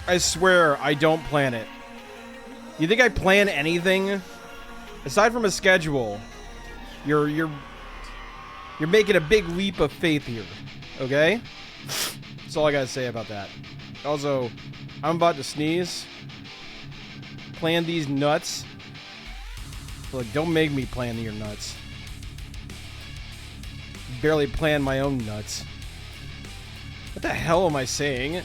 I swear, I don't plan it. You think I plan anything? Aside from a schedule, you're making a big leap of faith here, okay? That's all I gotta say about that. Also, I'm about to sneeze. Plan these nuts. Look, don't make me plan your nuts. Barely plan my own nuts. What the hell am I saying?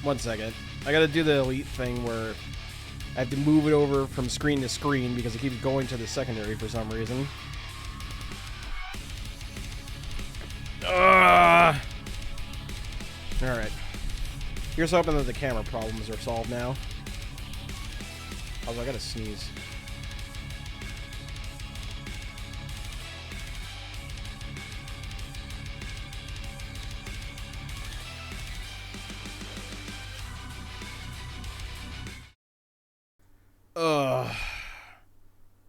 1 second. I gotta do the elite thing where I have to move it over from screen to screen because it keeps going to the secondary for some reason. Alright. Here's hoping that the camera problems are solved now. Also, I gotta sneeze.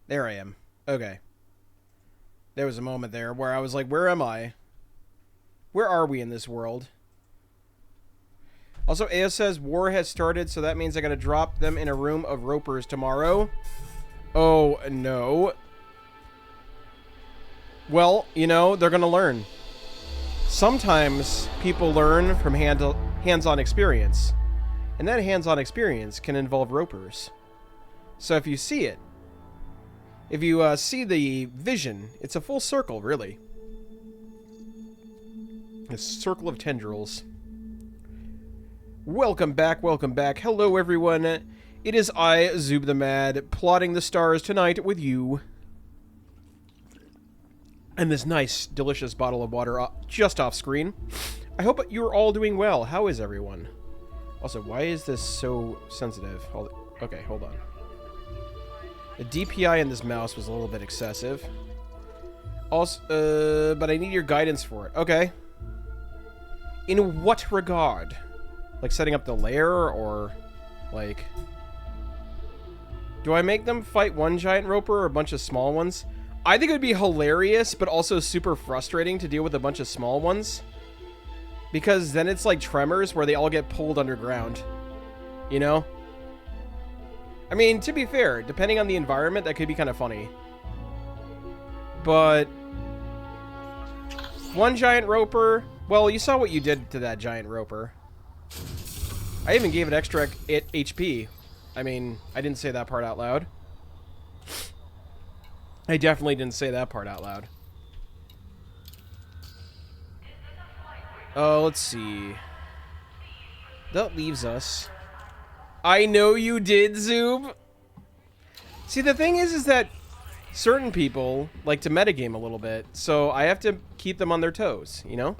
There I am. Okay. There was a moment there where I was like, where am I? Where are we in this world? Also, AS says war has started, so that means I gotta drop them in a room of ropers tomorrow. Oh, no. Well, you know, they're gonna learn. Sometimes people learn from hands-on experience. And that hands-on experience can involve ropers. So if you see it, if you see the vision, it's a full circle, really. A circle of tendrils. Welcome back, welcome back. Hello, everyone. It is I, Zoob the Mad, plotting the stars tonight with you. And this nice, delicious bottle of water just off screen. I hope you're all doing well. How is everyone? Also, why is this so sensitive? Okay, hold on. The DPI in this mouse was a little bit excessive. Also, but I need your guidance for it. Okay. In what regard? Like setting up the lair, or like... Do I make them fight one giant roper or a bunch of small ones? I think it would be hilarious, but also super frustrating to deal with a bunch of small ones. Because then it's like Tremors, where they all get pulled underground. You know? I mean, to be fair, depending on the environment, that could be kind of funny. But... one giant roper... Well, you saw what you did to that giant roper. I even gave it extra HP. I mean, I didn't say that part out loud. I definitely didn't say that part out loud. Oh, let's see. That leaves us. I know you did, Zoob. See, the thing is that certain people like to metagame a little bit, so I have to keep them on their toes, you know?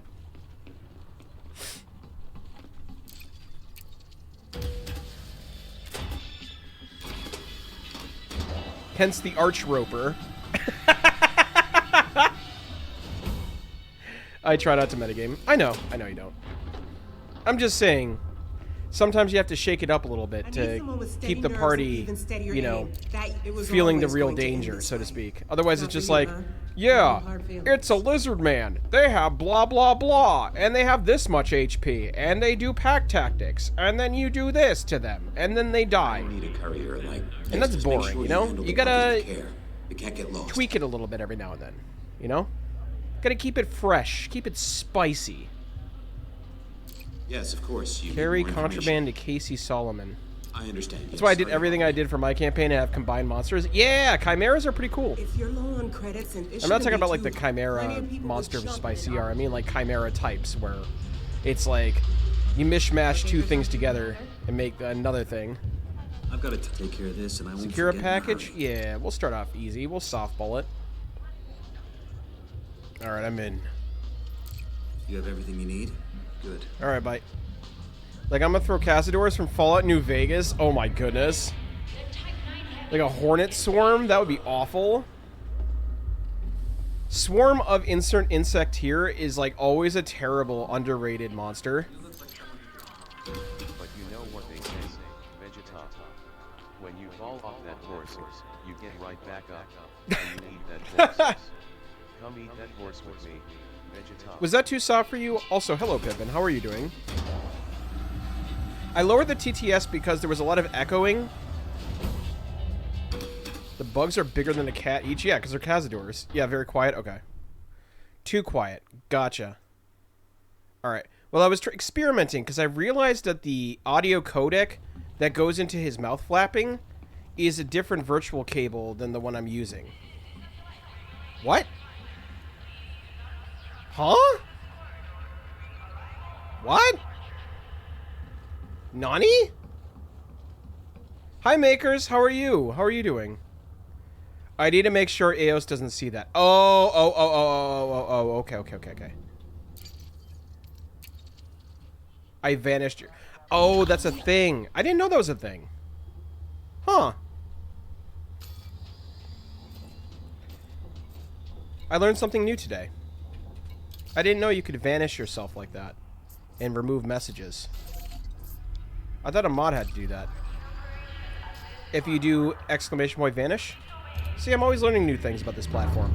Hence the arch roper. I try not to metagame. I know you don't. I'm just saying, sometimes you have to shake it up a little bit to keep the party, you know, feeling the real danger, so to speak. Otherwise, it's just like, yeah, it's a lizard man. They have blah, blah, blah, and they have this much HP, and they do pack tactics, and then you do this to them, and then they die. And that's boring, you know? You gotta tweak it a little bit every now and then, you know? Gotta keep it fresh, keep it spicy. Yes, of course. Carry contraband to Casey Solomon. I understand. That's why I did everything I did for my campaign to have combined monsters. Yeah, chimeras are pretty cool. If you're low on credits and I'm not talking about like the chimera monster by CR. I mean like chimera types where it's like you mishmash two things together and make another thing. I've got to take care of this, and I won't secure a package. Yeah, we'll start off easy. We'll softball it. All right, I'm in. You have everything you need. Good. All right, bye. Like, I'm gonna throw Cazadors from Fallout New Vegas. Oh my goodness. Like a hornet swarm? That would be awful. Swarm of insert insect here is like always a terrible, underrated monster. But you know what they say, Vegeta. When you fall off that horse, you get right back up. And you eat that horse. Come eat that horse with me, Vegeta. Was that too soft for you? Also, hello, Pippin. How are you doing? I lowered the TTS because there was a lot of echoing. The bugs are bigger than a cat each. Yeah, because they're cazadors. Yeah, very quiet. Okay. Too quiet. Gotcha. Alright. Well, I was experimenting because I realized that the audio codec that goes into his mouth flapping is a different virtual cable than the one I'm using. What? Huh? What? Nani? Hi, Makers. How are you? How are you doing? I need to make sure Eos doesn't see that. Oh, okay. I vanished. Oh, that's a thing. I didn't know that was a thing. Huh. I learned something new today. I didn't know you could vanish yourself like that and remove messages. I thought a mod had to do that. If you do exclamation point vanish. See, I'm always learning new things about this platform.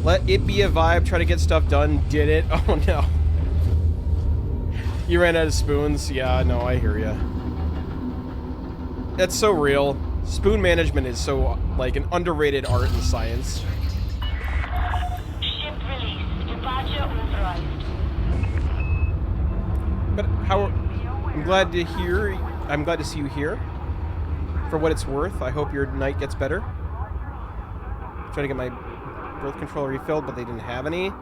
Let it be a vibe. Try to get stuff done. Did it? Oh, no. You ran out of spoons. Yeah, no, I hear ya. That's so real. Spoon management is so, like, an underrated art and science. Ship released. Departure authorized. But how... I'm glad to see you here. For what it's worth, I hope your night gets better. Trying to get my birth control refilled, but they didn't have any.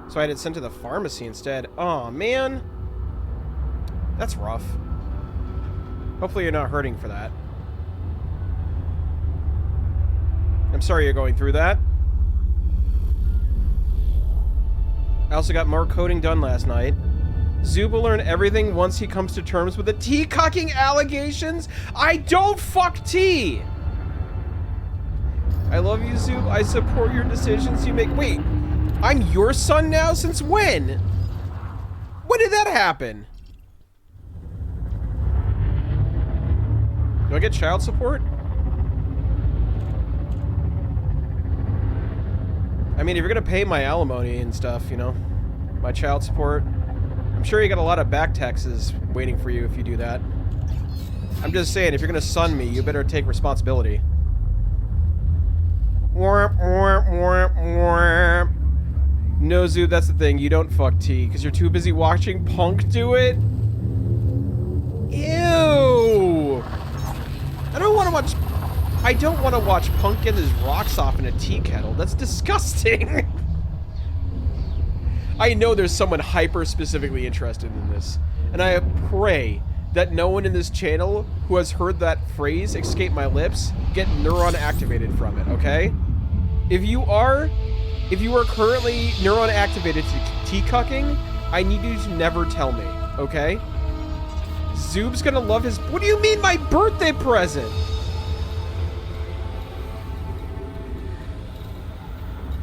So I had it sent to the pharmacy instead. Aw, man. That's rough. Hopefully you're not hurting for that. I'm sorry you're going through that. I also got more coding done last night. Zoob will learn everything once he comes to terms with the tea-cucking allegations. I don't fuck tea! I love you, Zoob. I support your decisions you make. Wait, I'm your son now? Since when? When did that happen? Do I get child support? I mean, if you're gonna pay my alimony and stuff, you know, my child support, I'm sure you got a lot of back taxes waiting for you if you do that. I'm just saying, if you're gonna son me, you better take responsibility. No, Zoo, that's the thing. You don't fuck T, because you're too busy watching Punk do it. Ew! I don't want to watch Punk get his rocks off in a tea kettle. That's disgusting. I know there's someone hyper-specifically interested in this, and I pray that no one in this channel who has heard that phrase escape my lips get neuron activated from it, okay? If you are currently neuron activated to tea cucking, I need you to never tell me, okay? Zoob's gonna love his... What do you mean my birthday present?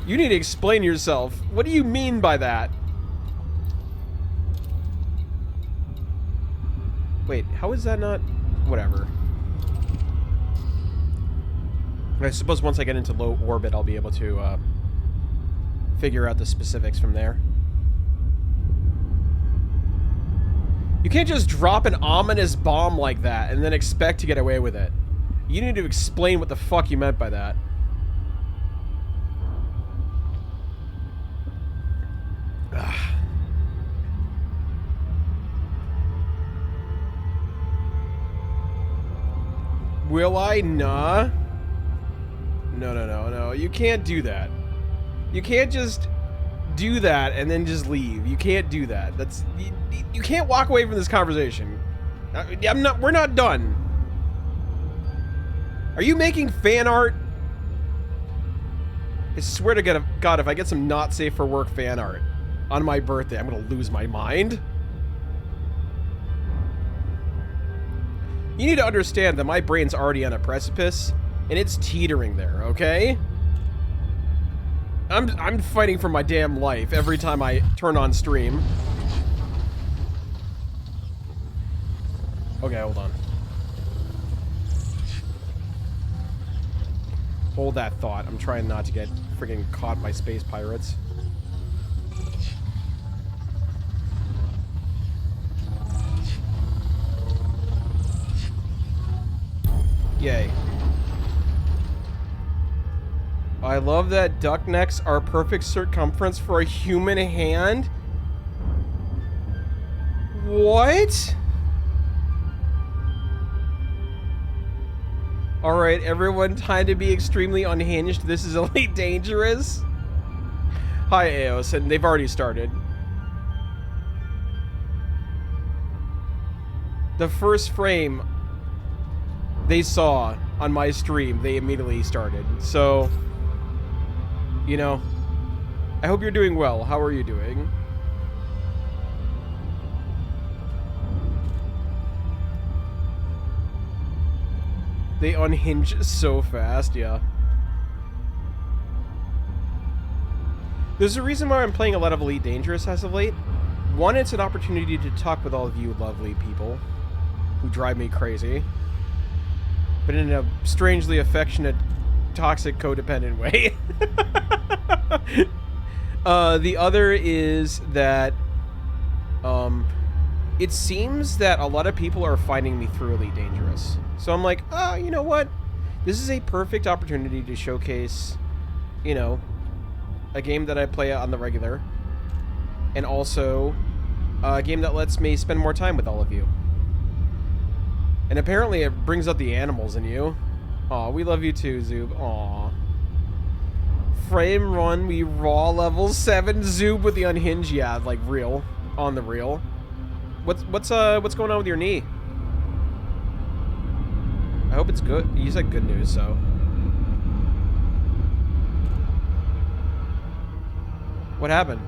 You need to explain yourself. What do you mean by that? Wait, how is that not... Whatever. I suppose once I get into low orbit, I'll be able to, figure out the specifics from there. You can't just drop an ominous bomb like that and then expect to get away with it. You need to explain what the fuck you meant by that. Ugh. Will I? Nah. No. You can't do that. You can't just do that and then just leave. You can't do that. That's... You can't walk away from this conversation. We're not done. Are you making fan art? I swear to God, if I get some not safe for work fan art on my birthday, I'm gonna lose my mind. You need to understand that my brain's already on a precipice, and it's teetering there, okay? I'm fighting for my damn life every time I turn on stream. Okay, hold on. Hold that thought. I'm trying not to get freaking caught by space pirates. Yay. I love that duck necks are perfect circumference for a human hand. What? Alright, everyone, time to be extremely unhinged. This is Elite Dangerous. Hi, Eos, and they've already started. The first frame they saw on my stream, they immediately started. So, you know, I hope you're doing well. How are you doing? They unhinge so fast, yeah. There's a reason why I'm playing a lot of Elite Dangerous as of late. One, it's an opportunity to talk with all of you lovely people who drive me crazy, but in a strangely affectionate, toxic, codependent way. The other is that it seems that a lot of people are finding me through Elite Dangerous. So I'm like, oh, you know what? This is a perfect opportunity to showcase, you know, a game that I play on the regular, and also a game that lets me spend more time with all of you. And apparently it brings out the animals in you. Aw, we love you too, Zoob. Aw. Frame run, we raw level 7 Zoob with the unhinged. Yeah, like real. On the real. What's going on with your knee? I hope it's good. You said good news, so. What happened?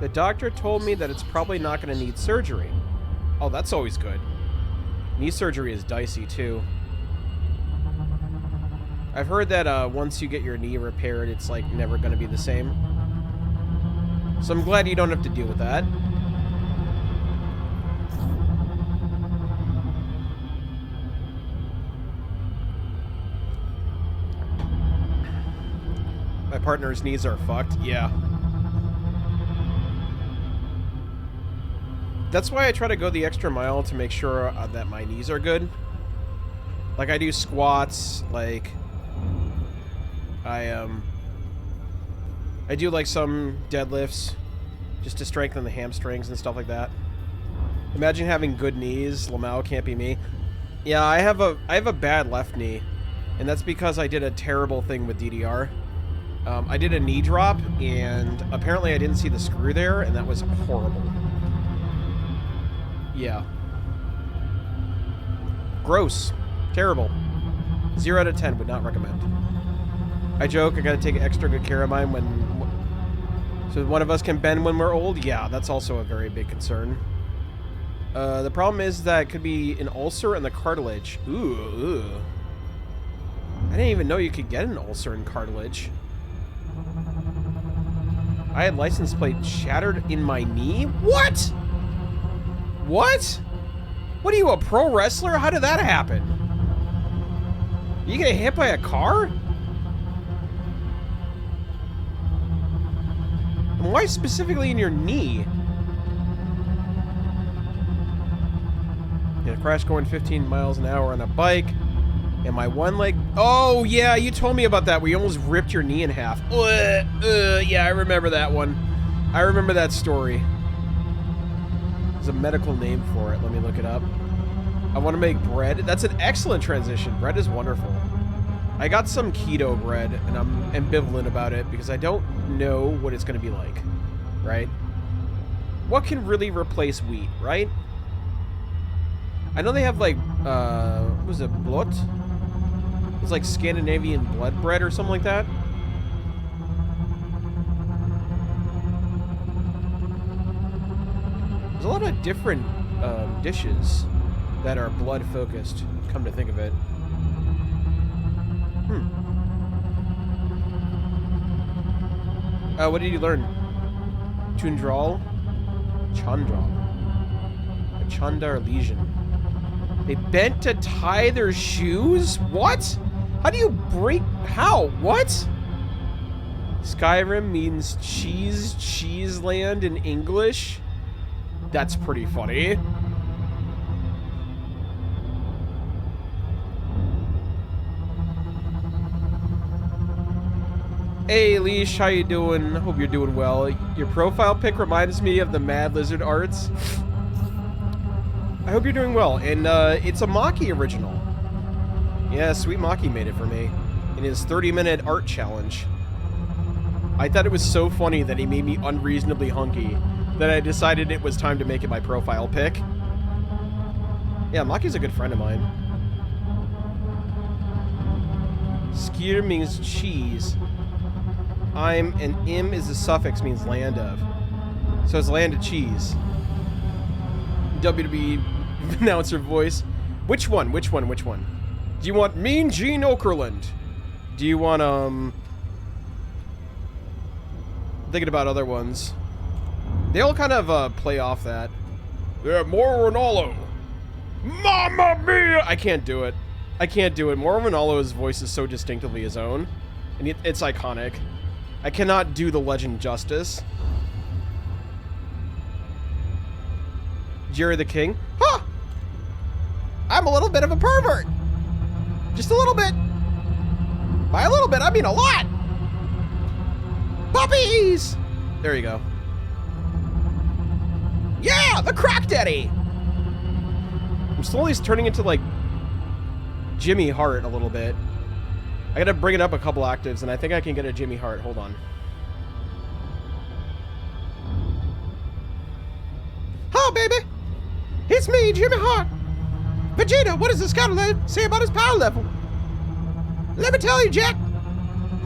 The doctor told me that it's probably not going to need surgery. Oh, that's always good. Knee surgery is dicey, too. I've heard that once you get your knee repaired, it's like never going to be the same. So I'm glad you don't have to deal with that. My partner's knees are fucked. Yeah. That's why I try to go the extra mile to make sure that my knees are good. Like, I do squats, like... I do, like, some deadlifts just to strengthen the hamstrings and stuff like that. Imagine having good knees. Lamau can't be me. Yeah, I have a bad left knee, and that's because I did a terrible thing with DDR. I did a knee drop, and apparently I didn't see the screw there, and that was horrible. Yeah. Gross. Terrible. 0 out of 10. Would not recommend. I joke, I gotta take extra good care of mine when... So one of us can bend when we're old? Yeah, that's also a very big concern. The problem is that it could be an ulcer in the cartilage. Ooh. I didn't even know you could get an ulcer in cartilage. I had license plate shattered in my knee? What? What? What are you, a pro wrestler? How did that happen? You get hit by a car? And why specifically in your knee? Yeah, crash going 15 miles an hour on a bike. And my one leg... Oh, yeah, you told me about that. We almost ripped your knee in half. Yeah, I remember that one. I remember that story. There's a medical name for it. Let me look it up. I want to make bread. That's an excellent transition. Bread is wonderful. I got some keto bread, and I'm ambivalent about it because I don't know what it's going to be like, right? What can really replace wheat, right? I know they have, like, what was it, blot? It's like Scandinavian blood bread or something like that. There's a lot of different dishes that are blood-focused, come to think of it. What did you learn? Chundral? Chandral. A Chandar lesion. They bent to tie their shoes? What? How do you break... How? What? Skyrim means cheese land in English? That's pretty funny. Hey, Leash, how you doing? Hope you're doing well. Your profile pic reminds me of the Mad Lizard arts. I hope you're doing well. And it's a Maki original. Yeah, Sweet Maki made it for me in his 30-minute art challenge. I thought it was so funny that he made me unreasonably hunky that I decided it was time to make it my profile pic. Yeah, Maki's a good friend of mine. Skier means cheese. I'm and im is a suffix, means land of. So it's land of cheese. WWE announcer voice. Which one? Which one? Which one? Do you want Mean Gene Okerlund? Do you want, thinking about other ones. They all kind of, play off that. Yeah, more Ronaldo. Mamma mia! I can't do it. I can't do it. More Ronaldo's voice is so distinctively his own. And it's iconic. I cannot do the legend justice. Jerry the King. Huh! I'm a little bit of a pervert. Just a little bit. By a little bit, I mean a lot. Puppies! There you go. Yeah, the crack daddy! I'm slowly turning into, like, Jimmy Hart a little bit. I gotta bring it up a couple octaves, and I think I can get a Jimmy Hart. Hold on. Oh, baby! It's me, Jimmy Hart! Vegeta, what does the Scout say about his power level? Let me tell you, Jack.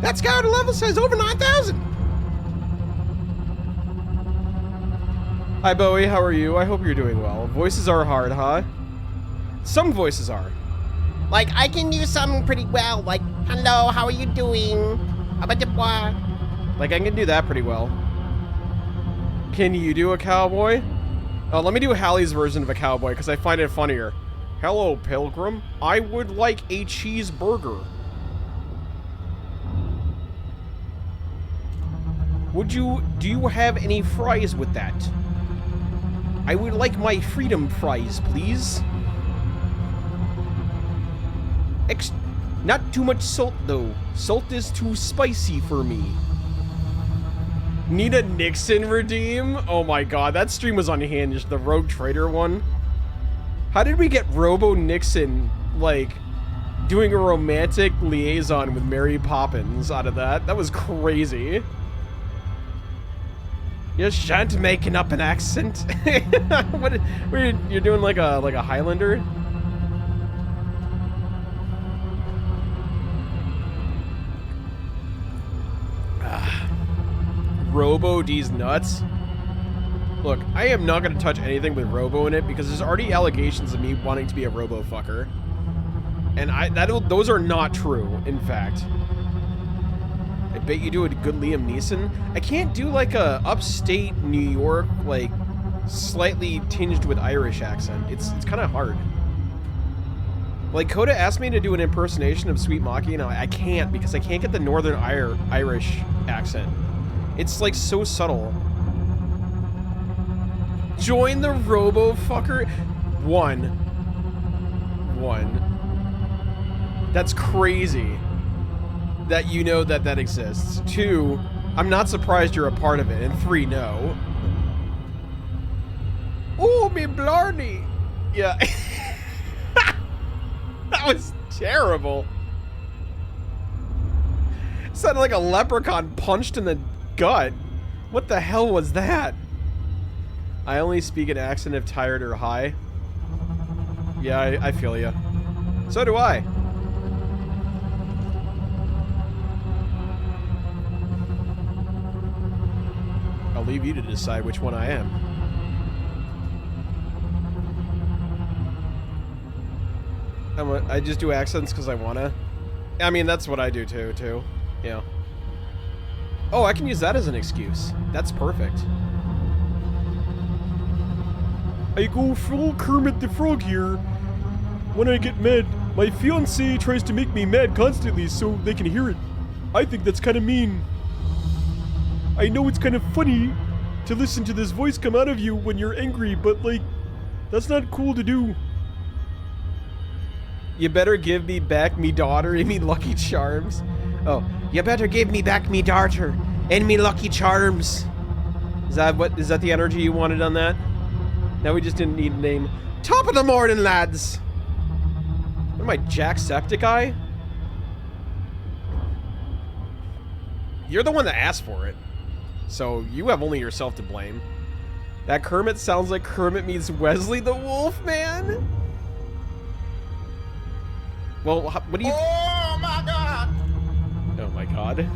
That Scout level says over 9,000. Hi, Bowie. How are you? I hope you're doing well. Voices are hard, huh? Some voices are. Like, I can do something pretty well. Like, hello, how are you doing? Like, I can do that pretty well. Can you do a cowboy? Let me do Hallie's version of a cowboy, because I find it funnier. Hello, Pilgrim. I would like a cheeseburger. Do you have any fries with that? I would like my freedom fries, please. Not too much salt, though. Salt is too spicy for me. Need a Nixon redeem? Oh my god, that stream was unhinged. The Rogue Trader one. How did we get Robo Nixon, like, doing a romantic liaison with Mary Poppins out of that? That was crazy. You shan't making up an accent. What? You're doing like a Highlander? Robo D's nuts. Look, I am not going to touch anything with Robo in it because there's already allegations of me wanting to be a Robo fucker, and those are not true. In fact, I bet you do a good Liam Neeson. I can't do like a upstate New York, like slightly tinged with Irish accent. It's kind of hard. Like, Coda asked me to do an impersonation of Sweet Maki, and I can't because I can't get the Northern Irish accent. It's like so subtle. Join the Robo fucker. One. That's crazy that you know that exists. 2, I'm not surprised you're a part of it. And 3, no. Oh, me blarney. Yeah. That was terrible. Sounded like a leprechaun punched in the gut. What the hell was that? I only speak an accent if tired or high. Yeah, I feel ya. So do I. I'll leave you to decide which one I am. I just do accents because I wanna. I mean, that's what I do too. Yeah. Oh, I can use that as an excuse. That's perfect. I go full Kermit the Frog here. When I get mad, my fiancée tries to make me mad constantly so they can hear it. I think that's kind of mean. I know it's kind of funny to listen to this voice come out of you when you're angry, but, like, that's not cool to do. You better give me back me daughter and me Lucky Charms. Oh, you better give me back me daughter and me Lucky Charms. Is that the energy you wanted on that? Now we just didn't need a name. Top of the morning, lads. What am I, Jacksepticeye? You're the one that asked for it, so you have only yourself to blame. That Kermit sounds like Kermit meets Wesley the Wolf, man. Well, what do you... Oh my god! Oh my god.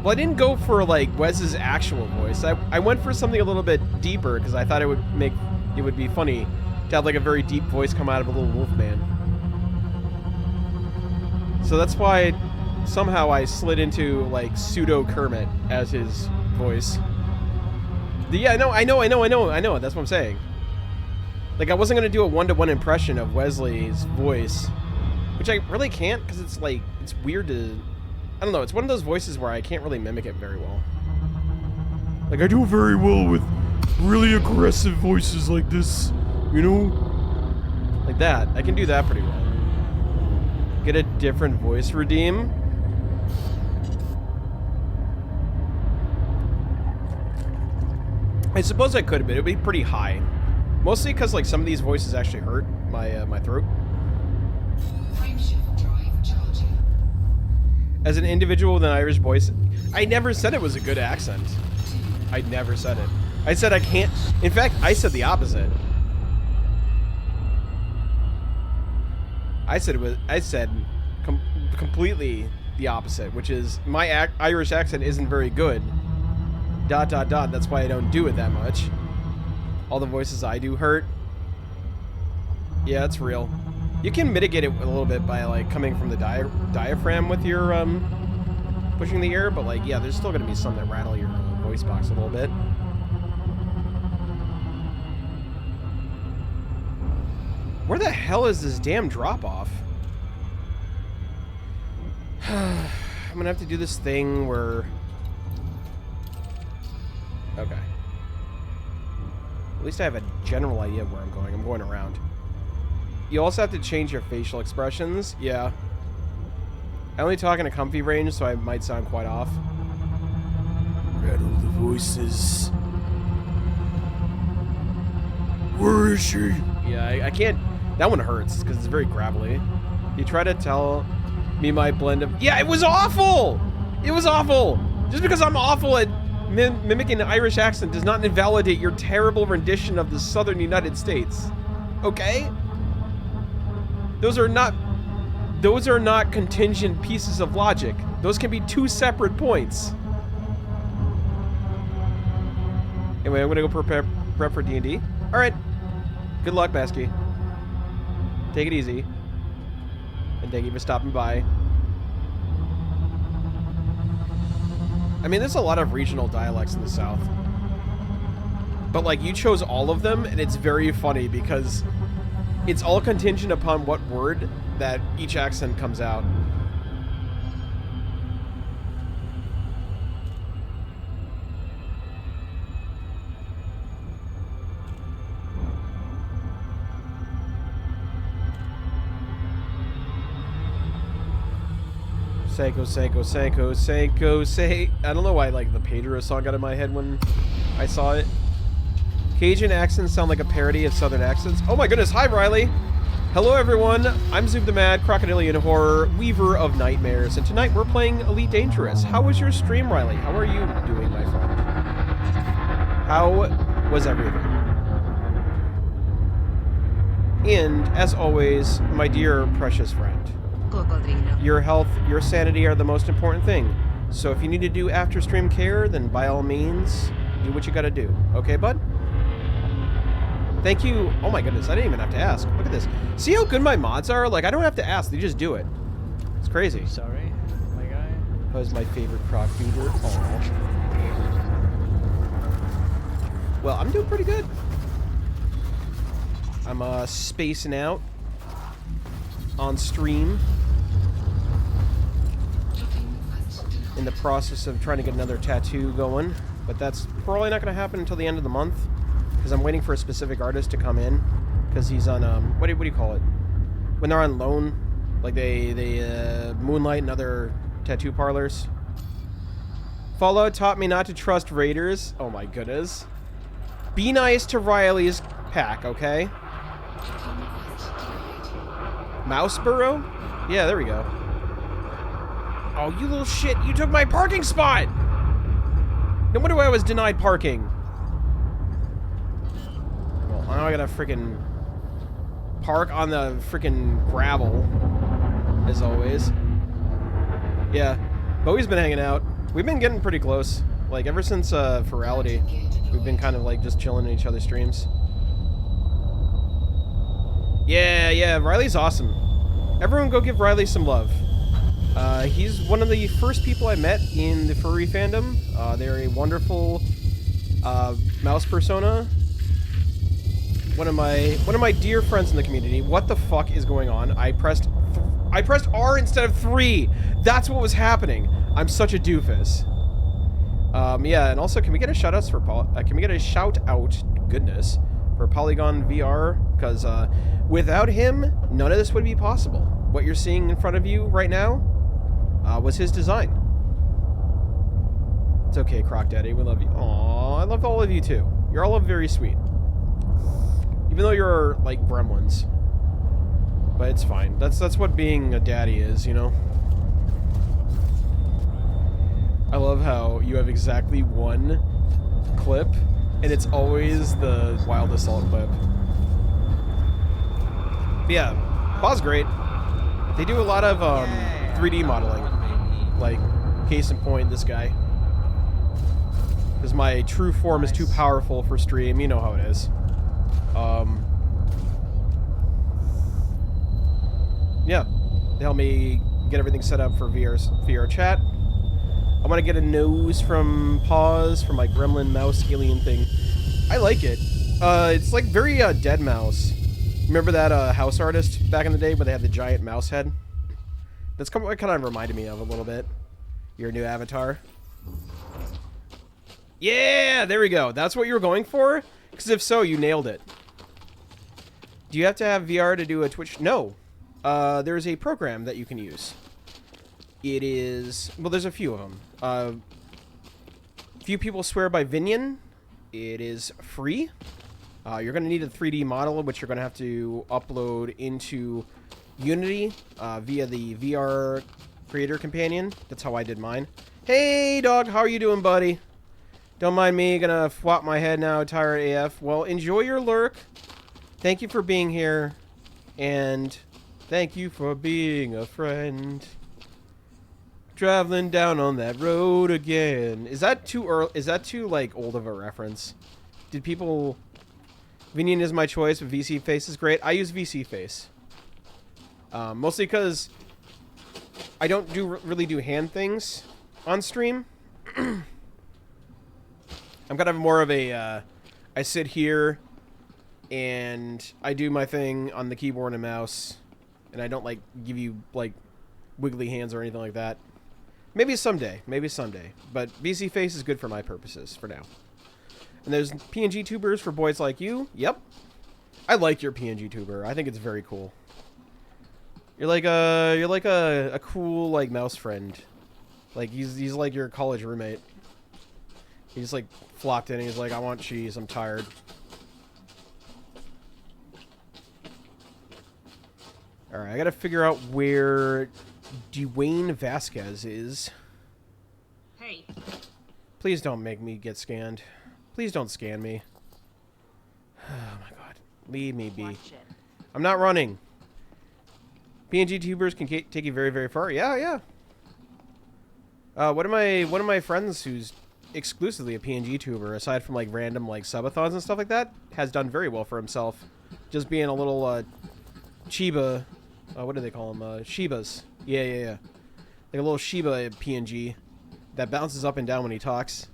Well, I didn't go for, like, Wes's actual voice. I went for something a little bit deeper, because I thought it would be funny to have, like, a very deep voice come out of a little wolf man. So that's why somehow I slid into, like, pseudo Kermit as his voice. Yeah, I know. That's what I'm saying. Like, I wasn't going to do a one-to-one impression of Wesley's voice, which I really can't, because it's, like, it's weird to... I don't know, it's one of those voices where I can't really mimic it very well. Like, I do very well with really aggressive voices like this, you know? Like that. I can do that pretty well. Get a different voice redeem. I suppose I could, but it would be pretty high. Mostly because, like, some of these voices actually hurt my throat. As an individual with an Irish voice, I never said it was a good accent. I never said it. I said I can't. In fact, I said the opposite. I said completely the opposite, which is my Irish accent isn't very good. ... That's why I don't do it that much. All the voices I do hurt. Yeah, it's real. You can mitigate it a little bit by, like, coming from the diaphragm with your, pushing the air, but, like, yeah, there's still gonna be some that rattle your voice box a little bit. Where the hell is this damn drop-off? I'm gonna have to do this thing where... Okay. At least I have a general idea of where I'm going. I'm going around. You also have to change your facial expressions. Yeah. I only talk in a comfy range, so I might sound quite off. Rattle the voices. Where is she? Yeah, I can't... That one hurts, because it's very gravelly. You try to tell me my blend of... Yeah, it was awful! It was awful! Just because I'm awful at mimicking an Irish accent does not invalidate your terrible rendition of the southern United States. Okay? Those are not contingent pieces of logic. Those can be two separate points. Anyway, I'm gonna go prep for D&D. Alright. Good luck, Basky. Take it easy. And thank you for stopping by. I mean, there's a lot of regional dialects in the South. But, like, you chose all of them, and it's very funny because it's all contingent upon what word that each accent comes out. Sanko, say. I don't know why, like, the Pedro song got in my head when I saw it. Cajun accents sound like a parody of Southern accents. Oh my goodness, hi Riley! Hello everyone, I'm Zoob the Mad, Crocodilian Horror, Weaver of Nightmares, and tonight we're playing Elite Dangerous. How was your stream, Riley? How are you doing, my friend? How was everything? And, as always, my dear precious friend, your health, your sanity are the most important thing. So if you need to do after-stream care, then by all means, do what you gotta do. Okay, bud? Thank you. Oh my goodness, I didn't even have to ask. Look at this. See how good my mods are? Like, I don't have to ask, they just do it. It's crazy. Sorry, my guy. That was my favorite croc feeder. Aww. Well, I'm doing pretty good. I'm spacing out on stream. in the process of trying to get another tattoo going, but that's probably not going to happen until the end of the month, because I'm waiting for a specific artist to come in, because he's on, what do you call it? When they're on loan, like they moonlight in other tattoo parlors. Fallout taught me not to trust raiders. Oh my goodness. Be nice to Riley's pack, okay? Mouse burrow? Yeah, there we go. Oh, you little shit. You took my parking spot! No wonder why I was denied parking. Well, now I gotta freaking park on the freaking gravel, as always. Yeah, Bowie's been hanging out. We've been getting pretty close. Like, ever since Ferality, we've been kind of, like, just chilling in each other's streams. Yeah, Riley's awesome. Everyone go give Riley some love. He's one of the first people I met in the furry fandom. They're a wonderful mouse persona. One of my dear friends in the community. What the fuck is going on? I pressed R instead of 3. That's what was happening. I'm such a doofus. Yeah, and also, can we get a shout out for goodness, for Polygon VR? Because without him, none of this would be possible. What you're seeing in front of you right now was his design. It's okay, Croc Daddy. We love you. Aww, I love all of you too. You're all very sweet. Even though you're like gremlins. But it's fine. That's what being a daddy is, you know? I love how you have exactly one clip, and it's always the Wild Assault clip. But yeah, Baw's great. They do a lot of 3D modeling. Like, case in point, this guy. Because my true form is too powerful for stream. You know how it is. Yeah, they help me get everything set up for VR chat. I want to get a nose from Paws for my gremlin mouse alien thing. I like it. It's like very Dead Mouse. Remember that house artist back in the day where they had the giant mouse head? That's kind of reminded me of a little bit. Your new avatar. Yeah, there we go. That's what you were going for? Because if so, you nailed it. Do you have to have VR to do a Twitch? No. There's a program that you can use. It is... Well, there's a few of them. Few people swear by Vinion. It is free. You're going to need a 3D model, which you're going to have to upload into Unity via the VR Creator Companion. That's how I did mine. Hey, dog. How are you doing, buddy? Don't mind me. Gonna flop my head now, tired AF. Well, enjoy your lurk. Thank you for being here. And thank you for being a friend. Traveling down on that road again. Is that too early? Is that too, like, old of a reference? Did people... Vinion is my choice, but VC Face is great. I use VC Face. Mostly because I don't really do hand things on stream. I'm kind of more of a, I sit here and I do my thing on the keyboard and mouse, and I don't, like, give you, like, wiggly hands or anything like that. Maybe someday, but VC Face is good for my purposes for now. And there's PNG tubers for boys like you. Yep. I like your PNG tuber. I think it's very cool. You're like a cool, like, mouse friend. Like, he's like your college roommate. He's like flopped in and he's like, I want cheese, I'm tired. Alright, I gotta figure out where Dwayne Vasquez is. Hey. Please don't make me get scanned. Please don't scan me. Oh my god. Leave me be. I'm not running. PNG tubers can take you very, very far. Yeah. One of my friends who's exclusively a PNG tuber, aside from like random like subathons and stuff like that, has done very well for himself. Just being a little Chiba. What do they call them? Shibas. Yeah. Like a little Shiba PNG that bounces up and down when he talks.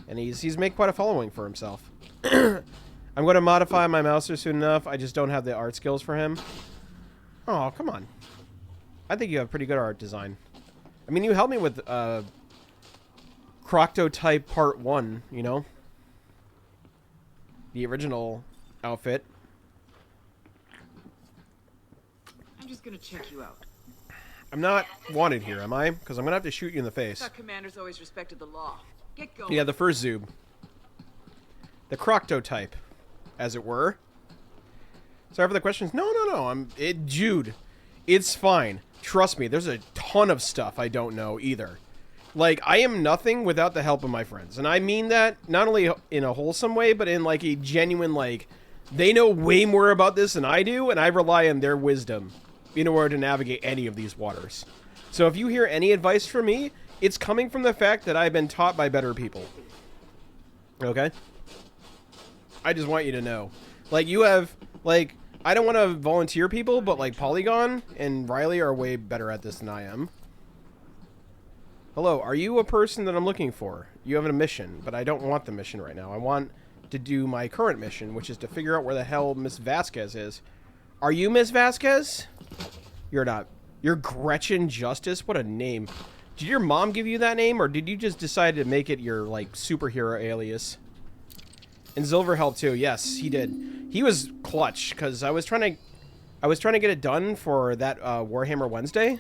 And he's made quite a following for himself. I'm going to modify my mouser soon enough. I just don't have the art skills for him. Oh, come on. I think you have pretty good art design. I mean, you helped me with Crocto-type Part 1, you know? The original outfit. I'm just gonna check you out. I'm not wanted here, am I? Because I'm going to have to shoot you in the face. I thought commanders always respected the law. Get going. Yeah, the first Zoob. The Crocto-type, as it were. Sorry for the questions. No. Jude, it's fine. Trust me, there's a ton of stuff I don't know either. Like, I am nothing without the help of my friends. And I mean that not only in a wholesome way, but in, like, a genuine, like, they know way more about this than I do, and I rely on their wisdom in order to navigate any of these waters. So if you hear any advice from me, it's coming from the fact that I've been taught by better people. Okay? I just want you to know. Like, you have, like, I don't want to volunteer people, but, like, Polygon and Riley are way better at this than I am. Hello, are you a person that I'm looking for? You have a mission, but I don't want the mission right now. I want to do my current mission, which is to figure out where the hell Miss Vasquez is. Are you Miss Vasquez? You're not. You're Gretchen Justice? What a name. Did your mom give you that name, or did you just decide to make it your, like, superhero alias? And Silver helped too. Yes, he did. He was clutch, because I was trying to get it done for that Warhammer Wednesday.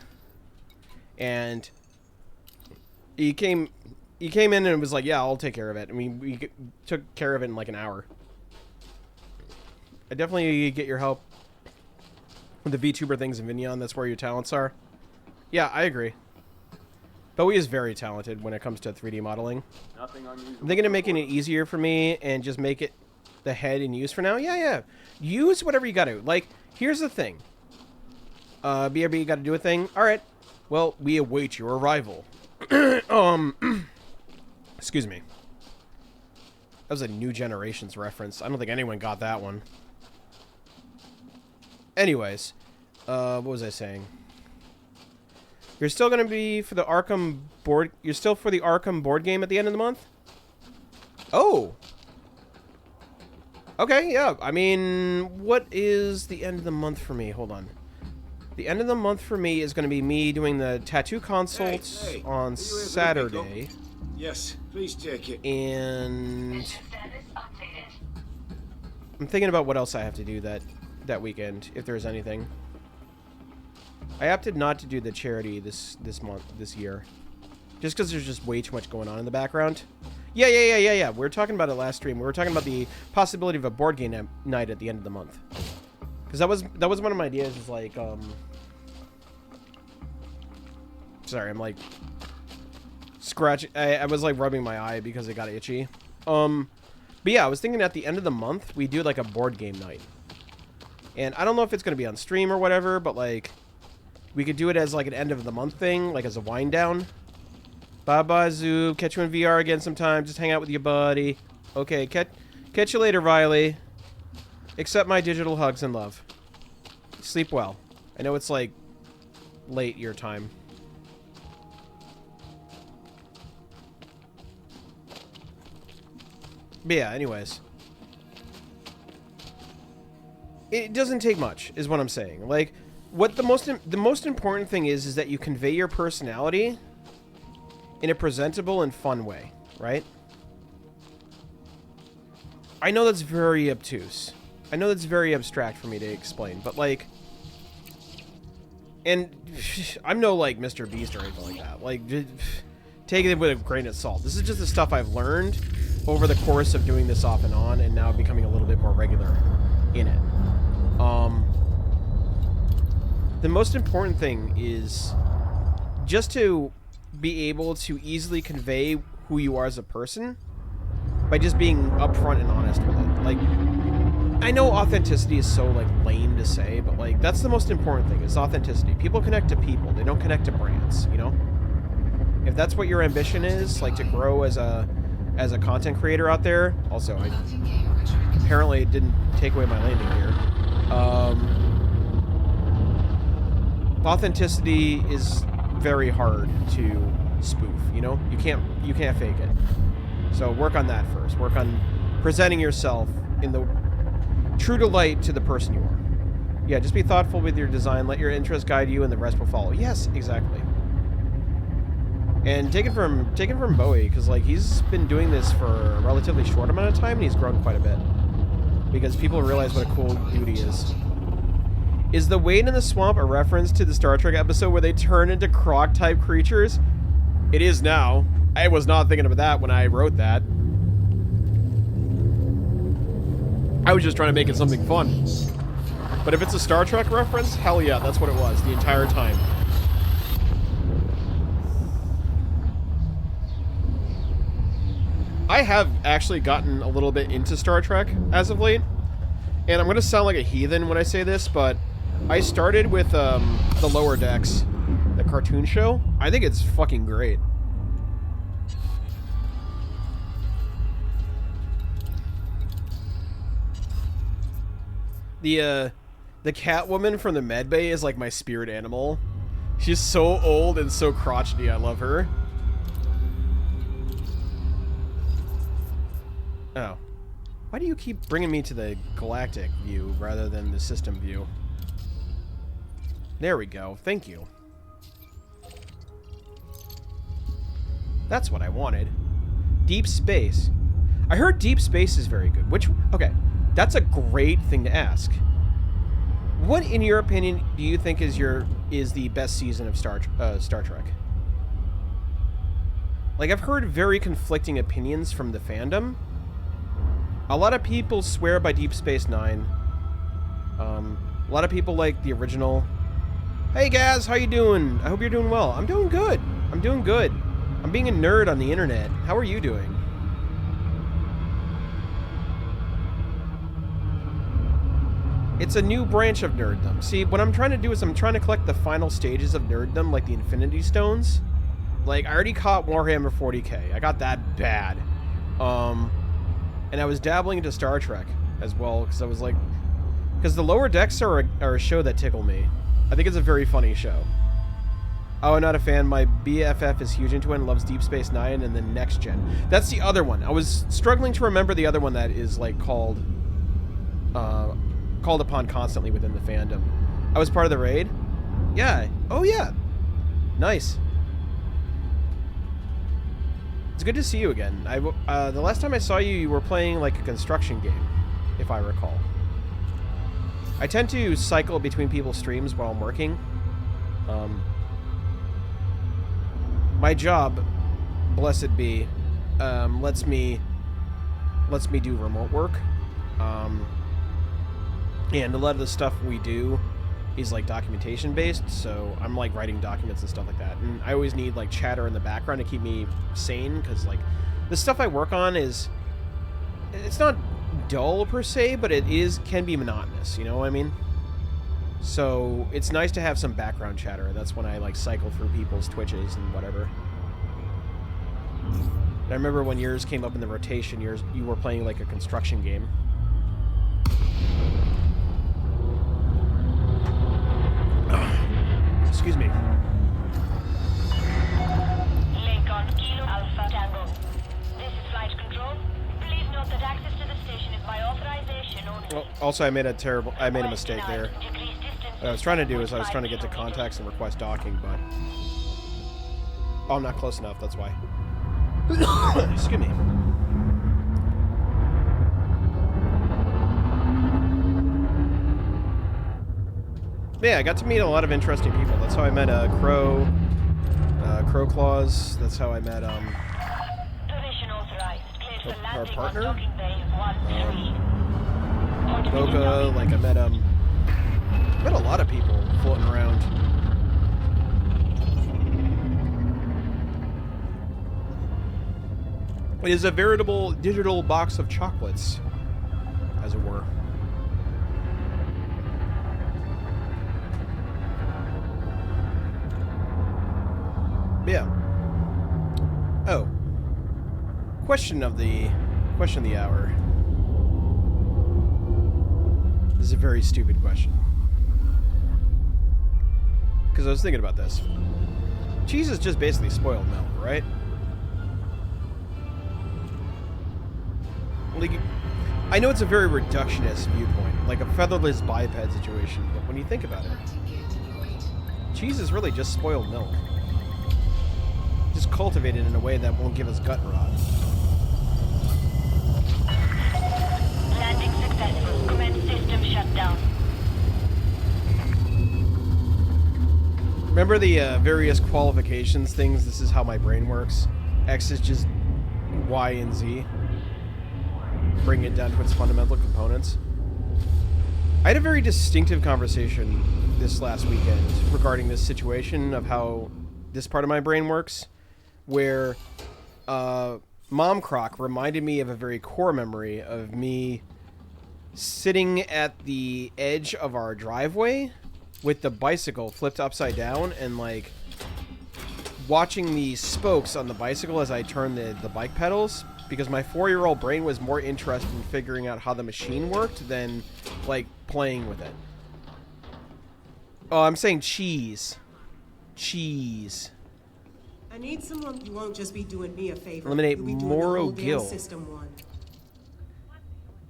And he came in and was like, yeah, I'll take care of it. I mean, we took care of it in like an hour. I definitely get your help with the VTuber things in Vignon. That's where your talents are. Yeah, I agree. Bowie is very talented when it comes to 3D modeling. I'm thinking of making it easier for me and just make it the head in use for now. Yeah. Use whatever you got to. Like, here's the thing. BRB, you got to do a thing? All right. Well, we await your arrival. Excuse me. That was a New Generations reference. I don't think anyone got that one. Anyways, what was I saying? You're still going to be for the Arkham board... You're still for the Arkham board game at the end of the month? Oh! Okay, yeah. I mean, what is the end of the month for me? Hold on. The end of the month for me is going to be me doing the tattoo consults on Saturday. Yes, please take it. And I'm thinking about what else I have to do that weekend, if there's anything. I opted not to do the charity this year, just because there's just way too much going on in the background. Yeah. We were talking about it last stream. We were talking about the possibility of a board game night at the end of the month, because that was one of my ideas. Is like, sorry, I'm like scratching. I was like rubbing my eye because it got itchy. But yeah, I was thinking at the end of the month we do like a board game night, and I don't know if it's gonna be on stream or whatever, but like. We could do it as like an end of the month thing, like as a wind down. Bye-bye, Zoo. Catch you in VR again sometime. Just hang out with your buddy. Okay, catch you later, Riley. Accept my digital hugs and love. Sleep well. I know it's like late your time. But yeah, anyways. It doesn't take much, is what I'm saying. Like... What the most important thing is that you convey your personality in a presentable and fun way, right? I know that's very obtuse. I know that's very abstract for me to explain, but like, and I'm no like Mr. Beast or anything like that. Like, take it with a grain of salt. This is just the stuff I've learned over the course of doing this off and on, and now becoming a little bit more regular in it. The most important thing is just to be able to easily convey who you are as a person by just being upfront and honest with it. Like, I know authenticity is so, like, lame to say, but, like, that's the most important thing, is authenticity. People connect to people. They don't connect to brands, you know? If that's what your ambition is, like, to grow as a content creator out there... Also, I apparently didn't take away my landing gear. Authenticity is very hard to spoof, you know? You can't fake it. So work on that first. Work on presenting yourself in the true to light to the person you are. Yeah, just be thoughtful with your design. Let your interests guide you and the rest will follow. Yes, exactly. And taken from Bowie, because like he's been doing this for a relatively short amount of time, and he's grown quite a bit. Because people realize what a cool dude he is. Is the Wade in the Swamp a reference to the Star Trek episode where they turn into croc-type creatures? It is now. I was not thinking about that when I wrote that. I was just trying to make it something fun. But if it's a Star Trek reference, hell yeah, that's what it was the entire time. I have actually gotten a little bit into Star Trek as of late. And I'm going to sound like a heathen when I say this, but I started with the Lower Decks, the cartoon show. I think it's fucking great. The Catwoman from the Med Bay is like my spirit animal. She's so old and so crotchety. I love her. Oh. Why do you keep bringing me to the galactic view rather than the system view? There we go. Thank you. That's what I wanted. Deep space. I heard deep space is very good. Okay, that's a great thing to ask. What, in your opinion, do you think is the best season of Star Trek? Like, I've heard very conflicting opinions from the fandom. A lot of people swear by Deep Space Nine. A lot of people like the original. Hey guys, how you doing? I hope you're doing well. I'm doing good. I'm doing good. I'm being a nerd on the internet. How are you doing? It's a new branch of nerddom. See, what I'm trying to do is I'm trying to collect the final stages of nerddom, like the Infinity Stones. Like, I already caught Warhammer 40k. I got that bad. And I was dabbling into Star Trek as well, because I was like... Because the Lower Decks are a show that tickle me. I think it's a very funny show. Oh, I'm not a fan. My BFF is huge into it and loves Deep Space Nine and then Next Gen. That's the other one. I was struggling to remember the other one that is, like, called upon constantly within the fandom. I was part of the raid? Yeah. Oh, yeah. Nice. It's good to see you again. The last time I saw you, you were playing like a construction game, if I recall. I tend to cycle between people's streams while I'm working. My job, blessed be, lets me do remote work. And a lot of the stuff we do is like documentation based, so I'm like writing documents and stuff like that. And I always need like chatter in the background to keep me sane, because like the stuff I work on it's not dull per se, but can be monotonous, you know what I mean? So it's nice to have some background chatter. That's when I like cycle through people's Twitches and whatever. I remember when yours came up in the rotation, you were playing like a construction game. Excuse me. Lincoln, Kilo Alpha Tango. This is flight control. Please note that access to the station is by authorization only. Well, also, I made a mistake there. What I was trying to do is I was trying to get to contacts and request docking, but... Oh, I'm not close enough, that's why. Excuse me. Yeah, I got to meet a lot of interesting people. That's how I met Crow Claws. That's how I met our partner, Boca. Like I met a lot of people floating around. It is a veritable digital box of chocolates, as it were. Yeah. Oh. Question of the hour. This is a very stupid question. Because I was thinking about this. Cheese is just basically spoiled milk, right? Like, I know it's a very reductionist viewpoint, like a featherless biped situation, but when you think about it, cheese is really just spoiled milk. just cultivate it in a way that won't give us gut rot. Landing successful. Commence system shutdown. Remember the various qualifications things? This is how my brain works. X is just Y and Z. Bring it down to its fundamental components. I had a very distinctive conversation this last weekend regarding this situation of how this part of my brain works, where Mom Croc reminded me of a very core memory of me sitting at the edge of our driveway with the bicycle flipped upside down and, like, watching the spokes on the bicycle as I turned the bike pedals, because my 4-year-old brain was more interested in figuring out how the machine worked than, like, playing with it. Oh, I'm saying cheese. Cheese. I need someone who won't just be doing me a favor. Eliminate You'll be doing Moro the whole damn Gill. system one.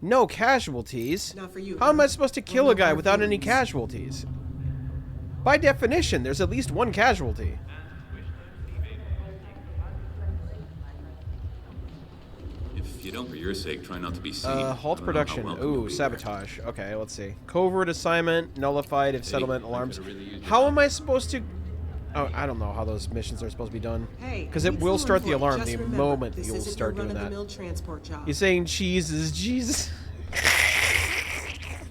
No casualties? Not for you. How am I supposed to kill Well, a guy no without any feelings. casualties? By definition, there's at least one casualty. If you don't, for your sake, try not to be seen. Halt I don't know how production. welcome you'll Ooh, be sabotage. Okay, let's see. Covert assignment, nullified if settlement I alarms. could've really used How your am I supposed to... Oh, I don't know how those missions are supposed to be done. Hey, Because it need will someone start the for it. alarm Just the remember, moment this you'll isn't start your doing that. run-of-the-mill transport job. You're saying cheese is Jesus?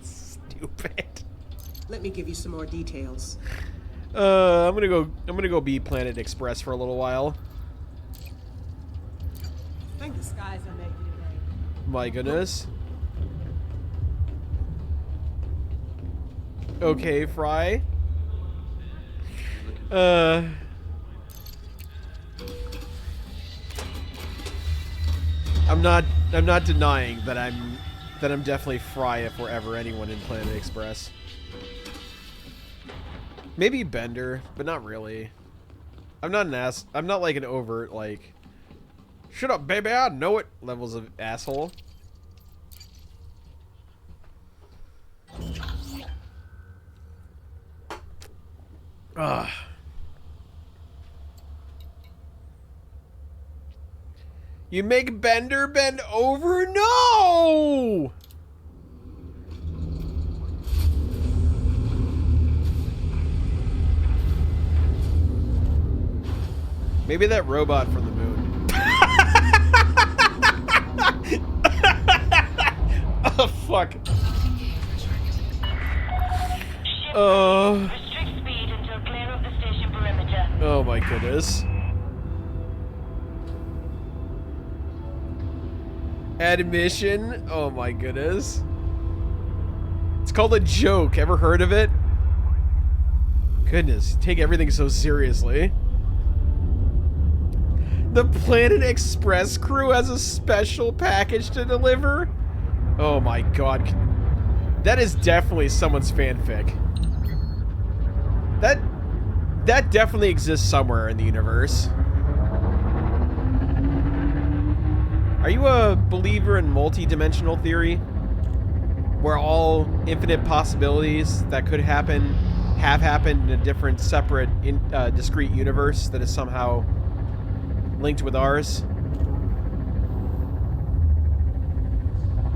Stupid. Let me give you some more details. I'm gonna go be Planet Express for a little while. I think the skies are making it rain. My goodness. Okay, Fry. I'm not denying that I'm definitely Fry if we're ever anyone in Planet Express. Maybe Bender, but not really. I'm not an ass. I'm not like an overt, like, shut up, baby, I know it levels of asshole. Ugh. You make Bender bend over? No! Maybe that robot from the moon. Oh, fuck. Restrict speed until clear of the station perimeter. Oh my goodness. Admission? Oh my goodness. It's called a joke. Ever heard of it? Goodness, take everything so seriously. The Planet Express crew has a special package to deliver? Oh my god. That is definitely someone's fanfic. That definitely exists somewhere in the universe. Are you a believer in multi-dimensional theory? Where all infinite possibilities that could happen have happened in a different, separate, discrete universe that is somehow linked with ours?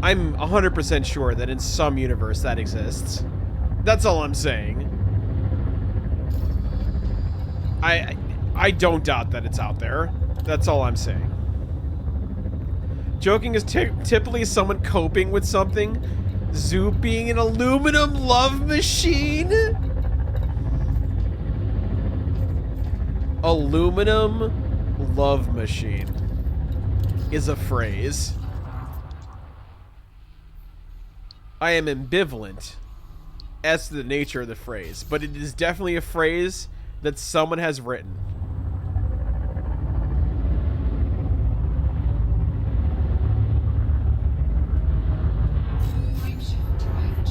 I'm 100% sure that in some universe that exists. That's all I'm saying. I don't doubt that it's out there. That's all I'm saying. Joking is typically someone coping with something. Zoop being an aluminum love machine? Aluminum love machine is a phrase. I am ambivalent as to the nature of the phrase, but it is definitely a phrase that someone has written.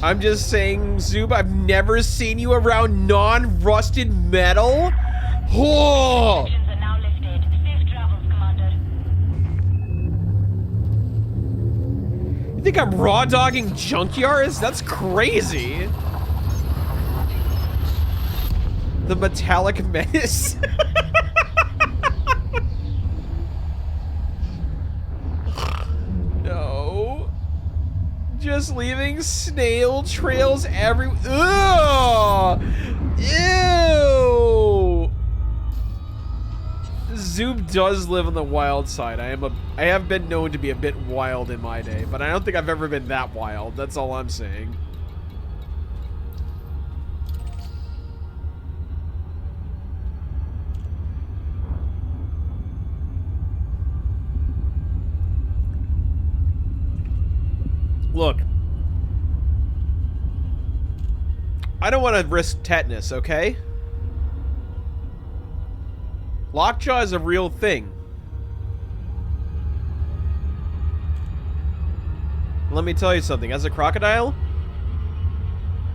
I'm just saying, Zoob, I've never seen you around non-rusted metal. Oh! Restrictions are now lifted. Safe travels, Commander. You think I'm raw dogging junkyards? That's crazy. The metallic menace. Just leaving snail trails every. Ugh! Ew! Zoob does live on the wild side. I have been known to be a bit wild in my day, but I don't think I've ever been that wild. That's all I'm saying. Look, I don't want to risk tetanus, okay? Lockjaw is a real thing. Let me tell you something. As a crocodile,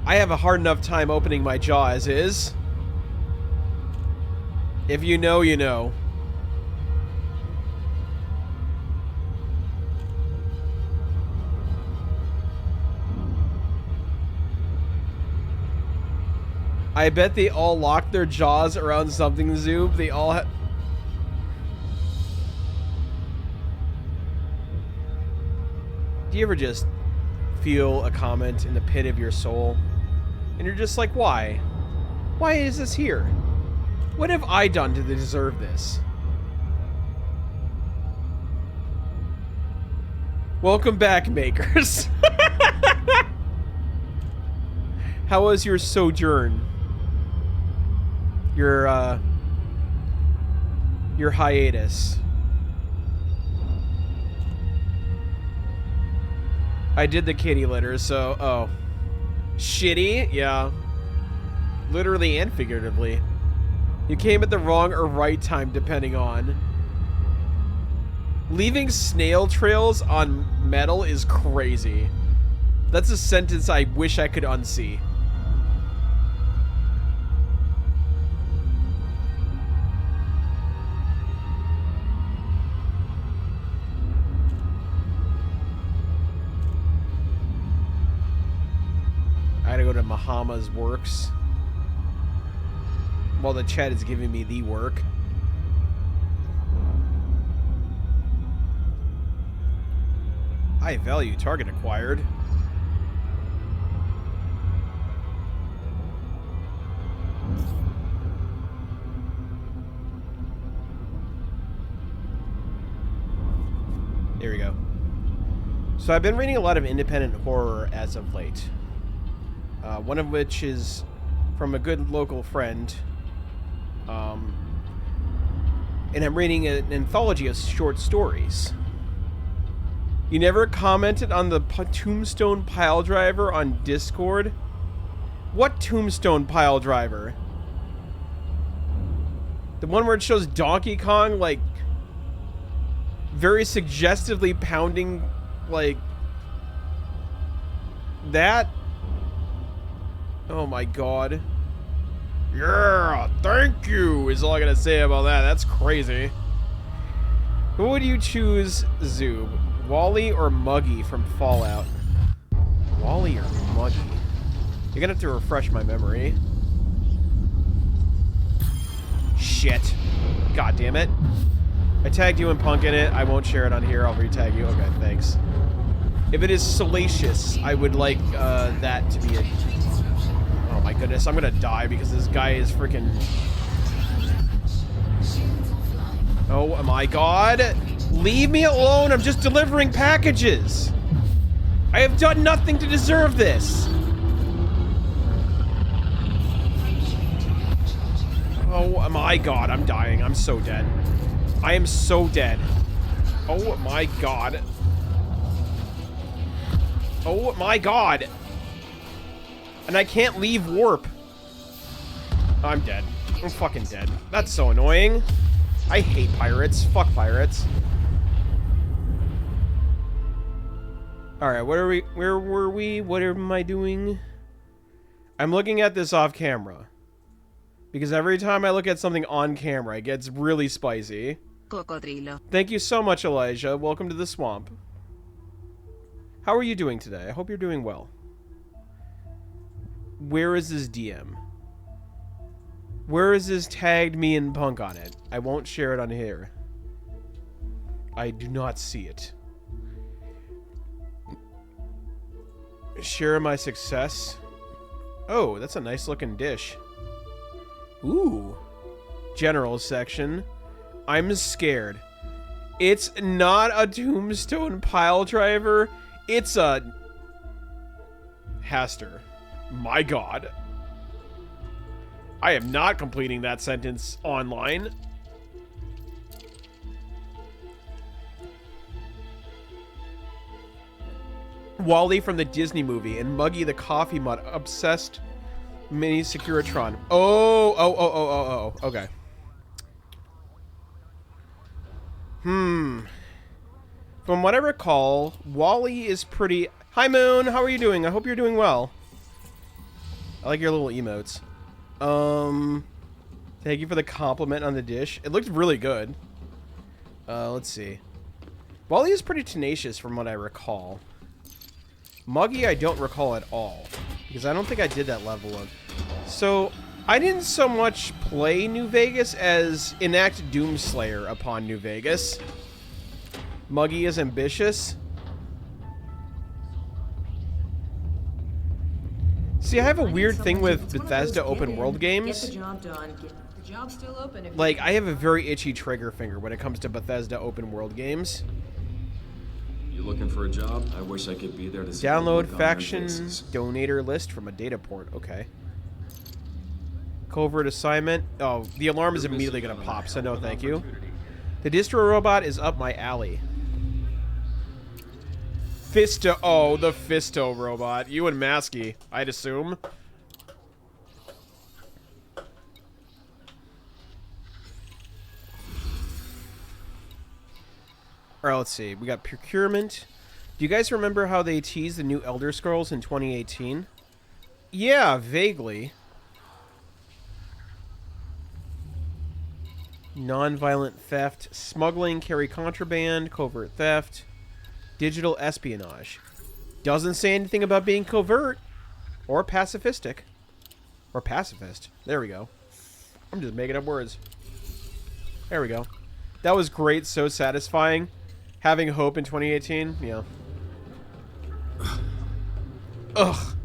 I have a hard enough time opening my jaw as is. If you know, you know. I bet they all lock their jaws around something, Zoob. They all have... Do you ever just feel a comment in the pit of your soul? And you're just like, why? Why is this here? What have I done to deserve this? Welcome back, makers. How was your sojourn? Your hiatus. I did the kitty litter, so, oh. Shitty? Yeah. Literally and figuratively. You came at the wrong or right time, depending on. Leaving snail trails on metal is crazy. That's a sentence I wish I could unsee. I gotta go to Mahama's works. While the chat is giving me the work. High value target acquired. There we go. So I've been reading a lot of independent horror as of late. One of which is from a good local friend. And I'm reading an anthology of short stories. You never commented on the Tombstone pile driver on Discord? What Tombstone pile driver? The one where it shows Donkey Kong, like, very suggestively pounding, like, that? Oh my god. Yeah, thank you, is all I gotta say about that. That's crazy. Who would you choose, Zoob? Wally or Muggy from Fallout? Wally or Muggy? You're gonna have to refresh my memory. Shit. God damn it. I tagged you and Punk in it. I won't share it on here. I'll re-tag you. Okay, thanks. If it is salacious, I would like that to be a... Oh my goodness, I'm gonna die because this guy is freaking... Oh my god! Leave me alone, I'm just delivering packages! I have done nothing to deserve this! Oh my god, I'm dying, I'm so dead. I am so dead. Oh my god. Oh my god! And I can't leave warp. I'm dead. I'm fucking dead. That's so annoying. I hate pirates. Fuck pirates. Alright, what are we? Where were we? What am I doing? I'm looking at this off camera. Because every time I look at something on camera, it gets really spicy. Cocodrilo. Thank you so much, Elijah. Welcome to the swamp. How are you doing today? I hope you're doing well. Where is his DM? Where is his tagged me and Punk on it? I won't share it on here. I do not see it. Share my success. Oh, that's a nice looking dish. Ooh. General section. I'm scared. It's not a tombstone pile driver. It's a... Haster. My god. I am not completing that sentence online. Wally from the Disney movie and Muggy the coffee mutt obsessed mini Securitron. Oh, okay. From what I recall, Wally is pretty... Hi, Moon. How are you doing? I hope you're doing well. I like your little emotes. Thank you for the compliment on the dish. It looked really good. Let's see. Wally is pretty tenacious from what I recall. Muggy, I don't recall at all, because I don't think I did that level of... So, I didn't so much play New Vegas as enact Doomslayer upon New Vegas. Muggy is ambitious. See, I have a weird thing with Bethesda open world games. Get the job done. The job's still open. If Like, I have a very itchy trigger finger when it comes to Bethesda open world games. You looking for a job? I wish I could be there to see the Download look on faction their faces. donator list from a data port. Okay. Covert assignment. Oh, the alarm is immediately going to pop, so no thank you. The distro robot is up my alley. Fisto. Oh, the Fisto robot. You and Masky, I'd assume. Alright, let's see. We got procurement. Do you guys remember how they teased the new Elder Scrolls in 2018? Yeah, vaguely. Non-violent theft, smuggling, carry contraband, covert theft, digital espionage. Doesn't say anything about being covert or pacifistic. Or pacifist. There we go. I'm just making up words. There we go. That was great, so satisfying. Having hope in 2018, yeah. Ugh.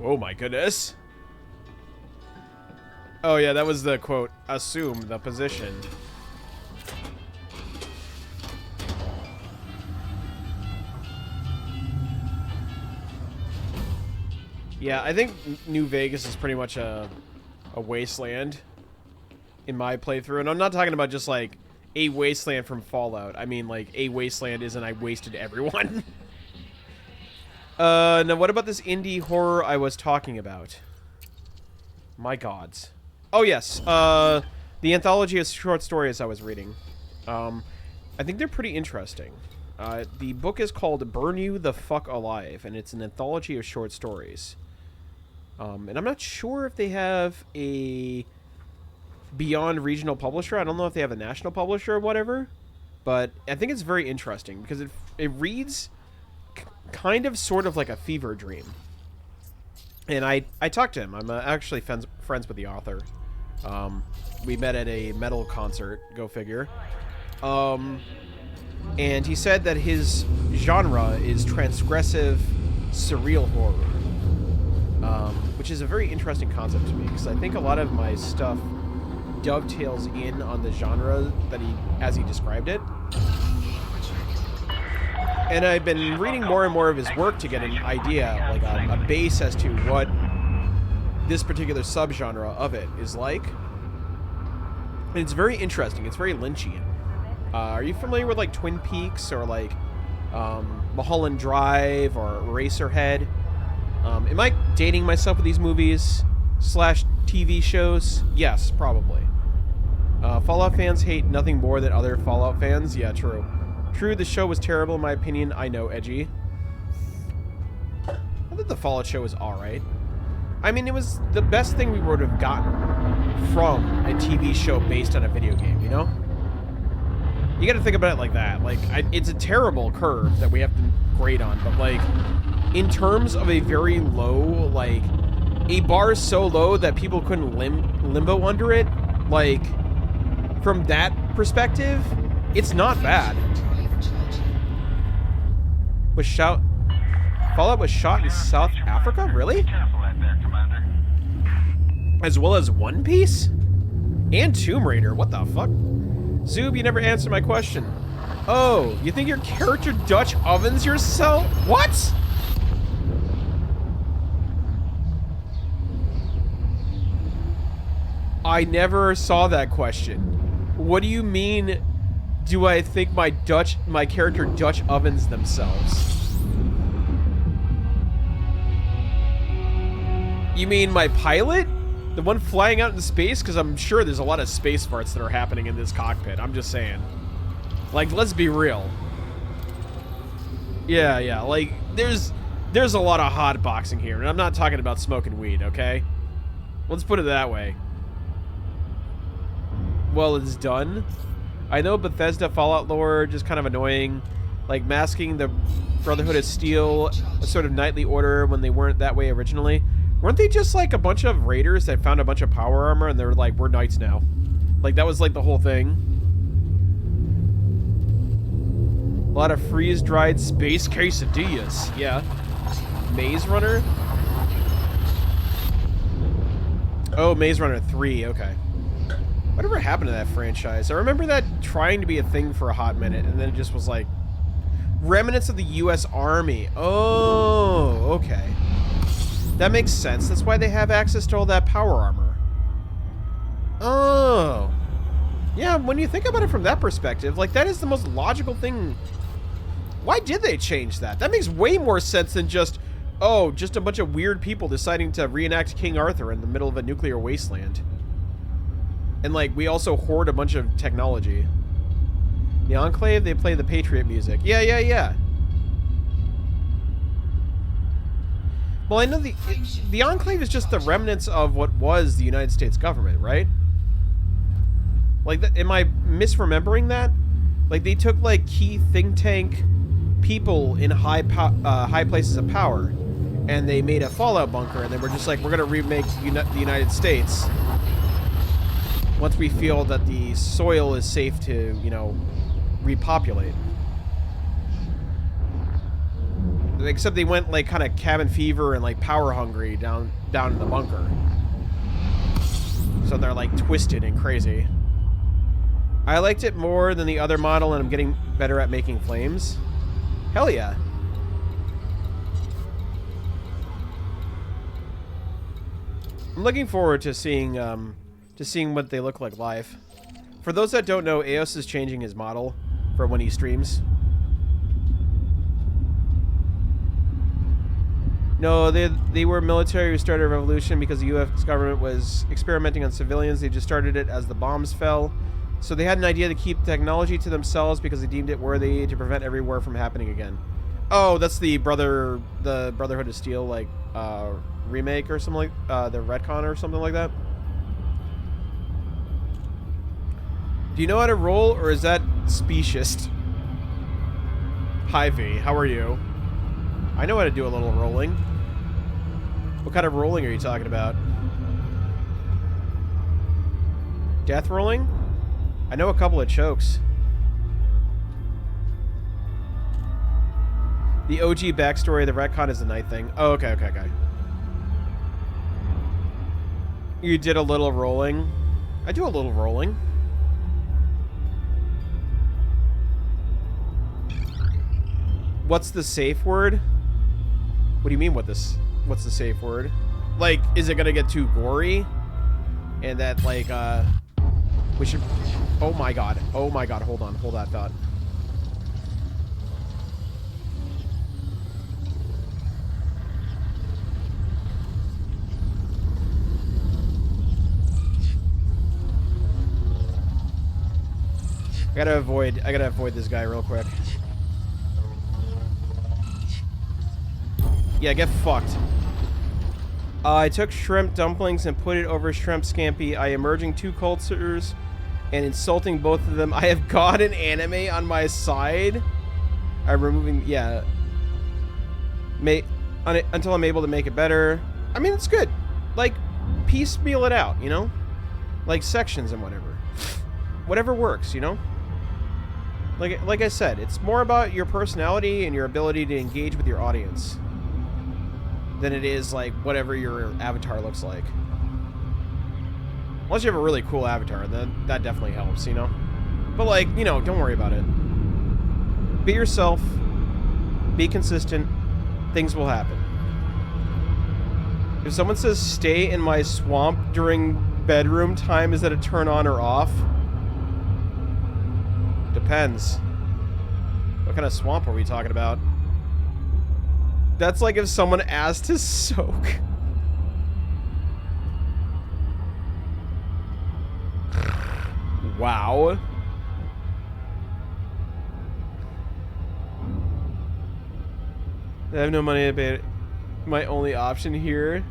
Oh my goodness. Oh yeah, that was the quote, assume the position. Yeah, I think New Vegas is pretty much a wasteland in my playthrough. And I'm not talking about just like a wasteland from Fallout. I mean like a wasteland isn't I wasted everyone. Now what about this indie horror I was talking about? My gods. Oh yes, the anthology of short stories I was reading. I think they're pretty interesting. The book is called Burn You the Fuck Alive, and it's an anthology of short stories. And I'm not sure if they have a beyond regional publisher. I don't know if they have a national publisher or whatever, but I think it's very interesting because it reads kind of sort of like a fever dream. And I talked to him. I'm actually friends with the author. We met at a metal concert, go figure. And he said that his genre is transgressive surreal horror, which is a very interesting concept to me because I think a lot of my stuff dovetails in on the genre that as he described it. And I've been reading more and more of his work to get an idea, like a base as to what this particular subgenre of it is like. And it's very interesting. It's very Lynchian. Are you familiar with like Twin Peaks or like Mulholland Drive or Eraserhead? Am I dating myself with these movies / TV shows? Yes, probably. Fallout fans hate nothing more than other Fallout fans. Yeah, true. True, the show was terrible in my opinion. I know, edgy. I thought the Fallout show was alright. I mean, it was the best thing we would have gotten from a TV show based on a video game, you know? You gotta think about it like that. Like, it's a terrible curve that we have to grade on, but like, in terms of a very low, like, a bar so low that people couldn't limbo under it, like, from that perspective, it's not bad. Was shot... Fallout was shot in South Africa? Really? As well as One Piece? And Tomb Raider, what the fuck? Zoob, you never answered my question. Oh, you think your character Dutch ovens yourself? What? I never saw that question. What do you mean, do I think my character Dutch ovens themselves? You mean my pilot? The one flying out into space? Because I'm sure there's a lot of space farts that are happening in this cockpit. I'm just saying. Like, let's be real. Yeah, like, there's a lot of hot boxing here. And I'm not talking about smoking weed, okay? Let's put it that way. Well, it's done. I know Bethesda Fallout lore, just kind of annoying. Like, masking the Brotherhood of Steel, a sort of knightly order when they weren't that way originally. Weren't they just like a bunch of raiders that found a bunch of power armor and they were like, we're knights now? Like, that was like the whole thing. A lot of freeze-dried space quesadillas. Yeah. Maze Runner? Oh, Maze Runner 3. Okay. Whatever happened to that franchise? I remember that trying to be a thing for a hot minute, and then it just was like... Remnants of the U.S. Army. Oh, okay. That makes sense. That's why they have access to all that power armor. Oh. Yeah, when you think about it from that perspective, like, that is the most logical thing. Why did they change that? That makes way more sense than just, oh, just a bunch of weird people deciding to reenact King Arthur in the middle of a nuclear wasteland. And, like, we also hoard a bunch of technology. The Enclave, they play the Patriot music. Yeah. Well, I know the Enclave is just the remnants of what was the United States government, right? Like, am I misremembering that? Like, they took, like, key think tank people in high places of power, and they made a Fallout bunker, and they were just like, we're gonna remake the United States once we feel that the soil is safe to, you know, repopulate. Except they went, like, kind of cabin fever and, like, power hungry down in the bunker. So they're, like, twisted and crazy. I liked it more than the other model, and I'm getting better at making flames. Hell yeah. I'm looking forward to seeing what they look like live. For those that don't know, Eos is changing his model for when he streams. No, they were military who started a revolution because the U.S. government was experimenting on civilians. They just started it as the bombs fell. So they had an idea to keep technology to themselves because they deemed it worthy to prevent every war from happening again. Oh, that's the Brotherhood of Steel, like, remake or something like, the retcon or something like that. Do you know how to roll, or is that speciest? Hi, V. How are you? I know how to do a little rolling. What kind of rolling are you talking about? Death rolling? I know a couple of chokes. The OG backstory of the retcon is the night thing. Oh, okay. You did a little rolling. I do a little rolling. What's the safe word? What do you mean, what's the safe word? Like, is it gonna get too gory? And that, like, we should... Oh my god, hold on, hold that thought. I gotta avoid this guy real quick. Yeah, get fucked. I took shrimp dumplings and put it over shrimp scampi. I am merging two cultures and insulting both of them. I have God and anime on my side. I'm removing, yeah. Until I'm able to make it better. I mean, it's good. Like, piecemeal it out, you know? Like sections and whatever. Whatever works, you know? Like I said, it's more about your personality and your ability to engage with your audience than it is like whatever your avatar looks like. Unless you have a really cool avatar, then that definitely helps, you know? But like, you know, don't worry about it. Be yourself. Be consistent. Things will happen. If someone says stay in my swamp during bedroom time, is that a turn on or off? Depends. What kind of swamp are we talking about? That's like if someone asked to soak. Wow. I have no money to pay. My only option here.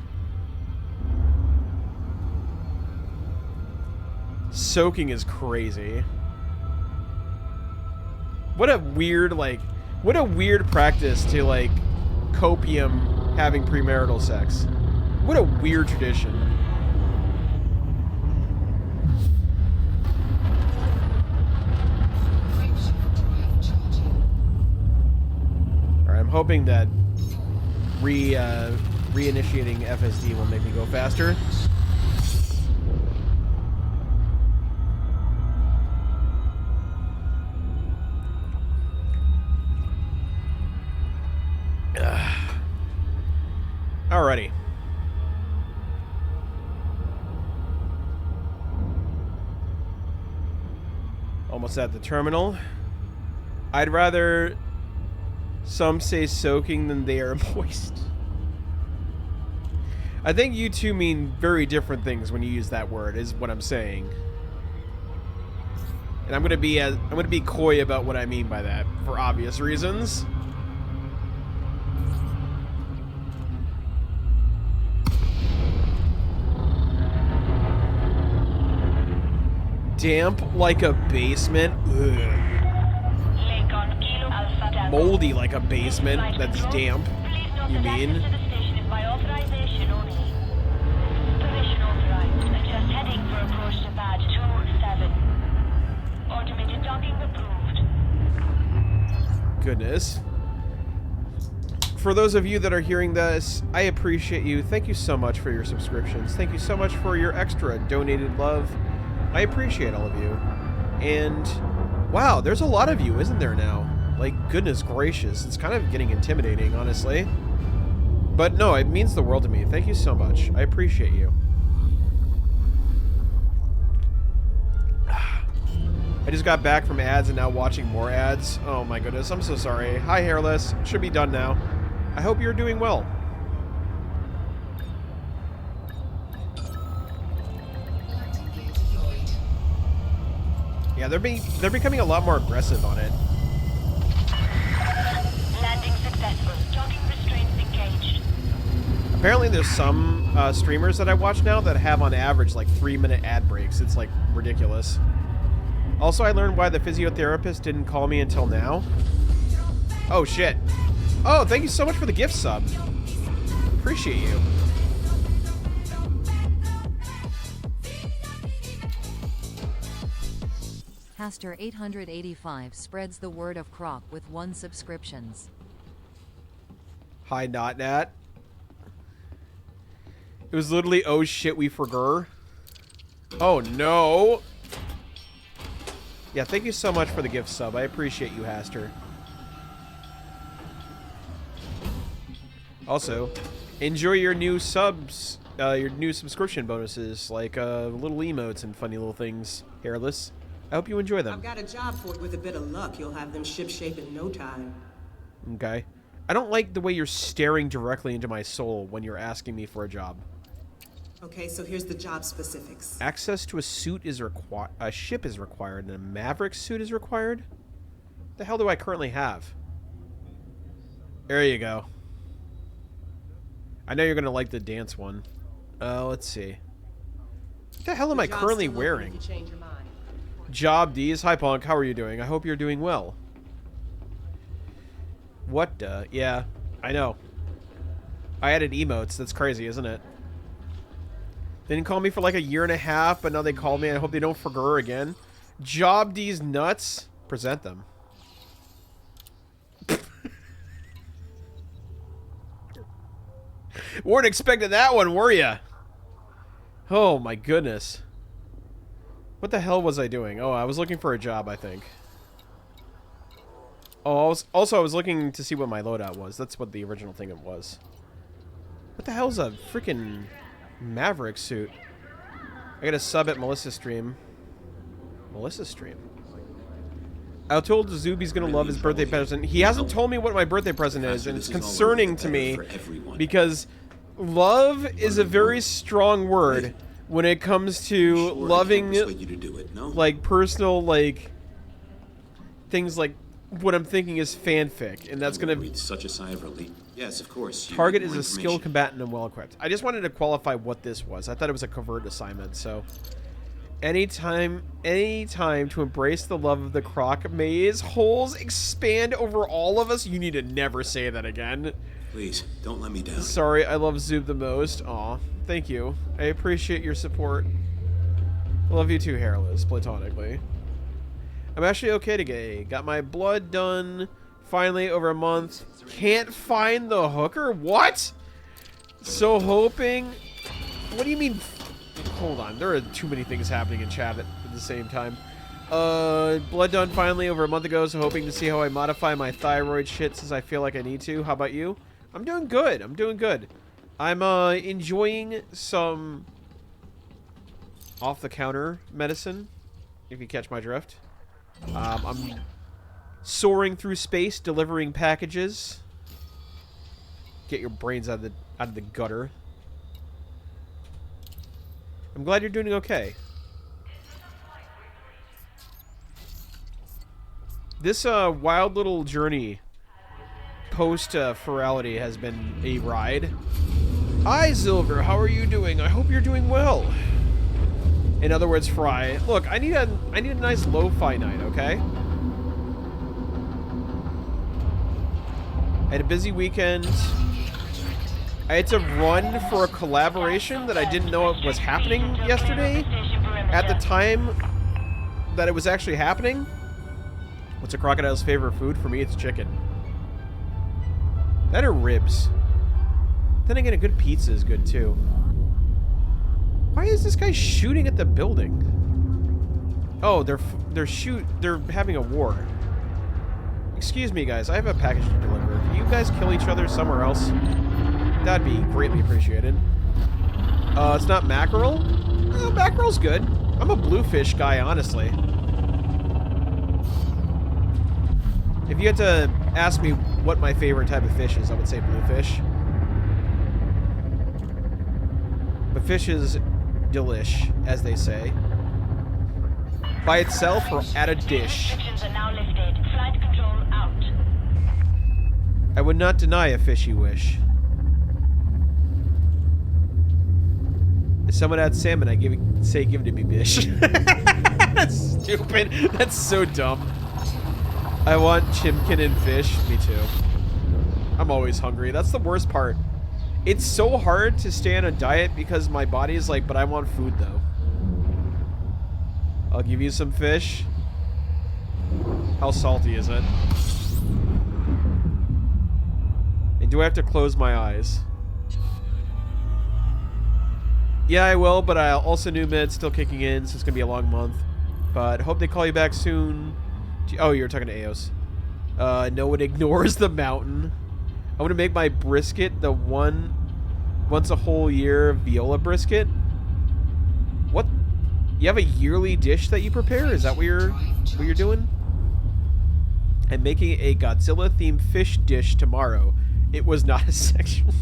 Soaking is crazy. What a weird, like, what a weird practice to, like, copium having premarital sex. What a weird tradition. Alright, I'm hoping that reinitiating FSD will make me go faster. Alrighty. Almost at the terminal. I'd rather some say soaking than they are moist. I think you two mean very different things when you use that word, is what I'm saying. And I'm gonna be coy about what I mean by that for obvious reasons. Damp like a basement. Ugh. Moldy like a basement that's damp. You mean? Goodness. For those of you that are hearing this, I appreciate you. Thank you so much for your subscriptions. Thank you so much for your extra donated love. I appreciate all of you. And wow, there's a lot of you, isn't there now? Like, goodness gracious. It's kind of getting intimidating, honestly. But no, it means the world to me. Thank you so much. I appreciate you. I just got back from ads and now watching more ads. Oh my goodness, I'm so sorry. Hi, Hairless. Should be done now. I hope you're doing well. Yeah, they're becoming a lot more aggressive on it. Landing successful. Docking restraints engaged. Apparently there's some streamers that I watch now that have on average like 3-minute ad breaks. It's like ridiculous. Also, I learned why the physiotherapist didn't call me until now. Oh shit. Oh, thank you so much for the gift sub. Appreciate you. Haster 885 spreads the word of Croc with 1 subscriptions. Hi, not Nat. It was literally, oh shit, we forgot. Oh no. Yeah, thank you so much for the gift sub. I appreciate you, Haster. Also, enjoy your new subs, your new subscription bonuses, like little emotes and funny little things, Hairless. I hope you enjoy them. I've got a job for it. With a bit of luck, you'll have them ship-shape in no time. Okay. I don't like the way you're staring directly into my soul when you're asking me for a job. Okay, so here's the job specifics. Access to a suit is required. A ship is required, and a Maverick suit is required? What the hell do I currently have? There you go. I know you're gonna like the dance one. Let's see. What the hell am I currently wearing? Job D's. Hi, Punk. How are you doing? I hope you're doing well. What the? Yeah, I know. I added emotes. That's crazy, isn't it? They didn't call me for like a year and a half, but now they called me. I hope they don't forget again. Job D's nuts. Present them. Weren't expecting that one, were ya? Oh my goodness. What the hell was I doing? Oh, I was looking for a job, I think. Oh, I was looking to see what my loadout was. That's what the original thing it was. What the hell's a freaking Maverick suit? I got a sub at Melissa's stream. Melissa's stream? I told Zuby's gonna love his birthday present. He hasn't told me what my birthday present is, and it's concerning to me because love is a very strong word when it comes to loving, like, personal, like, things like what I'm thinking is fanfic, and that's gonna breathe such a sigh of relief. Yes, of course. Target is a skilled combatant and well equipped. I just wanted to qualify what this was. I thought it was a covert assignment, so anytime to embrace the love of the croc. May his holes expand over all of us. You need to never say that again. Please, don't let me down. Sorry, I love Zoob the most. Aw, thank you. I appreciate your support. I love you too, Hairless, platonically. I'm actually okay today. Got my blood done. Finally, over a month. Can't find the hooker? What? So hoping... What do you mean... Hold on, there are too many things happening in chat at the same time. Blood done finally over a month ago, so hoping to see how I modify my thyroid shit since I feel like I need to. How about you? I'm doing good. I'm doing good. I'm enjoying some off-the-counter medicine, if you catch my drift. I'm soaring through space, delivering packages. Get your brains out of the gutter. I'm glad you're doing okay. This wild little journey post ferality has been a ride. Hi, Silver. How are you doing? I hope you're doing well. In other words, Fry. Look, I need a nice lo-fi night, okay? I had a busy weekend. I had to run for a collaboration that I didn't know it was happening yesterday. At the time that it was actually happening. What's a crocodile's favorite food? For me, it's chicken. That or ribs. Then again, a good pizza is good too. Why is this guy shooting at the building? Oh, they're having a war. Excuse me, guys. I have a package to deliver. Can you guys kill each other somewhere else? That'd be greatly appreciated. It's not mackerel? Oh, mackerel's good. I'm a bluefish guy, honestly. If you had to ask me what my favorite type of fish is, I would say bluefish. But fish is delish, as they say. By itself or at a dish. I would not deny a fishy wish. If someone had salmon, I say give it to me, bish. That's stupid. That's so dumb. I want chimkin and fish. Me too. I'm always hungry. That's the worst part. It's so hard to stay on a diet because my body is like, but I want food though. I'll give you some fish. How salty is it? And do I have to close my eyes? Yeah, I will, but I also new meds still kicking in, so it's gonna be a long month. But hope they call you back soon. Oh, you were talking to Eos. No one ignores the mountain. I want to make my brisket the once a whole year Viola brisket. What? You have a yearly dish that you prepare? Is that what you're doing? I'm making a Godzilla-themed fish dish tomorrow. It was not a sexual...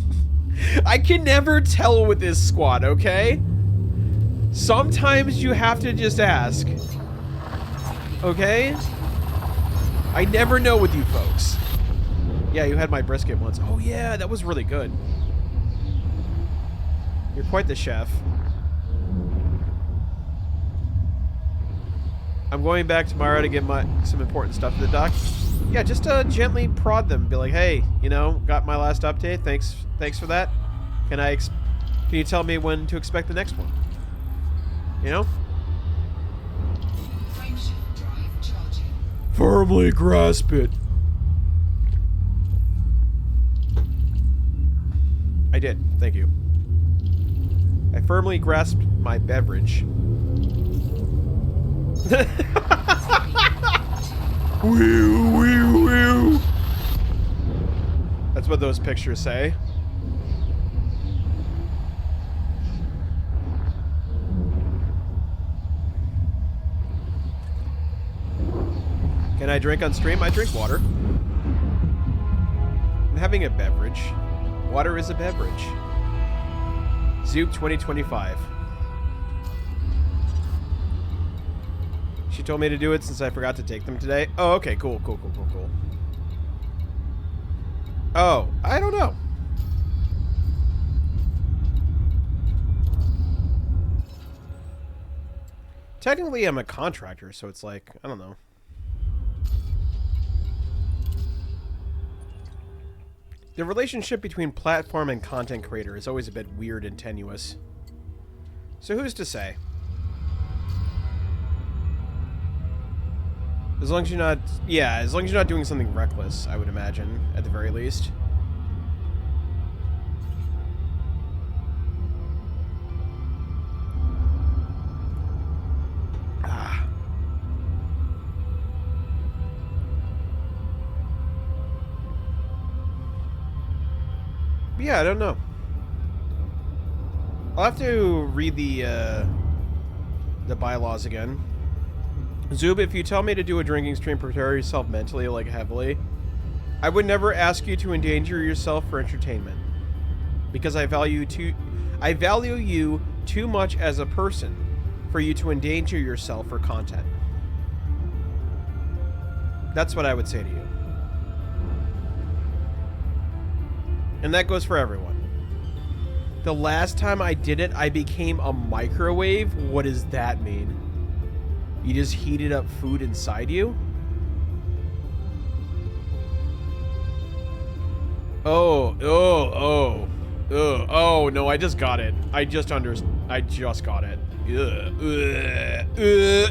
I can never tell with this squad, okay? Sometimes you have to just ask. Okay? I never know with you folks. Yeah, you had my brisket once. Oh yeah, that was really good. You're quite the chef. I'm going back tomorrow to give some important stuff to the doc. Yeah, just gently prod them. Be like, hey, you know, got my last update. Thanks for that. Can you tell me when to expect the next one? You know? Firmly grasp it. I I did. Thank you. I firmly grasped my beverage. Woo, woo, woo. That's what those pictures say. Can I drink on stream? I drink water. I'm having a beverage. Water is a beverage. Zoop 2025. She told me to do it since I forgot to take them today. Oh, okay, cool. Oh, I don't know. Technically, I'm a contractor, so it's like, I don't know. The relationship between platform and content creator is always a bit weird and tenuous. So who's to say? As long as you're not... Yeah, as long as you're not doing something reckless, I would imagine, at the very least. But yeah, I don't know. I'll have to read the bylaws again. Zoob, if you tell me to do a drinking stream, prepare yourself mentally, like heavily. I would never ask you to endanger yourself for entertainment. Because I value you too much as a person for you to endanger yourself for content. That's what I would say to you. And that goes for everyone. The last time I did it, I became a microwave? What does that mean? You just heated up food inside you? Oh, no, I just got it. I just got it.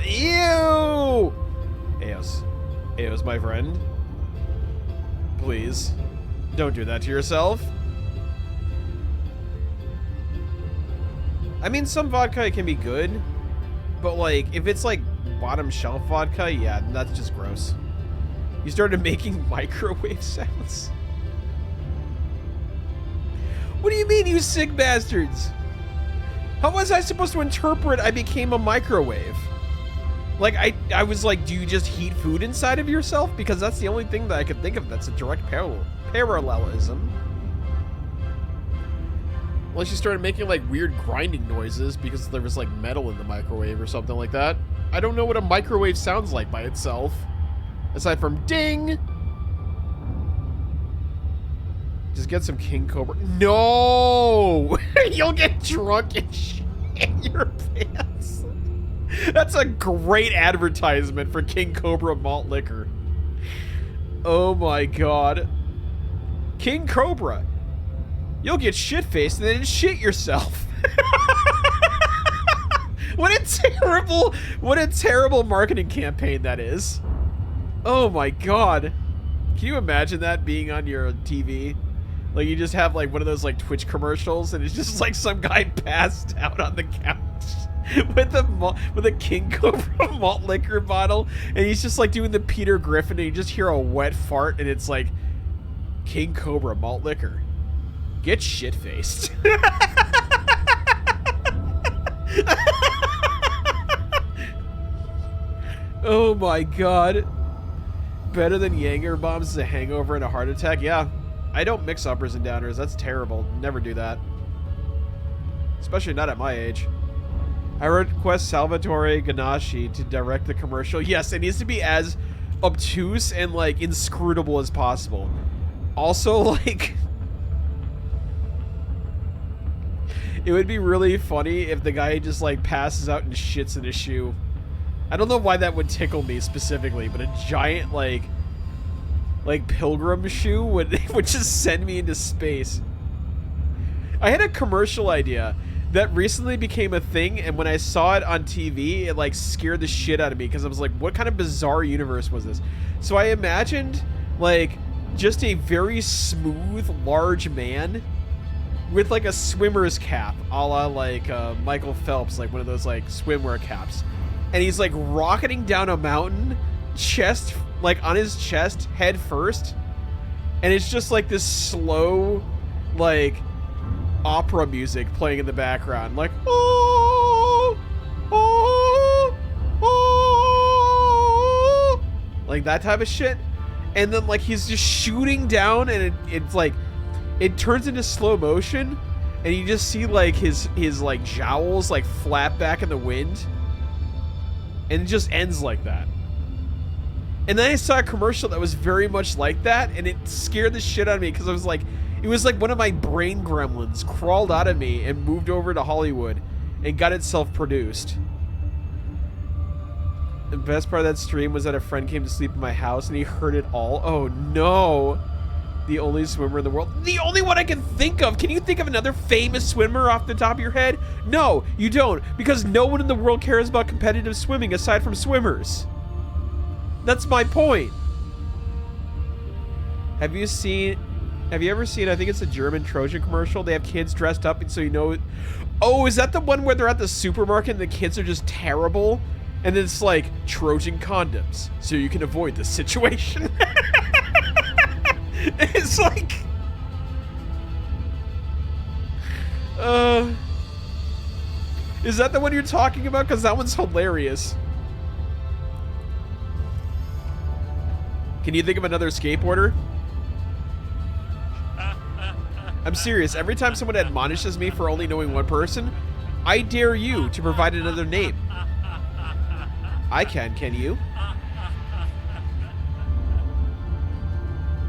Ew! Eos, my friend. Please. Don't do that to yourself. I mean, some vodka can be good, but like, if it's like bottom shelf vodka, yeah, that's just gross. You started making microwave sounds. What do you mean, you sick bastards? How was I supposed to interpret I became a microwave? Like, I was like, do you just heat food inside of yourself? Because that's the only thing that I could think of that's a direct parallelism. Unless you started making like weird grinding noises because there was like metal in the microwave or something like that. I don't know what a microwave sounds like by itself. Aside from ding. Just get some King Cobra. No! You'll get drunk and shit your pants. That's a great advertisement for King Cobra malt liquor. Oh my god. King Cobra. You'll get shit-faced and then shit yourself. What a terrible marketing campaign that is. Oh my god. Can you imagine that being on your TV? Like, you just have like one of those like Twitch commercials and it's just like some guy passed out on the couch with a King Cobra malt liquor bottle, and he's just like doing the Peter Griffin, and you just hear a wet fart and it's like, King Cobra malt liquor. Get shit-faced. Oh my god. Better than Jaeger bombs is a hangover and a heart attack? Yeah. I don't mix uppers and downers. That's terrible. Never do that. Especially not at my age. I request Salvatore Ganasci to direct the commercial. Yes, it needs to be as obtuse and, like, inscrutable as possible. Also, like... It would be really funny if the guy just, like, passes out and shits in his shoe. I don't know why that would tickle me specifically, but a giant, like pilgrim shoe would just send me into space. I had a commercial idea that recently became a thing, and when I saw it on TV, it like scared the shit out of me because I was like, what kind of bizarre universe was this? So I imagined like just a very smooth, large man with like a swimmer's cap, a la like Michael Phelps, like one of those like swimwear caps. And he's like rocketing down a mountain, chest, like on his chest, head first. And it's just like this slow, like opera music playing in the background. Like, oh, oh, oh, like that type of shit. And then like he's just shooting down and it's like, it turns into slow motion, and you just see like his like jowls like flap back in the wind, and it just ends like that. And then I saw a commercial that was very much like that, and it scared the shit out of me because I was like, it was like one of my brain gremlins crawled out of me and moved over to Hollywood and got itself produced. The best part of that stream was that a friend came to sleep in my house and he heard it all. Oh no. The only swimmer in the world. The only one I can think of. Can you think of another famous swimmer off the top of your head? No, you don't. Because no one in the world cares about competitive swimming aside from swimmers. That's my point. Have you ever seen, I think it's a German Trojan commercial? They have kids dressed up and so you know. Oh, is that the one where they're at the supermarket and the kids are just terrible? And then it's like, Trojan condoms, so you can avoid this situation. It's like, is that the one you're talking about? Because that one's hilarious. Can you think of another skateboarder? I'm serious. Every time someone admonishes me for only knowing one person, I dare you to provide another name. I can you?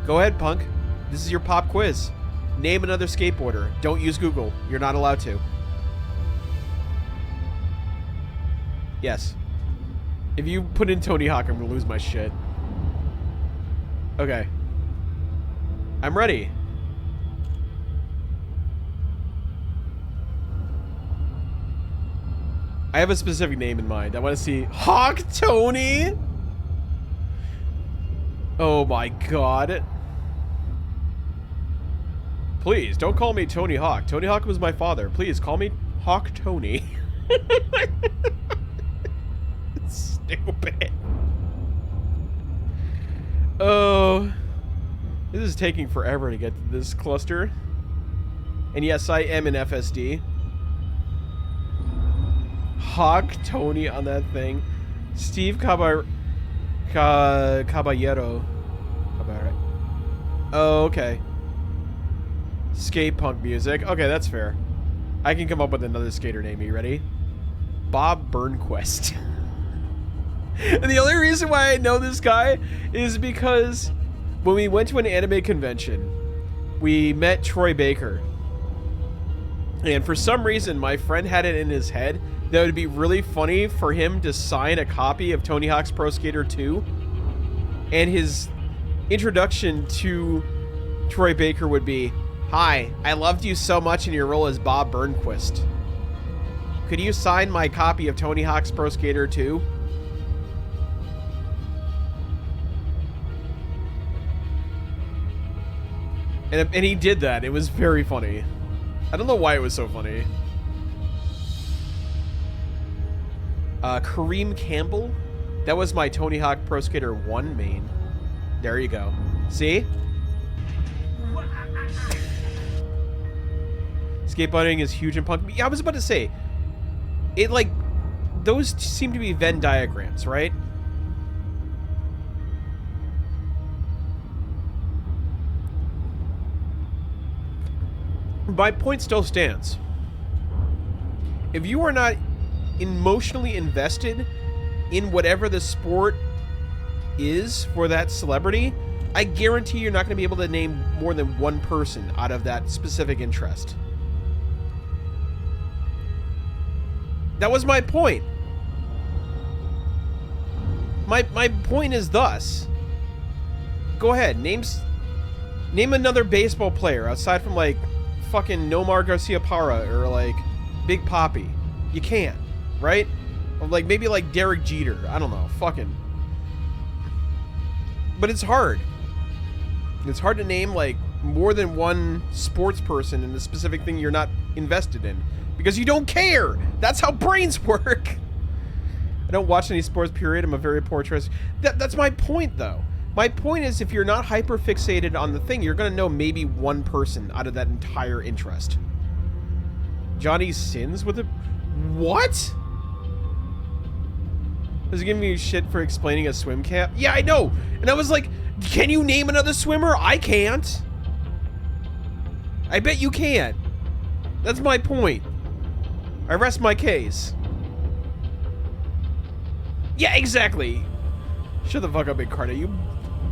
Go ahead, punk. This is your pop quiz. Name another skateboarder. Don't use Google. You're not allowed to. Yes. If you put in Tony Hawk, I'm gonna lose my shit. Okay. I'm ready. I have a specific name in mind. I want to see Hawk Tony. Oh my god. Please, don't call me Tony Hawk. Tony Hawk was my father. Please, call me Hawk Tony. Stupid. Oh. This is taking forever to get to this cluster. And yes, I am an FSD. Hawk Tony on that thing. Steve Caballero. Oh, okay. Skate punk music. Okay, that's fair. I can come up with another skater name. Are you ready? Bob Burnquist. And the only reason why I know this guy is because when we went to an anime convention, we met Troy Baker. And for some reason, my friend had it in his head that it would be really funny for him to sign a copy of Tony Hawk's Pro Skater 2. And his introduction to Troy Baker would be, "Hi, I loved you so much in your role as Bob Burnquist. Could you sign my copy of Tony Hawk's Pro Skater 2? And he did that. It was very funny. I don't know why it was so funny. Kareem Campbell. That was my Tony Hawk Pro Skater 1 main. There you go. See? Skateboarding is huge in punk. Yeah, I was about to say, it like, those seem to be Venn diagrams, right? My point still stands. If you are not emotionally invested in whatever the sport is for that celebrity, I guarantee you're not going to be able to name more than one person out of that specific interest. That was my point. My point is thus. Go ahead, name another baseball player outside from like fucking Nomar Garciaparra or like Big Papi. You can't, right? Or like maybe like Derek Jeter. I don't know. Fucking. But it's hard. It's hard to name, like, more than one sports person in the specific thing you're not invested in. Because you don't care! That's how brains work! I don't watch any sports, period. I'm a very poor choice. That's my point, though. My point is, if you're not hyper-fixated on the thing, you're gonna know maybe one person out of that entire interest. Johnny Sins with a... What? Was he giving me shit for explaining a swim cap? Yeah, I know! And I was like, can you name another swimmer? I can't. I bet you can't. That's my point. I rest my case. Yeah, exactly. Shut the fuck up, Incarnate. You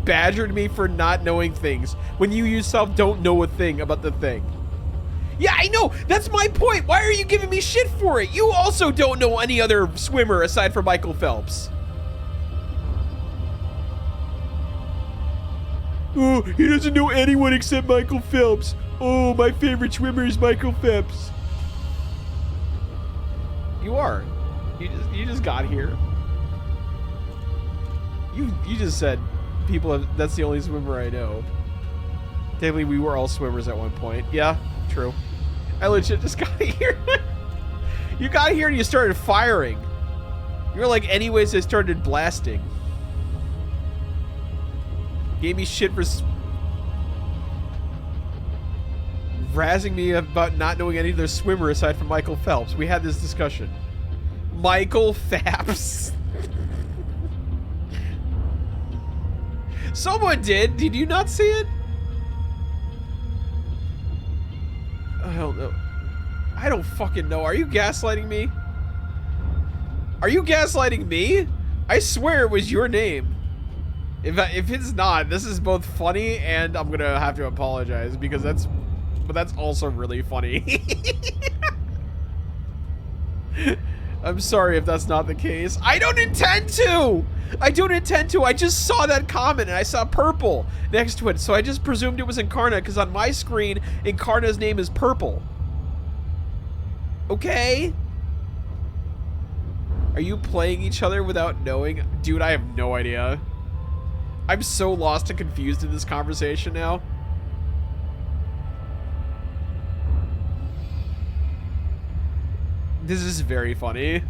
badgered me for not knowing things when you yourself don't know a thing about the thing. Yeah, I know. That's my point. Why are you giving me shit for it? You also don't know any other swimmer aside from Michael Phelps. Oh, he doesn't know anyone except Michael Phelps. Oh, my favorite swimmer is Michael Phelps. You are. You just got here. You just said people have, that's the only swimmer I know. Technically, we were all swimmers at one point. Yeah, true. I legit just got here. You got here and you started firing. You were like, anyways, I started blasting. Gave me shit for razzing me about not knowing any other swimmer aside from Michael Phelps. We had this discussion. Michael Phelps. Someone did. Did you not see it? I don't know. I don't fucking know. Are you gaslighting me? Are you gaslighting me? I swear it was your name. If it's not, this is both funny and I'm gonna have to apologize because that's also really funny. I'm sorry if that's not the case. I don't intend to! I don't intend to. I just saw that comment and I saw purple next to it, so I just presumed it was Incarna because on my screen, Incarna's name is purple. Okay? Are you playing each other without knowing? Dude, I have no idea. I'm so lost and confused in this conversation now. This is very funny.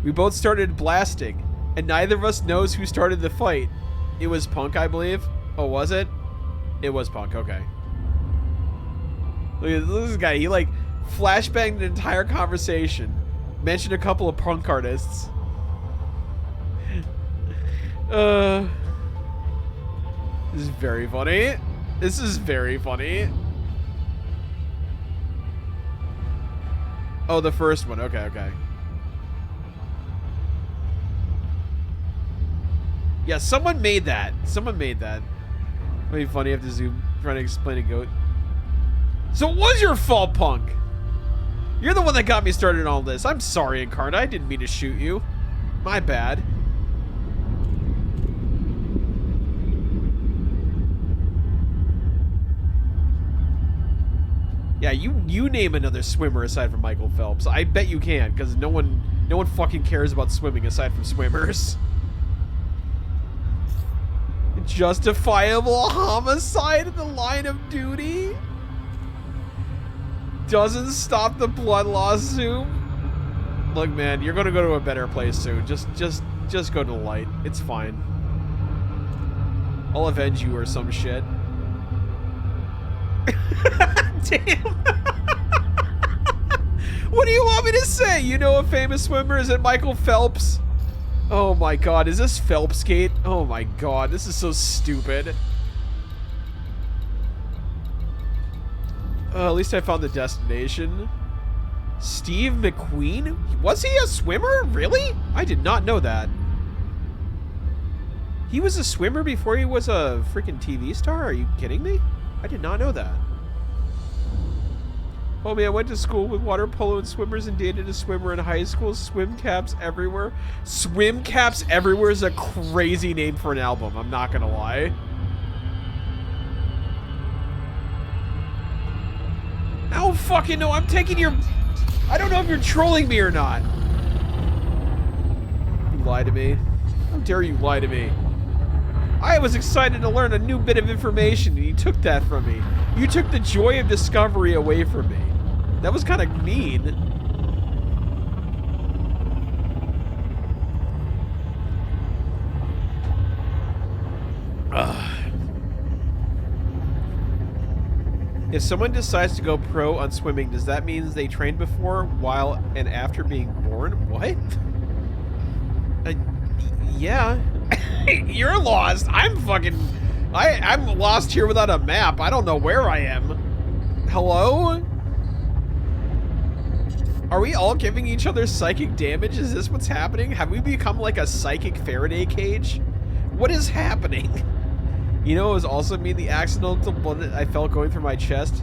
We both started blasting, and neither of us knows who started the fight. It was Punk, I believe. Oh, was it? It was Punk, okay. Look at this guy. He, like, flashbanged an entire conversation. Mentioned a couple of punk artists. This is very funny. This is very funny. Oh, the first one. Okay, okay. Yeah, someone made that. Someone made that. It'd be funny if the zoom trying to explain a goat. So it was your fault, Punk. You're the one that got me started on all this. I'm sorry, Incarnate. I didn't mean to shoot you. My bad. Yeah, you name another swimmer aside from Michael Phelps. I bet you can, because no one fucking cares about swimming aside from swimmers. Justifiable homicide in the line of duty? Doesn't stop the blood lawsuit? Look, man, you're gonna go to a better place soon. Just go to the light. It's fine. I'll avenge you or some shit. Damn. What do you want me to say? You know a famous swimmer? Is it Michael Phelps? Oh my god, is this Phelpsgate? Oh my god, this is so stupid. At least I found the destination. Steve McQueen? Was he a swimmer? Really? I did not know that. He was a swimmer before he was a freaking TV star? Are you kidding me? I did not know that. Homie, I went to school with water polo and swimmers and dated a swimmer in high school. Swim caps everywhere. Swim caps everywhere is a crazy name for an album. I'm not gonna lie. I don't fucking know. I'm taking your... I don't know if you're trolling me or not. You lie to me. How dare you lie to me? I was excited to learn a new bit of information, and you took that from me. You took the joy of discovery away from me. That was kind of mean. If someone decides to go pro on swimming, does that mean they trained before, while, and after being born? What? Yeah. You're lost. I'm fucking... I'm lost here without a map. I don't know where I am. Hello? Are we all giving each other psychic damage? Is this what's happening? Have we become like a psychic Faraday cage? What is happening? You know, it was also me, the accidental bullet I felt going through my chest.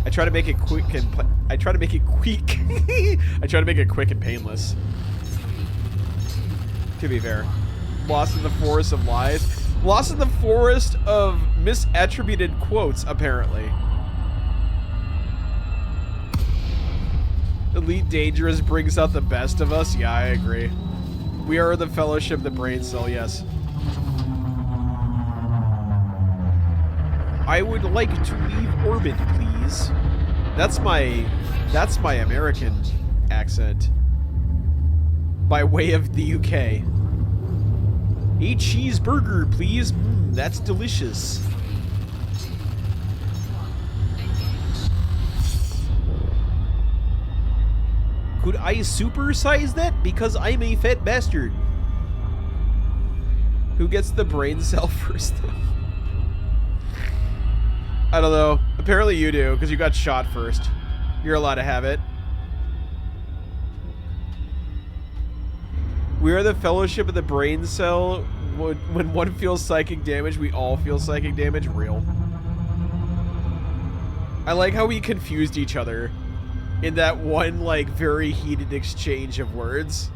I try to make it quick and I try to make it quick. I try to make it quick and painless. To be fair. Lost in the forest of lies. Lost in the forest of misattributed quotes, apparently. Elite Dangerous brings out the best of us. Yeah, I agree. We are the Fellowship of the Brain Cell, yes. I would like to leave orbit, please. That's my American accent. By way of the UK. A cheeseburger, please. That's delicious. Could I supersize that? Because I'm a fat bastard. Who gets the brain cell first, though? I don't know. Apparently you do, because you got shot first. You're allowed to have it. We are the Fellowship of the Brain Cell. When one feels psychic damage, we all feel psychic damage. Real. I like how we confused each other in that one, like, very heated exchange of words.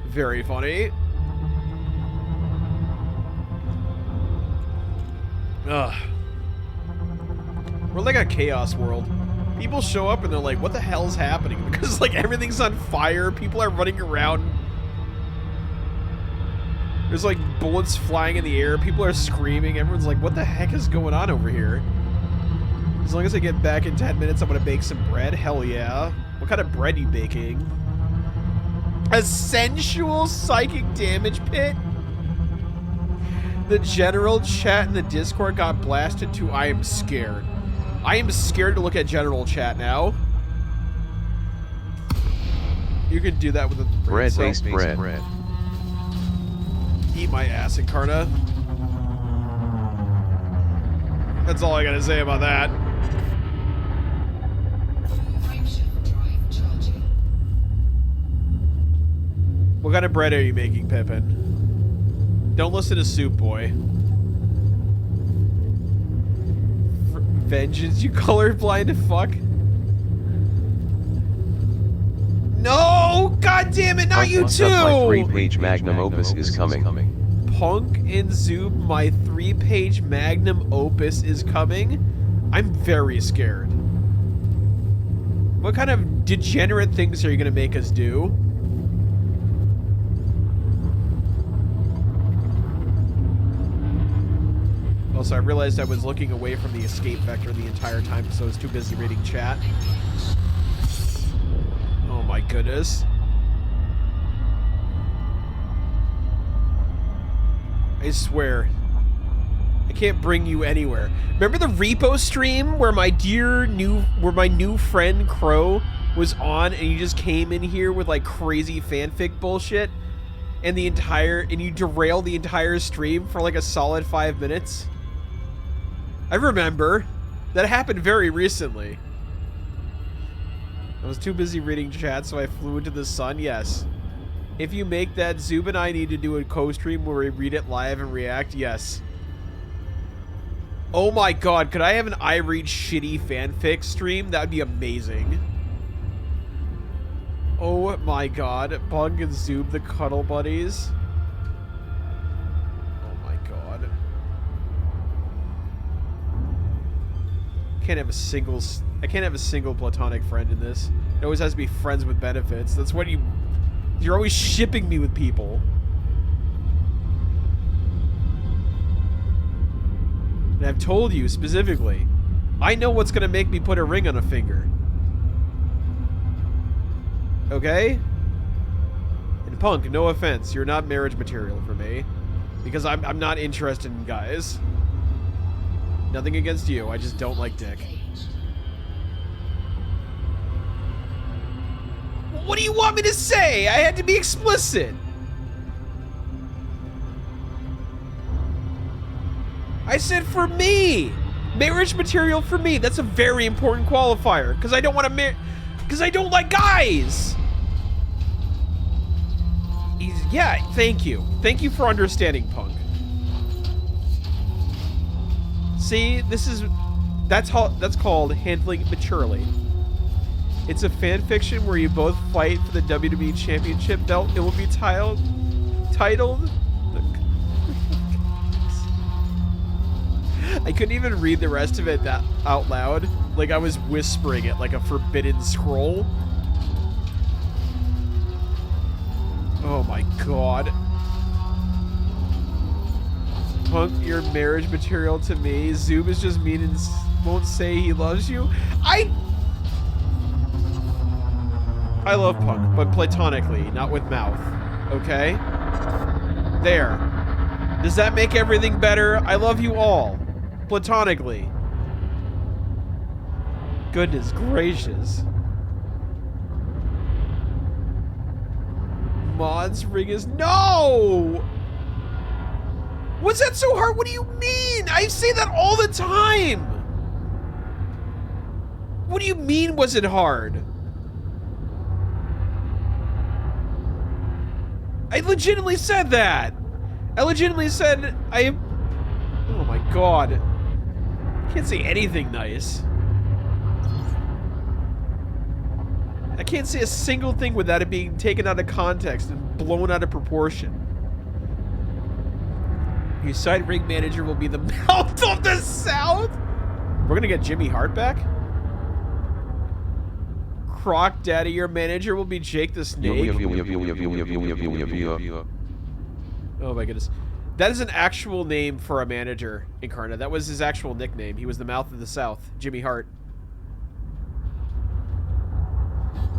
Very funny. Ugh. We're like a chaos world. People show up and they're like, what the hell's happening? Because, like, everything's on fire. People are running around. There's, like, bullets flying in the air. People are screaming. Everyone's like, what the heck is going on over here? As long as I get back in 10 minutes, I'm gonna bake some bread. Hell yeah. What kind of bread are you baking? A sensual psychic damage pit? The general chat in the Discord got blasted too. I am scared. I am scared to look at general chat now. You can do that with a bread-based bread. Eat my ass, Incarna. That's all I gotta say about that. What kind of bread are you making, Pippin? Don't listen to Soup Boy. Vengeance, you colorblind fuck. No! God damn it, not you too! My 3-page magnum opus is coming. Punk and Zoob, my 3-page magnum opus is coming? I'm very scared. What kind of degenerate things are you gonna make us do? Also, I realized I was looking away from the escape vector the entire time, so I was too busy reading chat. Oh my goodness. I swear. I can't bring you anywhere. Remember the repo stream where my new friend Crow was on and you just came in here with like crazy fanfic bullshit and you derailed the entire stream for like a solid 5 minutes? I remember. That happened very recently. I was too busy reading chat, so I flew into the sun. Yes. If you make that, Zoob and I need to do a co-stream where we read it live and react. Yes. Oh my god, could I have an I read shitty fanfic stream? That would be amazing. Oh my god. Punk and Zoob, the cuddle buddies. I can't have a single platonic friend in this. It always has to be friends with benefits. That's what you're always shipping me with people. And I've told you specifically, I know what's gonna make me put a ring on a finger. Okay? And Punk, no offense, you're not marriage material for me. Because I'm not interested in guys. Nothing against you, I just don't like dick. What do you want me to say? I had to be explicit. I said for me. Marriage material for me. That's a very important qualifier. Because I don't want to marry... Because I don't like guys. Yeah, thank you. Thank you for understanding, Punk. See, that's called handling it maturely. It's a fan fiction where you both fight for the WWE Championship belt. It will be titled. I couldn't even read the rest of it out loud. Like I was whispering it like a forbidden scroll. Oh my god. Punk, you're marriage material to me. Zoom is just mean and won't say he loves you. I love Punk, but platonically, not with mouth. Okay? There. Does that make everything better? I love you all. Platonically. Goodness gracious. Mod's ring is... No! Was that so hard? What do you mean? I say that all the time! What do you mean was it hard? I legitimately said that! I legitimately said oh my god. I can't say anything nice. I can't say a single thing without it being taken out of context and blown out of proportion. Your side ring manager will be the mouth of the South? We're gonna get Jimmy Hart back? Croc Daddy, your manager will be Jake the Snake. Oh my goodness. That is an actual name for a manager, Incarna. That was his actual nickname. He was the mouth of the South, Jimmy Hart.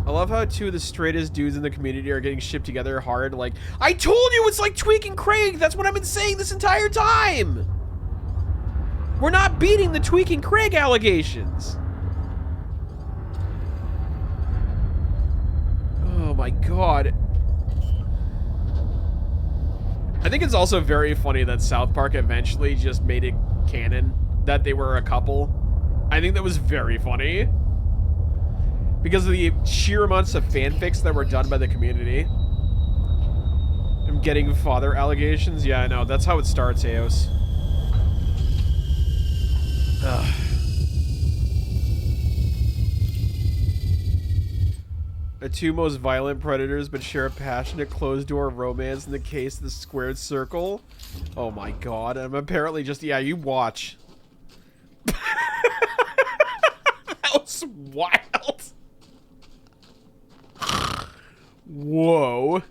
I love how two of the straightest dudes in the community are getting shipped together hard. Like, I told you it's like Tweak and Craig. That's what I've been saying this entire time. We're not beating the Tweak and Craig allegations. Oh my god. I think it's also very funny that South Park eventually just made it canon that they were a couple. I think that was very funny. Because of the sheer amounts of fanfics that were done by the community. I'm getting father allegations. Yeah, I know. That's how it starts, Eos. Ugh. The two most violent predators but share a passionate closed-door romance in the case of the squared circle. Oh my god. I'm apparently just... Yeah, you watch. That was wild. Whoa.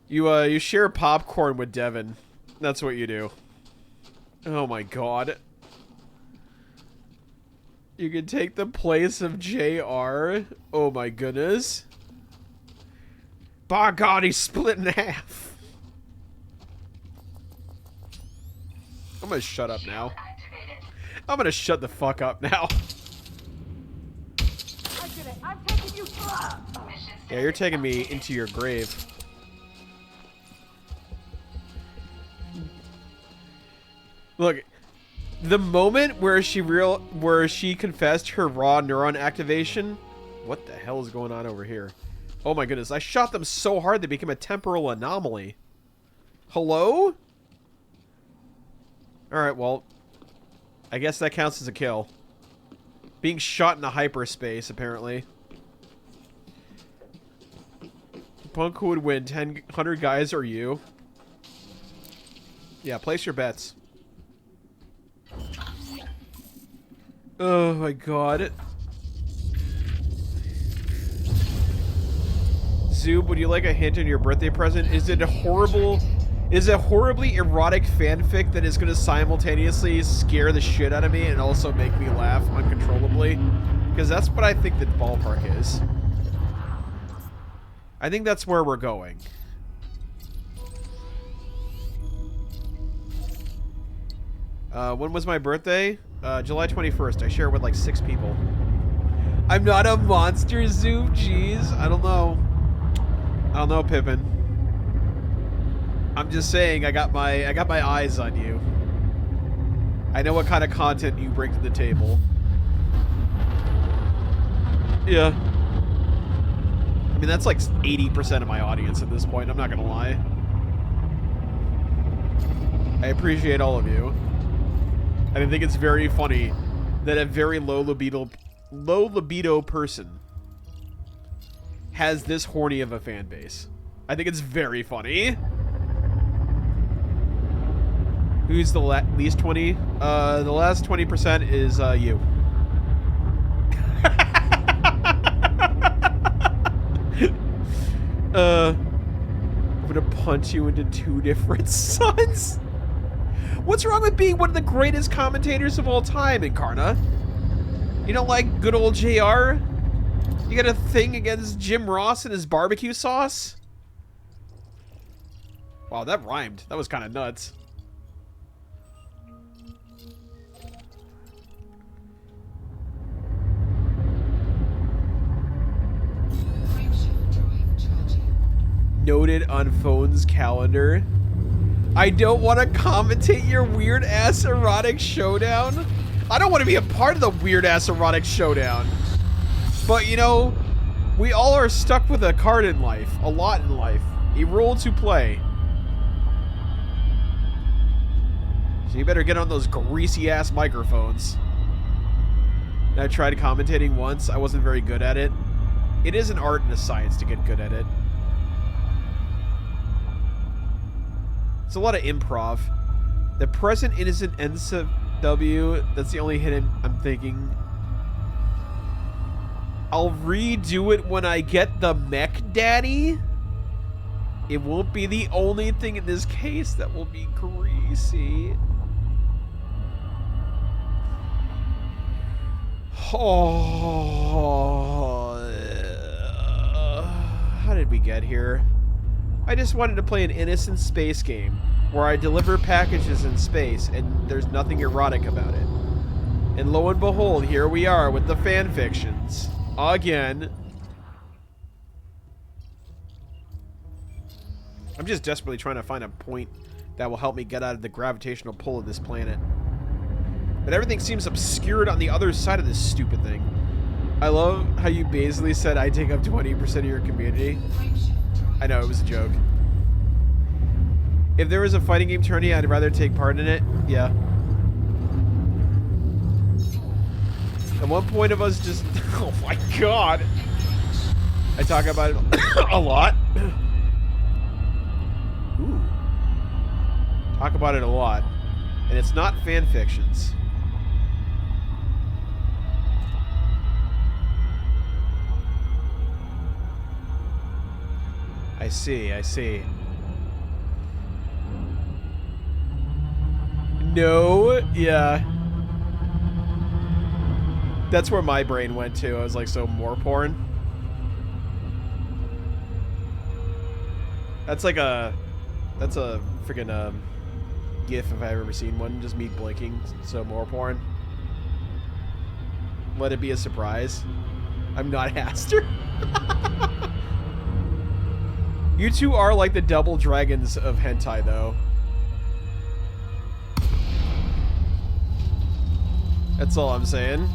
You share popcorn with Devin. That's what you do. Oh my god. You can take the place of JR. Oh my goodness. By God, he's split in half. I'm gonna shut up now. I'm gonna shut the fuck up now. I'm taking you far. Yeah, you're taking me into your grave. Look, the moment where she confessed her raw neuron activation. What the hell is going on over here? Oh my goodness, I shot them so hard they became a temporal anomaly. Hello? Alright, well, I guess that counts as a kill. Being shot in a hyperspace, apparently. Punk, who would win? 100 guys or you? Yeah, place your bets. Oh my god. Zoob, would you like a hint in your birthday present? Is it horrible is a horribly erotic fanfic that is going to simultaneously scare the shit out of me and also make me laugh uncontrollably. Because that's what I think the ballpark is. I think that's where we're going. When was my birthday? July 21st. I share it with like 6 people. I'm not a monster zoo. Jeez. I don't know. I don't know, Pippin. I'm just saying I got my eyes on you. I know what kind of content you bring to the table. Yeah. I mean, that's like 80% of my audience at this point. I'm not gonna lie. I appreciate all of you. And I think it's very funny that a very low libido person has this horny of a fan base. I think it's very funny. Who's the least 20? The last 20% is you. I'm gonna punch you into 2 different suns. What's wrong with being one of the greatest commentators of all time, Incarna? You don't like good old JR? You got a thing against Jim Ross and his barbecue sauce? Wow, that rhymed. That was kind of nuts. Noted on phone's calendar. I don't want to commentate your weird-ass erotic showdown. I don't want to be a part of the weird-ass erotic showdown. But, you know, we all are stuck with a card in life. A lot in life. A role to play. So you better get on those greasy-ass microphones. I tried commentating once. I wasn't very good at it. It is an art and a science to get good at it. It's a lot of improv. The present innocent NSW, that's the only hint I'm thinking. I'll redo it when I get the mech daddy. It won't be the only thing in this case that will be greasy. Oh, how did we get here? I just wanted to play an innocent space game where I deliver packages in space and there's nothing erotic about it. And lo and behold, here we are with the fan fictions. Again. I'm just desperately trying to find a point that will help me get out of the gravitational pull of this planet. But everything seems obscured on the other side of this stupid thing. I love how you basically said I take up 20% of your community. I know, it was a joke. If there was a fighting game tourney, I'd rather take part in it. Yeah. At one point of us just... Oh my god. I talk about it a lot. Ooh. Talk about it a lot. And it's not fan fictions. I see, I see. No, yeah. That's where my brain went to. I was like, so more porn? That's like a... That's a freaking GIF if I've ever seen one. Just me blinking, so more porn. Let it be a surprise. I'm not Aster. You two are like the double dragons of hentai, though. That's all I'm saying.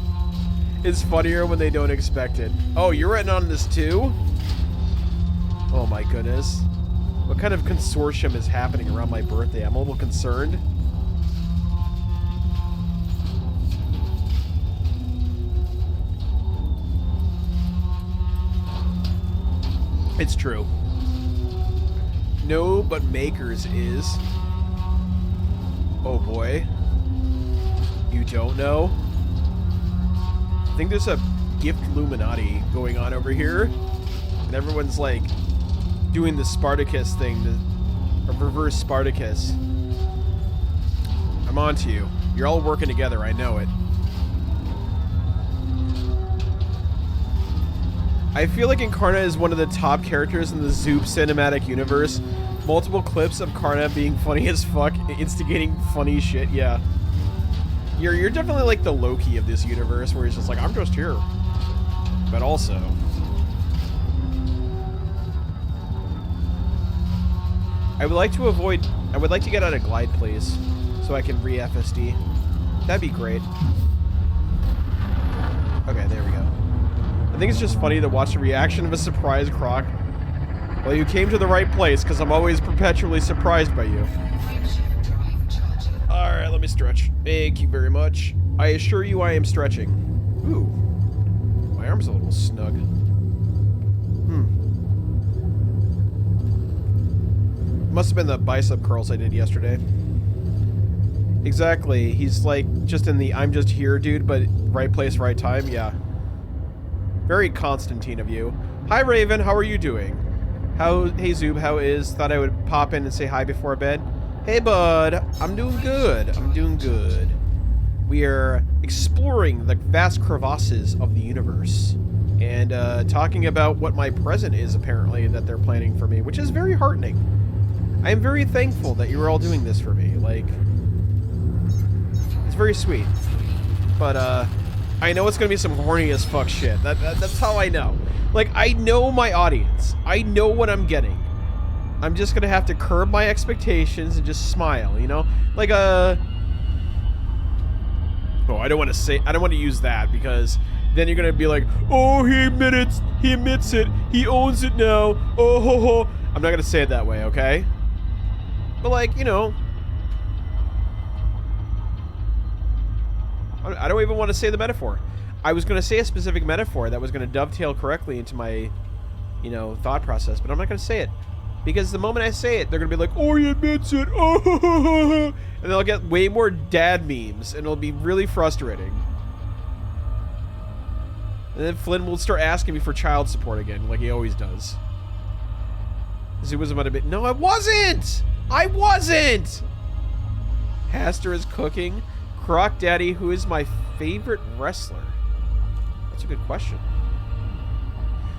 It's funnier when they don't expect it. Oh, you're written on this too? Oh my goodness. What kind of consortium is happening around my birthday? I'm a little concerned. It's true. No, but Makers is. Oh boy. You don't know? I think there's a gift Illuminati going on over here. And everyone's like doing the Spartacus thing to A reverse Spartacus. I'm on to you. You're all working together, I know it. I feel like Incarna is one of the top characters in the Zoop cinematic universe. Multiple clips of Karna being funny as fuck, instigating funny shit, yeah. You're definitely like the Loki of this universe, where he's just like, I'm just here. But also... I would like to get out of Glide, please, so I can re-FSD. That'd be great. Okay, there we go. I think it's just funny to watch the reaction of a surprised Croc. Well, you came to the right place, because I'm always perpetually surprised by you. Alright, let me stretch. Thank you very much. I assure you I am stretching. Ooh. My arm's a little snug. Must have been the bicep curls I did yesterday. Exactly. He's like just in the I'm just here dude, but right place, right time. Yeah. Very Constantine of you. Hi Raven, how are you doing? Hey Zoob, how is? Thought I would pop in and say hi before bed. Hey bud, I'm doing good. I'm doing good. We are exploring the vast crevasses of the universe and talking about what my present is apparently that they're planning for me, which is very heartening. I am very thankful that you are all doing this for me. Like, it's very sweet. But I know it's gonna be some horny as fuck shit. That's how I know. Like, I know my audience. I know what I'm getting. I'm just gonna have to curb my expectations and just smile, you know? Like oh, I don't want to use that because then you're gonna be like, oh, he admits it, he owns it now, oh ho ho. I'm not gonna say it that way, okay? But like, you know, I don't even want to say the metaphor. I was gonna say a specific metaphor that was gonna dovetail correctly into my, you know, thought process, but I'm not gonna say it. Because the moment I say it, they're going to be like, oh, he admits it. Oh, and they'll get way more dad memes, and it'll be really frustrating. And then Flynn will start asking me for child support again, like he always does. Zoo was about a bit. No, I wasn't! I wasn't! Haster is cooking. Croc Daddy, who is my favorite wrestler? That's a good question.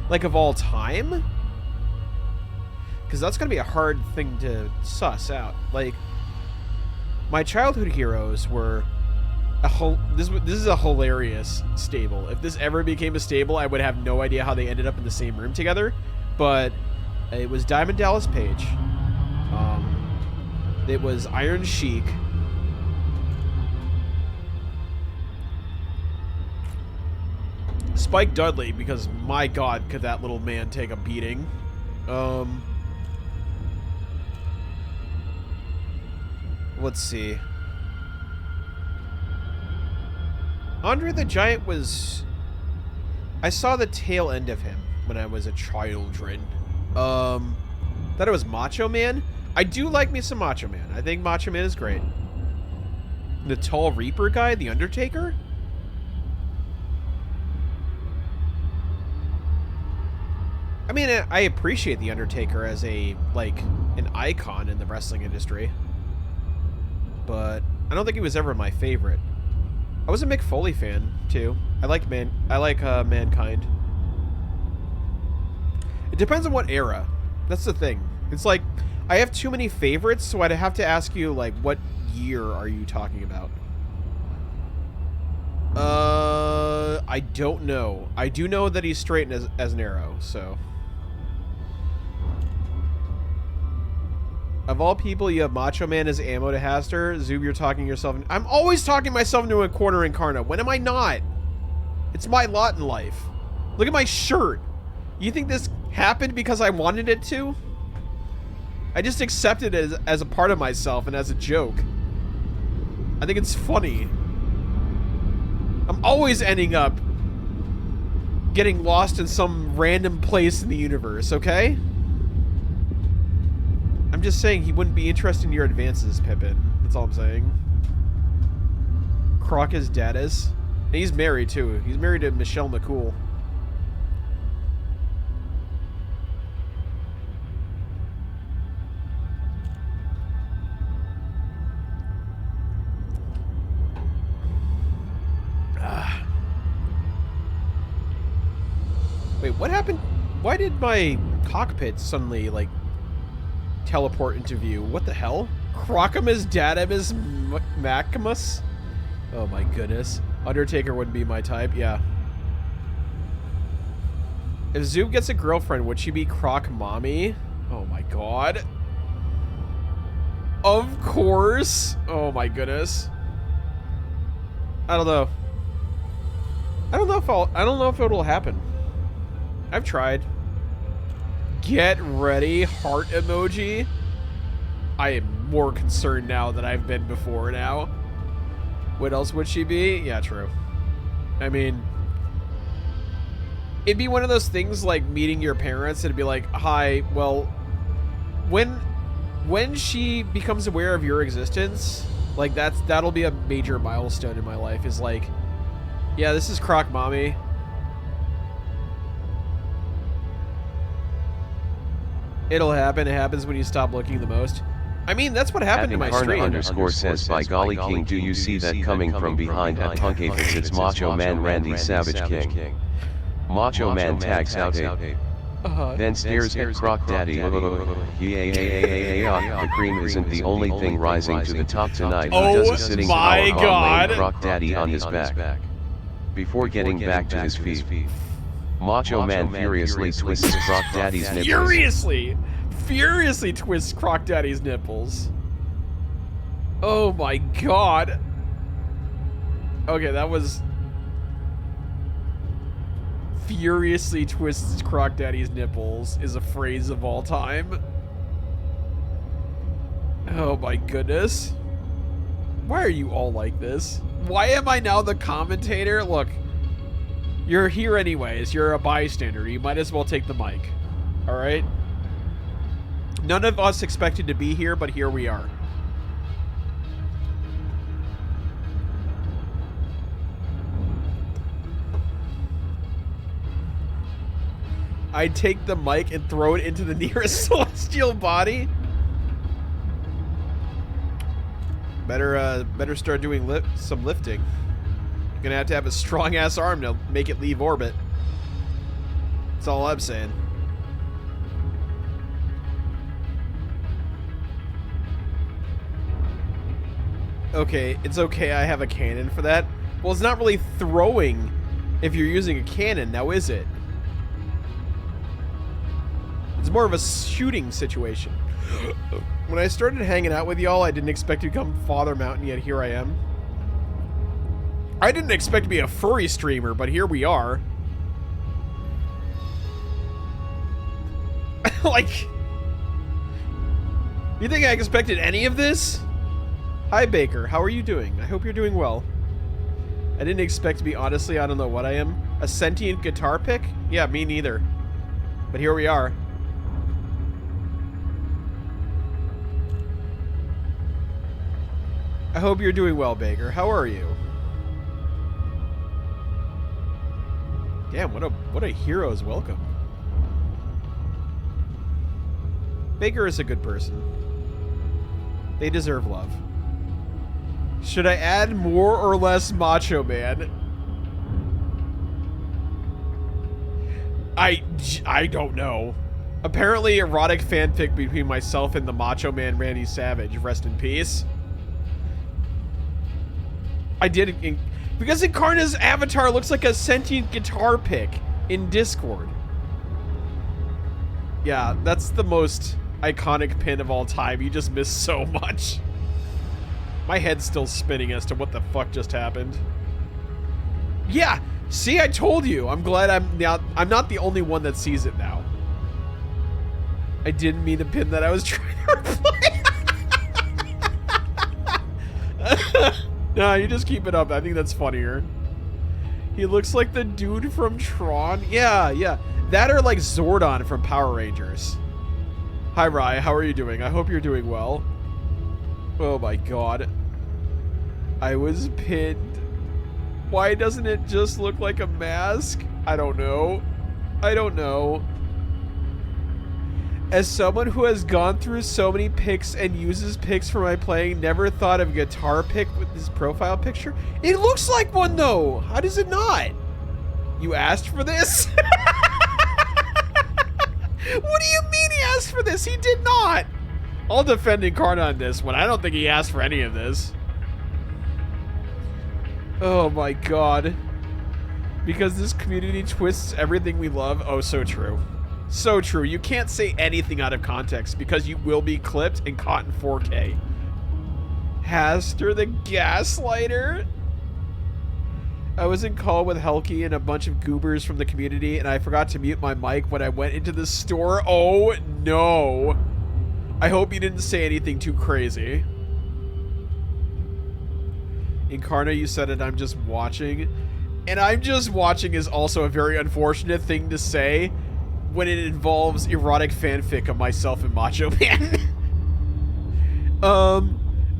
Like, of all time? Because that's going to be a hard thing to suss out. Like, my childhood heroes were this is a hilarious stable. If this ever became a stable, I would have no idea how they ended up in the same room together. But it was Diamond Dallas Page. It was Iron Sheik. Spike Dudley, because my god, could that little man take a beating. Let's see. Andre the Giant was... I saw the tail end of him when I was a children. Thought it was Macho Man. I do like me some Macho Man. I think Macho Man is great. The Tall Reaper guy, The Undertaker? I mean, I appreciate The Undertaker as a, like, an icon in the wrestling industry. But I don't think he was ever my favorite. I was a Mick Foley fan too. I like Mankind. It depends on what era. That's the thing. It's like I have too many favorites, so I'd have to ask you like what year are you talking about? I don't know. I do know that he's straight as an arrow, so. Of all people, you have Macho Man as ammo to Haster. Zoob, you're talking yourself. I'm always talking myself into a corner Incarna. When am I not? It's my lot in life. Look at my shirt. You think this happened because I wanted it to? I just accepted it as a part of myself and as a joke. I think it's funny. I'm always ending up getting lost in some random place in the universe, okay? I'm just saying he wouldn't be interested in your advances, Pippin. That's all I'm saying. Croc is dad is. And he's married, too. He's married to Michelle McCool. What happened? Why did my cockpit suddenly, like, teleport into view? What the hell? Crocomus Dadamus Maximus? Oh my goodness. Undertaker wouldn't be my type, yeah. If Zoob gets a girlfriend, would she be Croc Mommy? Oh my god. Of course. Oh my goodness. I don't know. I don't know if it'll happen. I've tried. Get ready, heart emoji. I am more concerned now than I've been before now. What else would she be? Yeah, true. I mean, it'd be one of those things like meeting your parents. It'd be like, hi, well, when she becomes aware of your existence, like that'll be a major milestone in my life. Is like, yeah, this is Croc Mommy. It'll happen. It happens when you stop looking the most. I mean, that's what happened to my stream. Underscore says, by golly king, do you see that coming from behind at Punk Aphids? It's Macho Man Randy Savage King. Macho Man tags out a. Then stares at Croc Daddy. The cream isn't the only thing rising to the top tonight. He does a sitting power bomb laying Croc Daddy on his back. Before getting back to his feet, Macho Man furiously twists Croc Daddy's nipples. Furiously twists Croc Daddy's nipples. Oh my god. Okay, that was... Furiously twists Croc Daddy's nipples is a phrase of all time. Oh my goodness. Why are you all like this? Why am I now the commentator? Look, you're here anyways. You're a bystander. You might as well take the mic. Alright? None of us expected to be here, but here we are. I'd take the mic and throw it into the nearest celestial body. Better start doing some lifting. You're gonna have to have a strong ass arm to make it leave orbit. That's all I'm saying. Okay, it's okay, I have a cannon for that. Well, it's not really throwing if you're using a cannon, now is it? It's more of a shooting situation. When I started hanging out with y'all, I didn't expect to become Father Mountain, yet here I am. I didn't expect to be a furry streamer, but here we are. Like, you think I expected any of this? Hi, Baker. How are you doing? I hope you're doing well. I didn't expect to be, honestly, I don't know what I am. A sentient guitar pick? Yeah, me neither. But here we are. I hope you're doing well, Baker. How are you? Damn, what a hero's welcome. Baker is a good person. They deserve love. Should I add more or less Macho Man? I don't know. Apparently, erotic fanfic between myself and the Macho Man Randy Savage. Rest in peace. I did it because Incarna's avatar looks like a sentient guitar pick in Discord. Yeah, that's the most iconic pin of all time. You just missed so much. My head's still spinning as to what the fuck just happened. Yeah, see, I told you. I'm glad I'm not the only one that sees it now. I didn't mean to pin that. I was trying to replay. No, you just keep it up. I think that's funnier. He looks like the dude from Tron. Yeah. That or like Zordon from Power Rangers. Hi, Rye. How are you doing? I hope you're doing well. Oh my god. I was pinned. Why doesn't it just look like a mask? I don't know. As someone who has gone through so many pics and uses pics for my playing, never thought of a guitar pic with this profile picture. It looks like one though. How does it not? You asked for this? What do you mean he asked for this? He did not. I'll defend Incarna on this one. I don't think he asked for any of this. Oh my god. Because this community twists everything we love. Oh, so true. So true. You can't say anything out of context because you will be clipped and caught in 4K. Haster the Gaslighter. I was in call with Helki and a bunch of goobers from the community, and I forgot to mute my mic when I went into the store. Oh, no. I hope you didn't say anything too crazy. Incarna, you said it, I'm just watching. And I'm just watching is also a very unfortunate thing to say when it involves erotic fanfic of myself and Macho Man.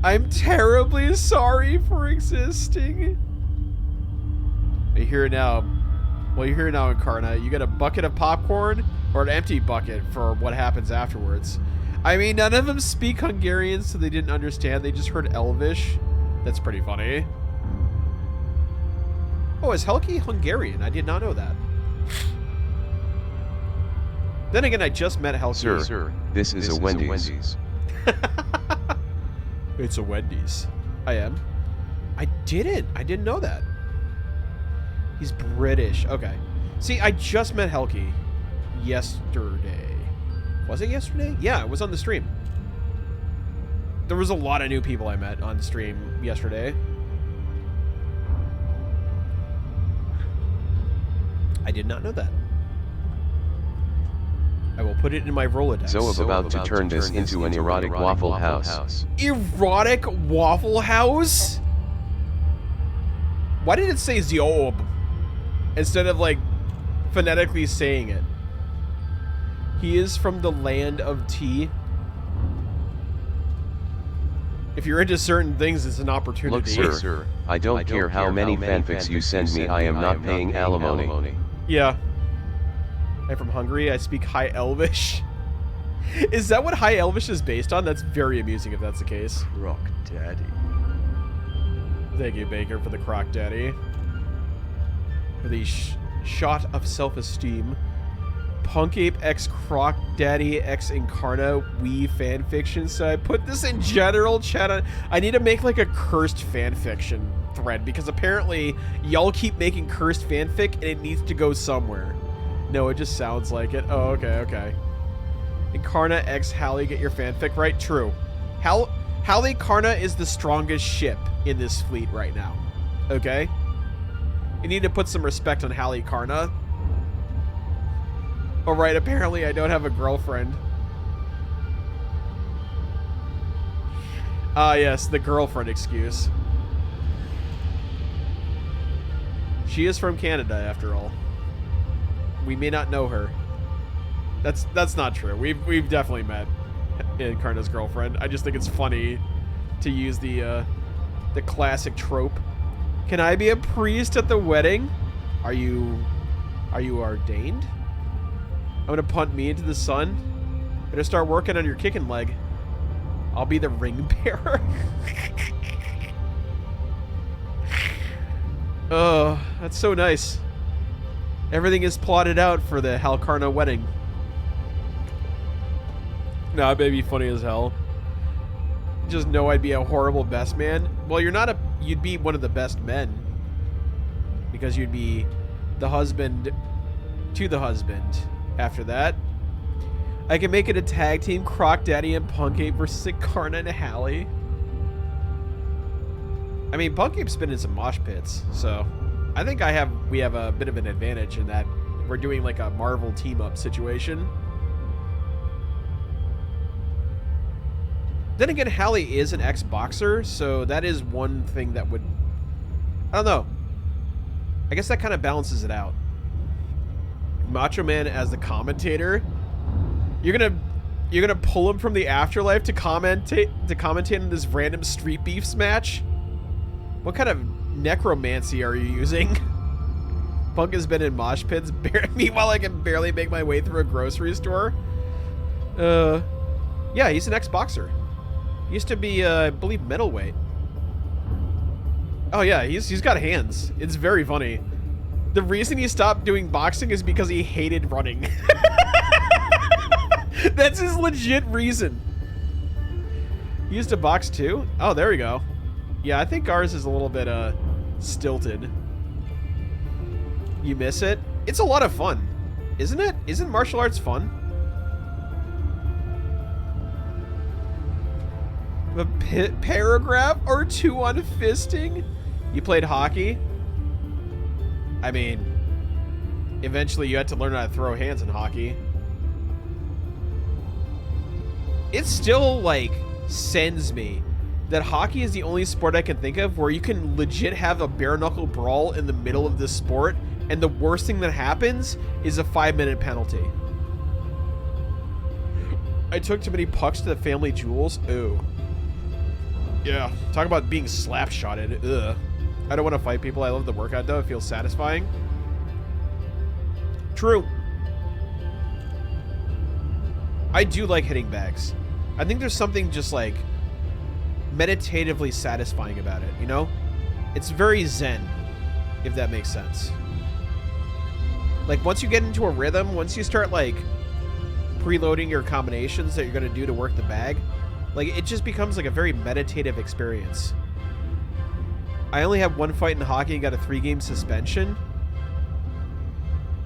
I'm terribly sorry for existing. You hear it now. Well, you hear it now, Incarna. You get a bucket of popcorn or an empty bucket for what happens afterwards. I mean, none of them speak Hungarian, so they didn't understand. They just heard Elvish. That's pretty funny. Oh, is Helki Hungarian? I did not know that. Then again, I just met Helki. Sir, this is a Wendy's. It's a Wendy's. I am. I didn't know that. He's British. Okay. See, I just met Helki yesterday. Was it yesterday? Yeah, it was on the stream. There was a lot of new people I met on stream yesterday. I did not know that. I will put it in my Rolodex. So I'm about to turn this into an erotic Waffle House. Erotic Waffle House? Why did it say Ziob instead of, like, phonetically saying it? He is from the land of tea. If you're into certain things, it's an opportunity. Look, sir, I don't care how many fanfics you send me, I am not paying alimony. Yeah. I'm from Hungary. I speak High Elvish. Is that what High Elvish is based on? That's very amusing if that's the case. Rock Daddy. Thank you, Baker, for the Croc Daddy. For the shot of self-esteem. Punk Ape X Croc Daddy X Incarna Wii fanfiction. So I put this in general chat on. I need to make like a cursed fanfiction thread because apparently y'all keep making cursed fanfic and it needs to go somewhere. No, it just sounds like it. Oh, okay. Incarna X Hallie, get your fanfic right? True. Hallie Karna is the strongest ship in this fleet right now. Okay? You need to put some respect on Hallie Karna. Alright, apparently I don't have a girlfriend. Ah, yes, the girlfriend excuse. She is from Canada, after all. We may not know her. That's not true. We've definitely met Incarna's girlfriend. I just think it's funny to use the classic trope. Can I be a priest at the wedding? Are you ordained? I'm gonna punt me into the sun. Better start working on your kicking leg. I'll be the ring bearer. Oh, that's so nice. Everything is plotted out for the Halkarna wedding. Nah, baby, funny as hell. Just know I'd be a horrible best man. Well, you'd be one of the best men. Because you'd be the husband to the husband. After that, I can make it a tag team, Croc Daddy and Punk Ape versus Incarna and Hallie. I mean, Punk Ape's been in some mosh pits, so I think we have a bit of an advantage in that we're doing like a Marvel team-up situation. Then again, Hallie is an ex-boxer, so that is one thing that would... I don't know. I guess that kind of balances it out. Macho Man as the commentator. You're gonna pull him from the afterlife to commentate on this random street beefs match? What kind of necromancy are you using? Punk has been in mosh pits. Meanwhile, I can barely make my way through a grocery store. Yeah, he's an ex-boxer. He used to be, I believe, middleweight. Oh yeah, he's got hands. It's very funny. The reason he stopped doing boxing is because he hated running. That's his legit reason. He used to box too? Oh, there we go. Yeah, I think ours is a little bit stilted. You miss it? It's a lot of fun, isn't it? Isn't martial arts fun? A paragraph or two on fisting? You played hockey? I mean, eventually you had to learn how to throw hands in hockey. It still, like, sends me that hockey is the only sport I can think of where you can legit have a bare-knuckle brawl in the middle of this sport, and the worst thing that happens is a 5-minute penalty. I took too many pucks to the family jewels. Ooh. Yeah. Talk about being slap-shotted. Ugh. I don't want to fight people. I love the workout, though. It feels satisfying. True. I do like hitting bags. I think there's something just, like, meditatively satisfying about it, you know? It's very zen, if that makes sense. Like, once you get into a rhythm, once you start, like, preloading your combinations that you're going to do to work the bag, like, it just becomes, like, a very meditative experience. I only have one fight in hockey and got a 3-game suspension.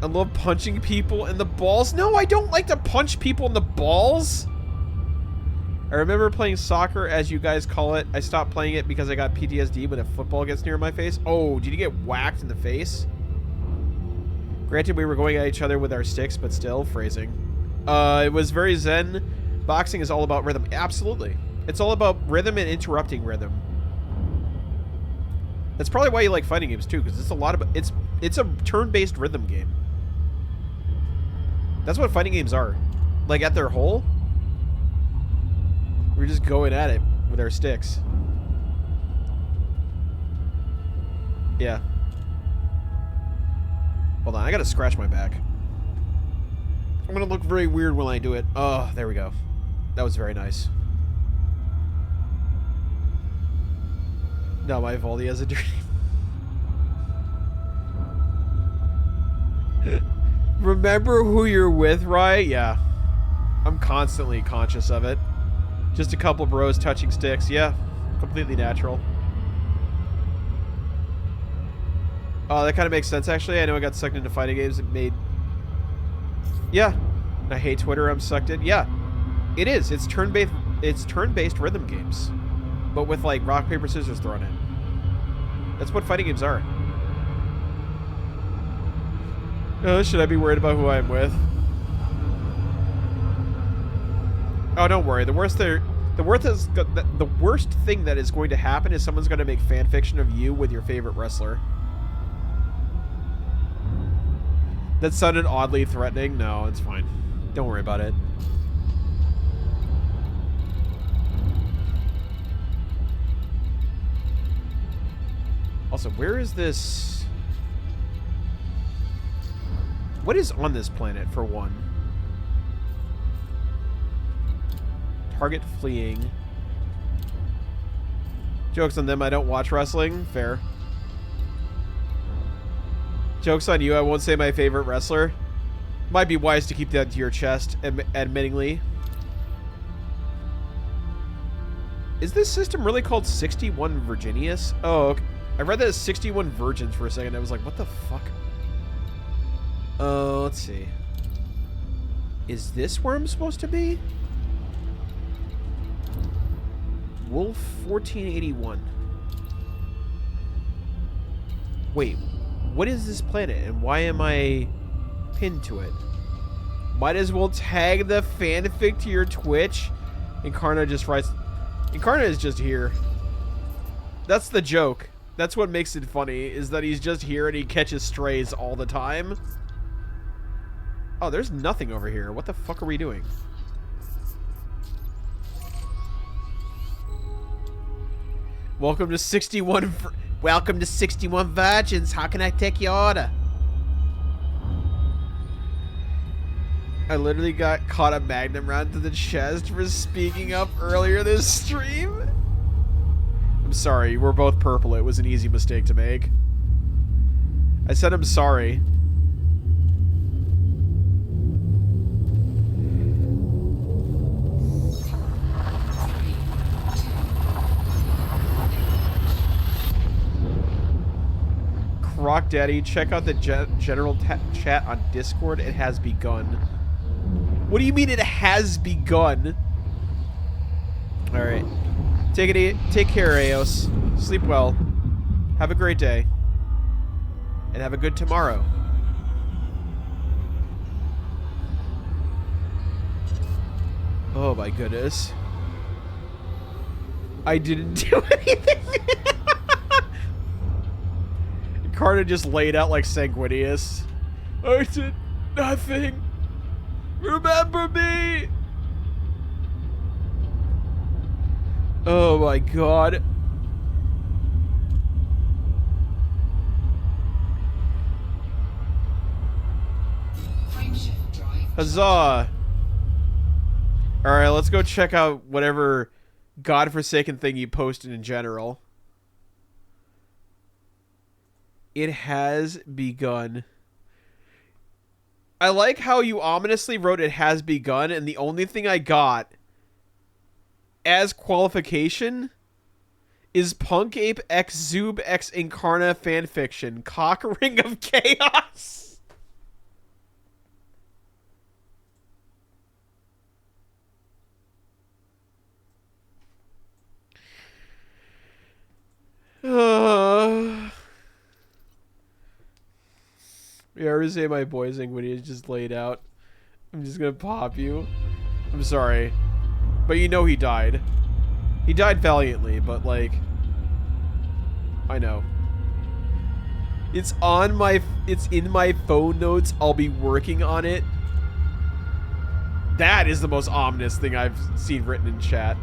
I love punching people in the balls. No, I don't like to punch people in the balls. I remember playing soccer, as you guys call it. I stopped playing it because I got PTSD when a football gets near my face. Oh, did you get whacked in the face? Granted, we were going at each other with our sticks, but still, phrasing. It was very zen. Boxing is all about rhythm. Absolutely. It's all about rhythm and interrupting rhythm. That's probably why you like fighting games, too, because it's a lot of... It's a turn-based rhythm game. That's what fighting games are. Like, at their whole, we're just going at it with our sticks. Yeah. Hold on, I gotta scratch my back. I'm gonna look very weird when I do it. Oh, there we go. That was very nice. No, my Voldy has a dream. Remember who you're with, right? Yeah. I'm constantly conscious of it. Just a couple bros touching sticks. Yeah. Completely natural. Oh, that kind of makes sense, actually. I know I got sucked into fighting games. It made... Yeah. I hate Twitter. I'm sucked in. Yeah. It is. It's turn-based rhythm games. But with, like, rock, paper, scissors thrown in. That's what fighting games are. Oh, should I be worried about who I'm with? Oh, don't worry. The worst thing that is going to happen is someone's going to make fan fiction of you with your favorite wrestler. That sounded oddly threatening. No, it's fine. Don't worry about it. Also, where is this... What is on this planet, for one? Target fleeing. Joke's on them, I don't watch wrestling. Fair. Joke's on you, I won't say my favorite wrestler. Might be wise to keep that to your chest, admittingly. Is this system really called 61 Virginius? Oh, okay. I read that as 61 Virgins for a second. I was like, what the fuck? Let's see. Is this where I'm supposed to be? Wolf 1481. Wait, what is this planet and why am I pinned to it? Might as well tag the fanfic to your Twitch. Incarna just writes... Incarna is just here. That's the joke. That's what makes it funny, is that he's just here and he catches strays all the time. Oh, there's nothing over here. What the fuck are we doing? Welcome to 61... Welcome to 61 Virgins. How can I take your order? I literally got caught a magnum round to the chest for speaking up earlier this stream. I'm sorry. We're both purple. It was an easy mistake to make. I said I'm sorry. Rock Daddy, check out the general chat on Discord. It has begun. What do you mean it has begun? Alright. Take care, Eos. Sleep well. Have a great day. And have a good tomorrow. Oh my goodness. I didn't do anything. Carter just laid out like Sanguinius. I did nothing. Remember me. Oh my god. Huzzah. Alright, let's go check out whatever godforsaken thing you posted in general. It has begun. I like how you ominously wrote it has begun, and the only thing I got as qualification is Punk Ape X Zoob X Incarna fanfiction. Cock Ring of Chaos. You ever say my boyzing when he's just laid out? I'm just gonna pop you. I'm sorry. But you know he died. He died valiantly, but like... I know. It's in my phone notes. I'll be working on it. That is the most ominous thing I've seen written in chat.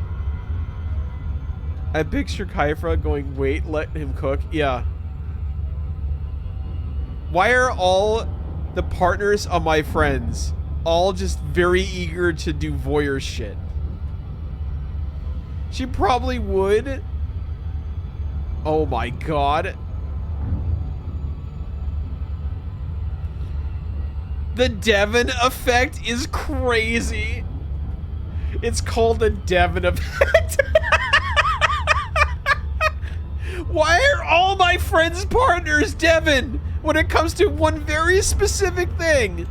I picture Kyfra going, wait, let him cook. Yeah. Why are all the partners of my friends all just very eager to do voyeur shit? She probably would. Oh my god. The Devon effect is crazy. It's called the Devon effect. Why are all my friends' partners Devon when it comes to one very specific thing?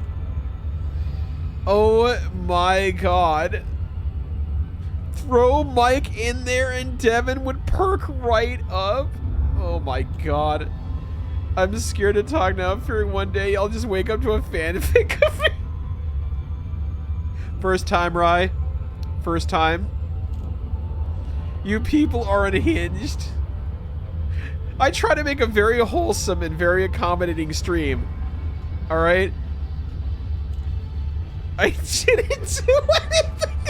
Oh my god. Throw Mike in there and Devon would perk right up. Oh my god. I'm scared to talk now. I'm fearing one day I'll just wake up to a fanfic of me. First time, Rye. First time. You people are unhinged. I try to make a very wholesome and very accommodating stream. Alright? I didn't do anything.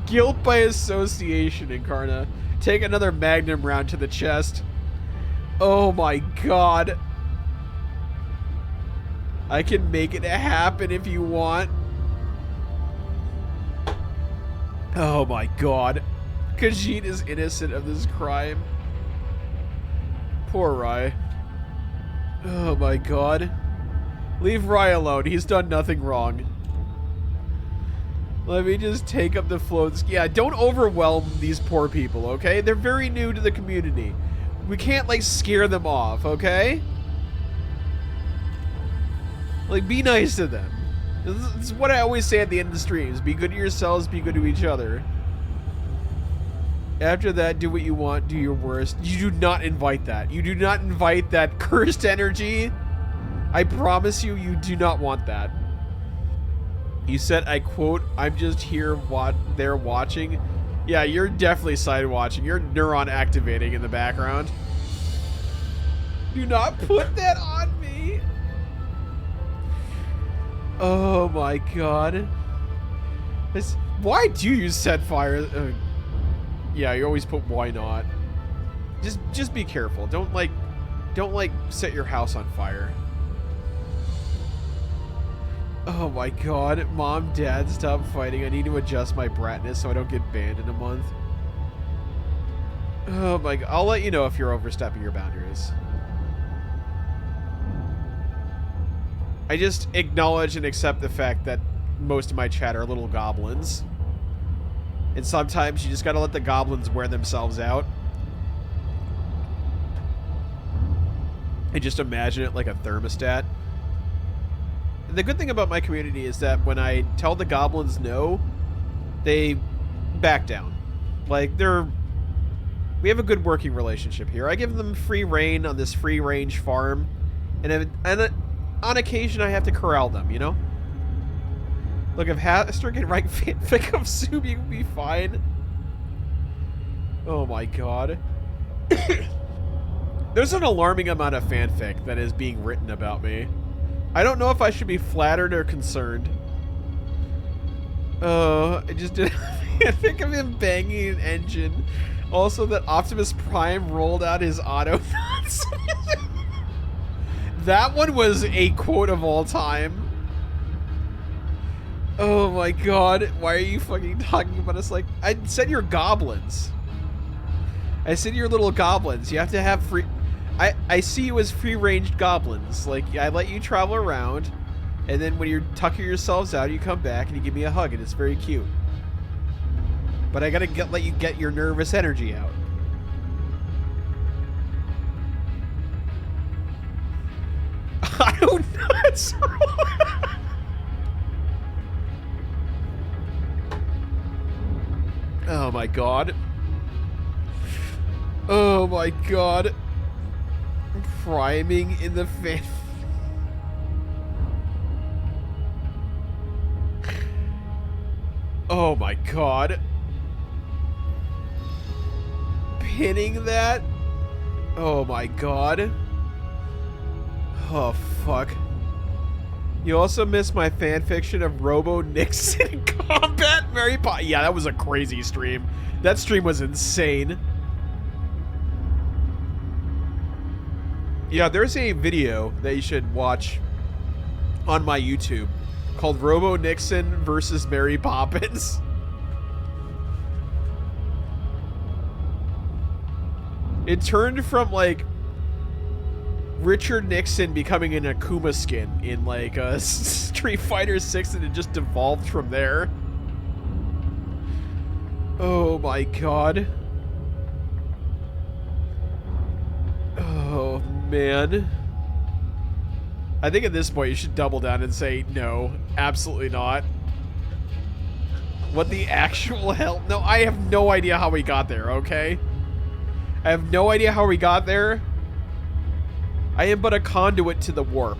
Guilt by association, Incarna. Take another magnum round to the chest. Oh my god. I can make it happen if you want. Oh my god. Khajiit is innocent of this crime. Poor Rai. Oh my god. Leave Rai alone. He's done nothing wrong. Let me just take up the floats. Yeah, don't overwhelm these poor people, okay? They're very new to the community. We can't, like, scare them off, okay? Like, be nice to them. This is what I always say at the end of the streams. Be good to yourselves, be good to each other. After that, do what you want, do your worst. You do not invite that. You do not invite that cursed energy. I promise you, you do not want that. You said, I quote, I'm just here there watching. Yeah, you're definitely side watching. You're neuron activating in the background. Do not put that on me. Oh my god. Why do you set fire? Yeah, you always put why not. Just be careful. Don't like set your house on fire. Oh my god. Mom, Dad, stop fighting. I need to adjust my bratness so I don't get banned in a month. Oh my god. I'll let you know if you're overstepping your boundaries. I just acknowledge and accept the fact that most of my chat are little goblins. And sometimes you just gotta let the goblins wear themselves out. and just imagine it like a thermostat. And the good thing about my community is that when I tell the goblins no, they back down. Like, we have a good working relationship here. I give them free reign on this free-range farm, and on occasion I have to corral them, you know? Look, if Haster can write fanfic of Soup, you can be fine. Oh my god. There's an alarming amount of fanfic that is being written about me. I don't know if I should be flattered or concerned. I just did a fanfic of him banging an engine. Also, that Optimus Prime rolled out his Autobots. That one was a quote of all time. Oh my god, why are you fucking talking about us like... I said you're goblins. I said you're little goblins. You have to have free... I see you as free-ranged goblins. Like, I let you travel around, and then when you're tucking yourselves out, you come back and you give me a hug, and it's very cute. But I gotta let you get your nervous energy out. I don't know. Oh my god. Oh my god. Priming in the fan. Oh my god. Pinning that? Oh my god. Oh fuck. You also missed my fanfiction of Robo Nixon in combat, Mary Poppins. Yeah, that was a crazy stream. That stream was insane. Yeah, there's a video that you should watch on my YouTube called Robo Nixon versus Mary Poppins. It turned from like Richard Nixon becoming an Akuma skin in like a Street Fighter 6, and it just devolved from there. Oh my god. Oh man. I think at this point you should double down and say no, absolutely not. What the actual hell? No, I have no idea how we got there, okay? I have no idea how we got there. I am but a conduit to the warp.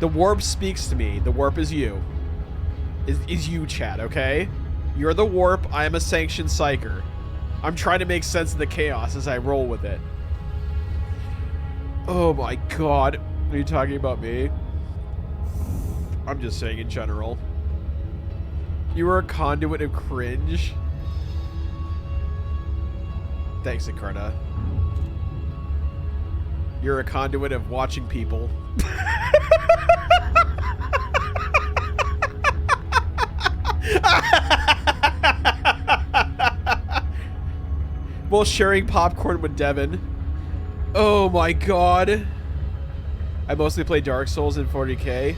The warp speaks to me. The warp is you. Is you, chat, okay? You're the warp. I am a sanctioned psyker. I'm trying to make sense of the chaos as I roll with it. Oh my god. Are you talking about me? I'm just saying in general. You were a conduit of cringe. Thanks, Incarna. You're a conduit of watching people. While sharing popcorn with Devin. Oh my god. I mostly play Dark Souls in 40k.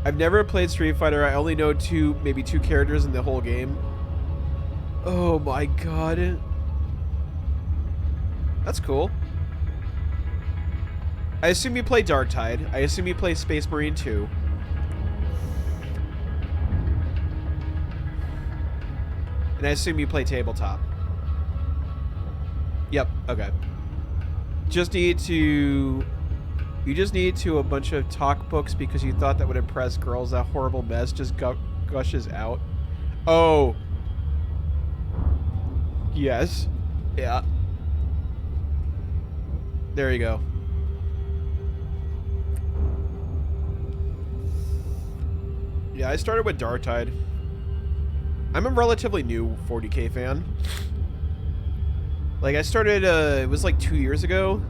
I've never played Street Fighter. I only know maybe two characters in the whole game. Oh my god. That's cool. I assume you play Darktide. I assume you play Space Marine 2. And I assume you play tabletop. Yep, okay. You just need to a bunch of talk books because you thought that would impress girls. That horrible mess just gushes out. Oh. Yes. Yeah. There you go. Yeah, I started with Darktide. I'm a relatively new 40k fan. Like, I started, it was like 2 years ago.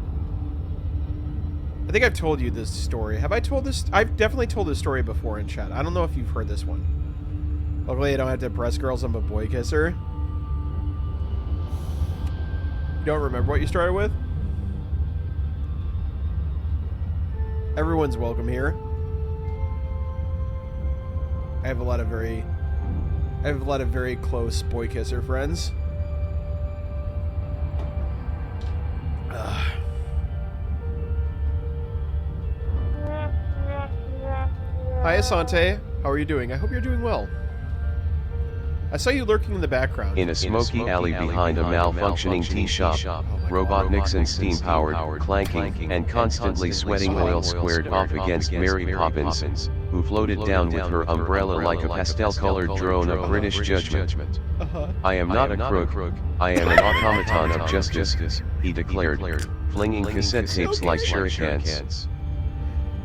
I think I've told you this story. Have I told this? I've definitely told this story before in chat. I don't know if you've heard this one. Luckily, I don't have to impress girls. I'm a boy kisser. You don't remember what you started with? Everyone's welcome here. I have a lot of very close boy kisser friends. Hi, Asante. How are you doing? I hope you're doing well. I saw you lurking in the background. In a smoky alley behind a malfunctioning tea shop, Robot Nixon steam-powered, clanking, and constantly sweating oil squared off against Mary Poppins, who floated down with her umbrella like a pastel-colored drone of British judgment. I am not a crook, I am an automaton of justice, he declared, flinging cassette tapes like shurikens.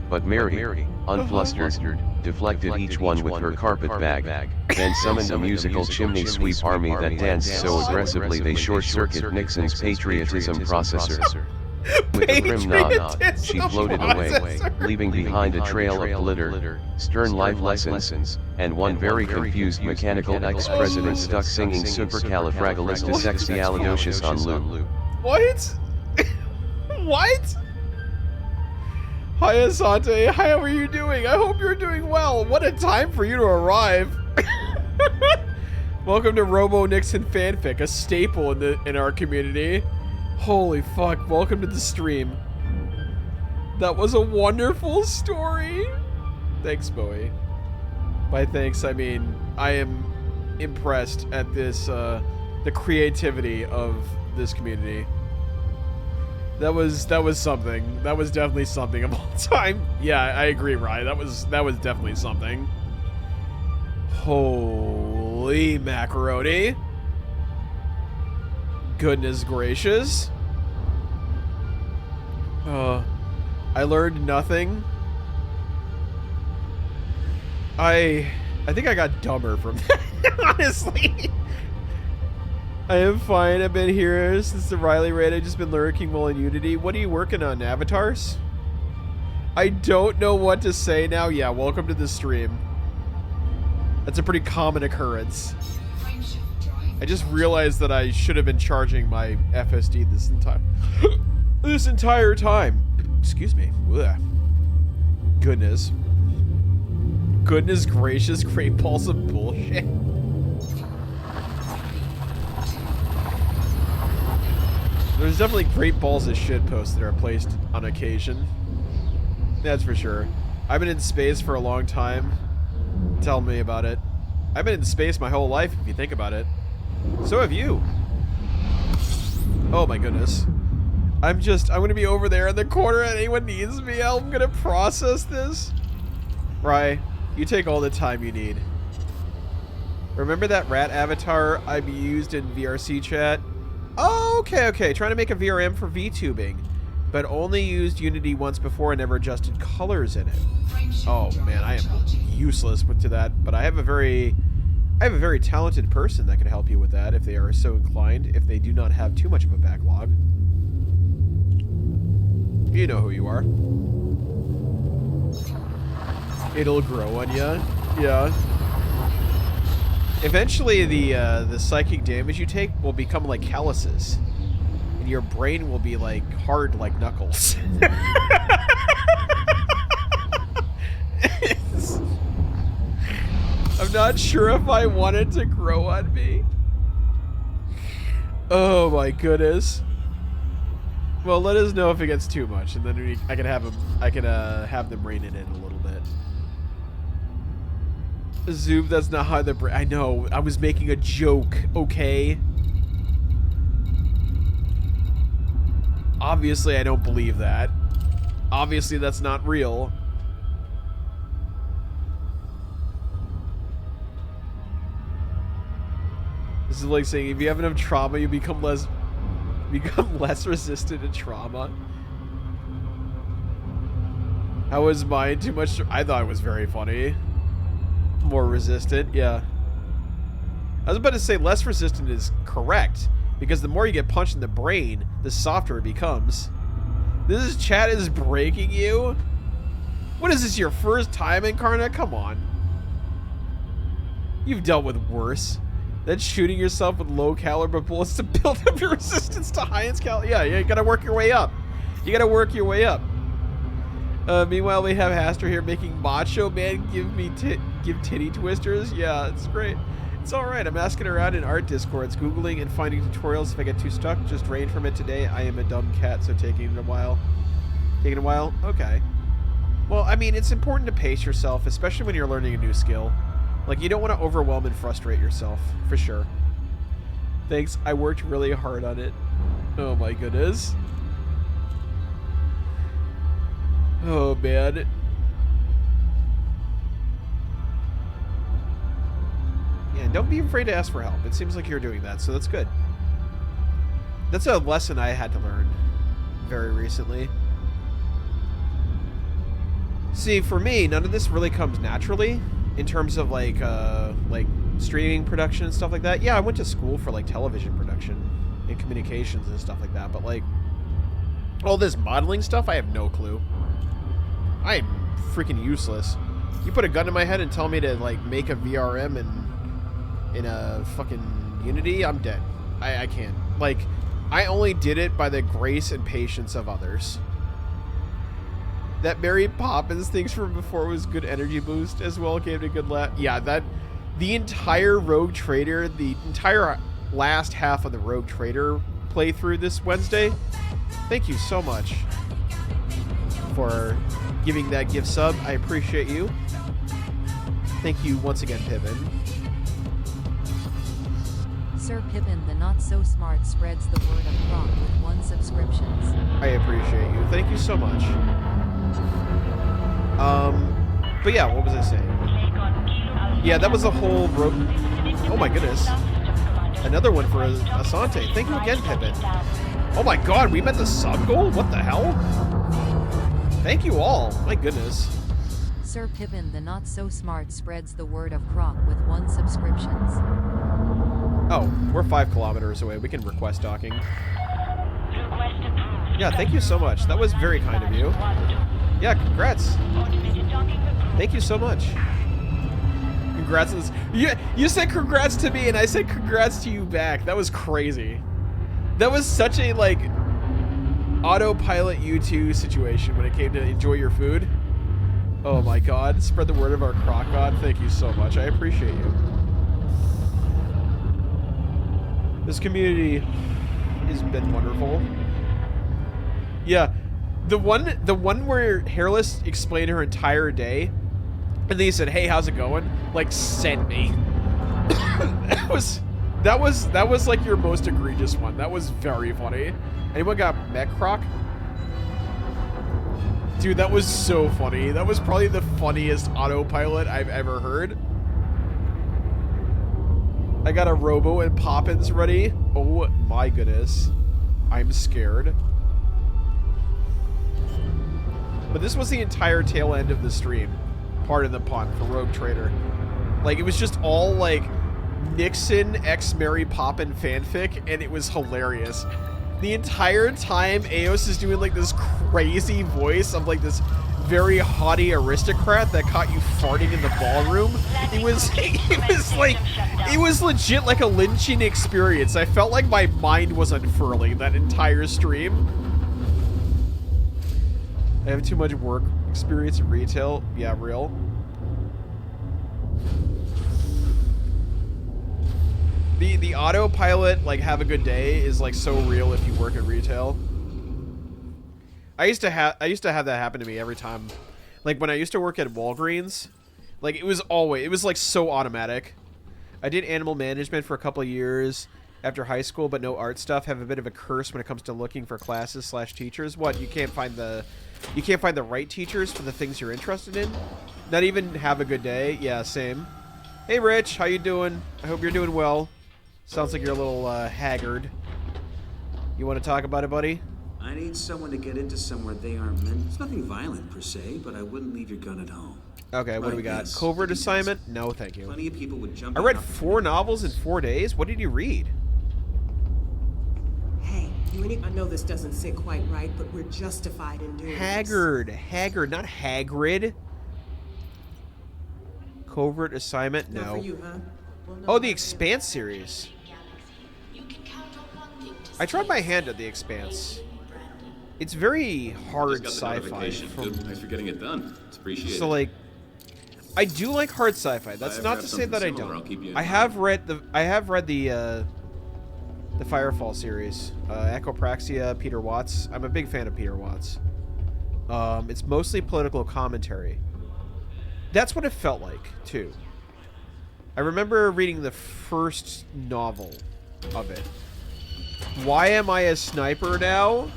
But Mary, unflustered, deflected each one with her carpet bag, then summoned a musical chimney sweep army that danced so aggressively they short-circuited Nixon's patriotism processor. With a grim nod, she floated away, leaving behind a trail of glitter, stern life lessons, and one very confused mechanical ex-president stuck singing supercalifragilisticexpialidocious on loop. What? What? Hi, Asante. How are you doing? I hope you're doing well. What a time for you to arrive. Welcome to Robo Nixon fanfic, a staple in our community. Holy fuck. Welcome to the stream. That was a wonderful story. Thanks, Bowie. By thanks, I mean I am impressed at this, the creativity of this community. That was something. That was definitely something of all time. Yeah, I agree, Ryan. That was definitely something. Holy macaroni. Goodness gracious. I learned nothing. I think I got dumber from that, honestly. I am fine. I've been here since the Riley raid. I've just been lurking while in Unity. What are you working on, avatars? I don't know what to say now. Yeah, welcome to the stream. That's a pretty common occurrence. I just realized that I should have been charging my FSD this entire time. Excuse me. Ugh. Goodness gracious, great balls of bullshit. There's definitely great balls of shit posts that are placed on occasion. That's for sure. I've been in space for a long time. Tell me about it. I've been in space my whole life, if you think about it. So have you. Oh my goodness. I'm gonna be over there in the corner and anyone needs me. I'm gonna process this. Rye, you take all the time you need. Remember that rat avatar I used in VRC chat? Oh, okay. Trying to make a VRM for VTubing, but only used Unity once before and never adjusted colors in it. Oh man, I am useless to that, but I have a very talented person that can help you with that if they are so inclined, if they do not have too much of a backlog. You know who you are. It'll grow on ya. Yeah. Eventually, the psychic damage you take will become like calluses, and your brain will be like hard like knuckles. I'm not sure if I want it to grow on me. Oh my goodness. Well, let us know if it gets too much, and then I can have them rein it in a little bit. Zoom, that's not how the brain. I know. I was making a joke. Okay. Obviously, I don't believe that. Obviously, that's not real. This is like saying if you have enough trauma, you become less resistant to trauma. How was mine? Too much? I thought it was very funny. More resistant, yeah. I was about to say less resistant is correct, because the more you get punched in the brain, the softer it becomes. This chat is breaking you? What is this, your first time, Incarnate? Come on. You've dealt with worse. That's shooting yourself with low caliber bullets to build up your resistance to high caliber. Yeah, you gotta work your way up. You gotta work your way up. Meanwhile, we have Haster here making Macho Man give titty twisters. Yeah, it's great. It's alright. I'm asking around in art discords, Googling and finding tutorials if I get too stuck. Just rain from it today. I am a dumb cat, so taking a while. Okay. Well, I mean, it's important to pace yourself, especially when you're learning a new skill. Like, you don't want to overwhelm and frustrate yourself, for sure. Thanks, I worked really hard on it. Oh my goodness. Oh, man. Yeah, don't be afraid to ask for help. It seems like you're doing that, so that's good. That's a lesson I had to learn very recently. See, for me, none of this really comes naturally in terms of like streaming production and stuff like that. Yeah, I went to school for like television production and communications and stuff like that, but like all this modeling stuff, I have no clue. I am freaking useless. You put a gun to my head and tell me to like make a VRM in a fucking Unity, I'm dead. I can't. Like, I only did it by the grace and patience of others. That Mary Poppins things from before was good energy boost as well. Gave it a good laugh. Yeah, that the entire Rogue Trader, the entire last half of the Rogue Trader playthrough this Wednesday. Thank you so much for giving that gift sub. I appreciate you. Thank you once again, Pippin. Sir Pippin the Not So Smart spreads the word of Croc with 1 subscriptions. I appreciate you. Thank you so much. But yeah, what was I saying? Yeah, that was a whole road. Oh my goodness. Another one for Asante. Thank you again, Pippin. Oh my god, we met the sub goal? What the hell? Thank you all. My goodness. Sir Pippin the Not So Smart spreads the word of Croc with 1 subscriptions. Oh, we're 5 kilometers away. We can request docking. Yeah, thank you so much. That was very kind of you. Yeah, congrats. Thank you so much. Congrats. You said congrats to me, and I said congrats to you back. That was crazy. That was such a, like, autopilot U2 situation when it came to enjoy your food. Oh my god. Spread the word of our Croc God. Thank you so much. I appreciate you. This community has been wonderful. Yeah. The one where Hairless explained her entire day, and then he said, "Hey, how's it going?" Like, send me. that was like your most egregious one. That was very funny. Anyone got Mech Croc? Dude, that was so funny. That was probably the funniest autopilot I've ever heard. I got a Robo and Poppins ready. Oh my goodness. I'm scared. But this was the entire tail end of the stream. Pardon the pun for Rogue Trader. Like, it was just all, like, Nixon x Mary Poppin fanfic, and it was hilarious. The entire time, Eos is doing, like, this crazy voice of, like, this very haughty aristocrat that caught you farting in the ballroom. It was legit like a lynching experience. I felt like my mind was unfurling that entire stream. I have too much work experience in retail. Yeah, real. The autopilot, like, have a good day is, like, so real if you work in retail. I used to have that happen to me every time. Like, when I used to work at Walgreens, like, it was like so automatic. I did animal management for a couple of years after high school, but no art stuff. Have a bit of a curse when it comes to looking for classes / teachers. What, you can't find the right teachers for the things you're interested in? Not even have a good day? Yeah, same. Hey Rich, how you doing? I hope you're doing well. Sounds like you're a little haggard. You want to talk about it, buddy? I need someone to get into somewhere they aren't meant. It's nothing violent per se, but I wouldn't leave your gun at home. Okay, what do we got? Yes. Covert assignment? No, thank you. Plenty of people would jump. I read 4 novels in 4 days? What did you read? Hey, I know this doesn't sit quite right, but we're justified in doing Haggard, not Hagrid. Covert assignment? Not No. for you, huh? Well, no, Oh, the Expanse series. I tried my hand at the Expanse. It's very hard sci-fi. Thanks for getting it done. It's appreciated. So, like, I do like hard sci-fi. That's not to say that I don't. I have read the Firefall series, Echopraxia, Peter Watts. I'm a big fan of Peter Watts. It's mostly political commentary. That's what it felt like, too. I remember reading the first novel of it. Why am I a sniper now?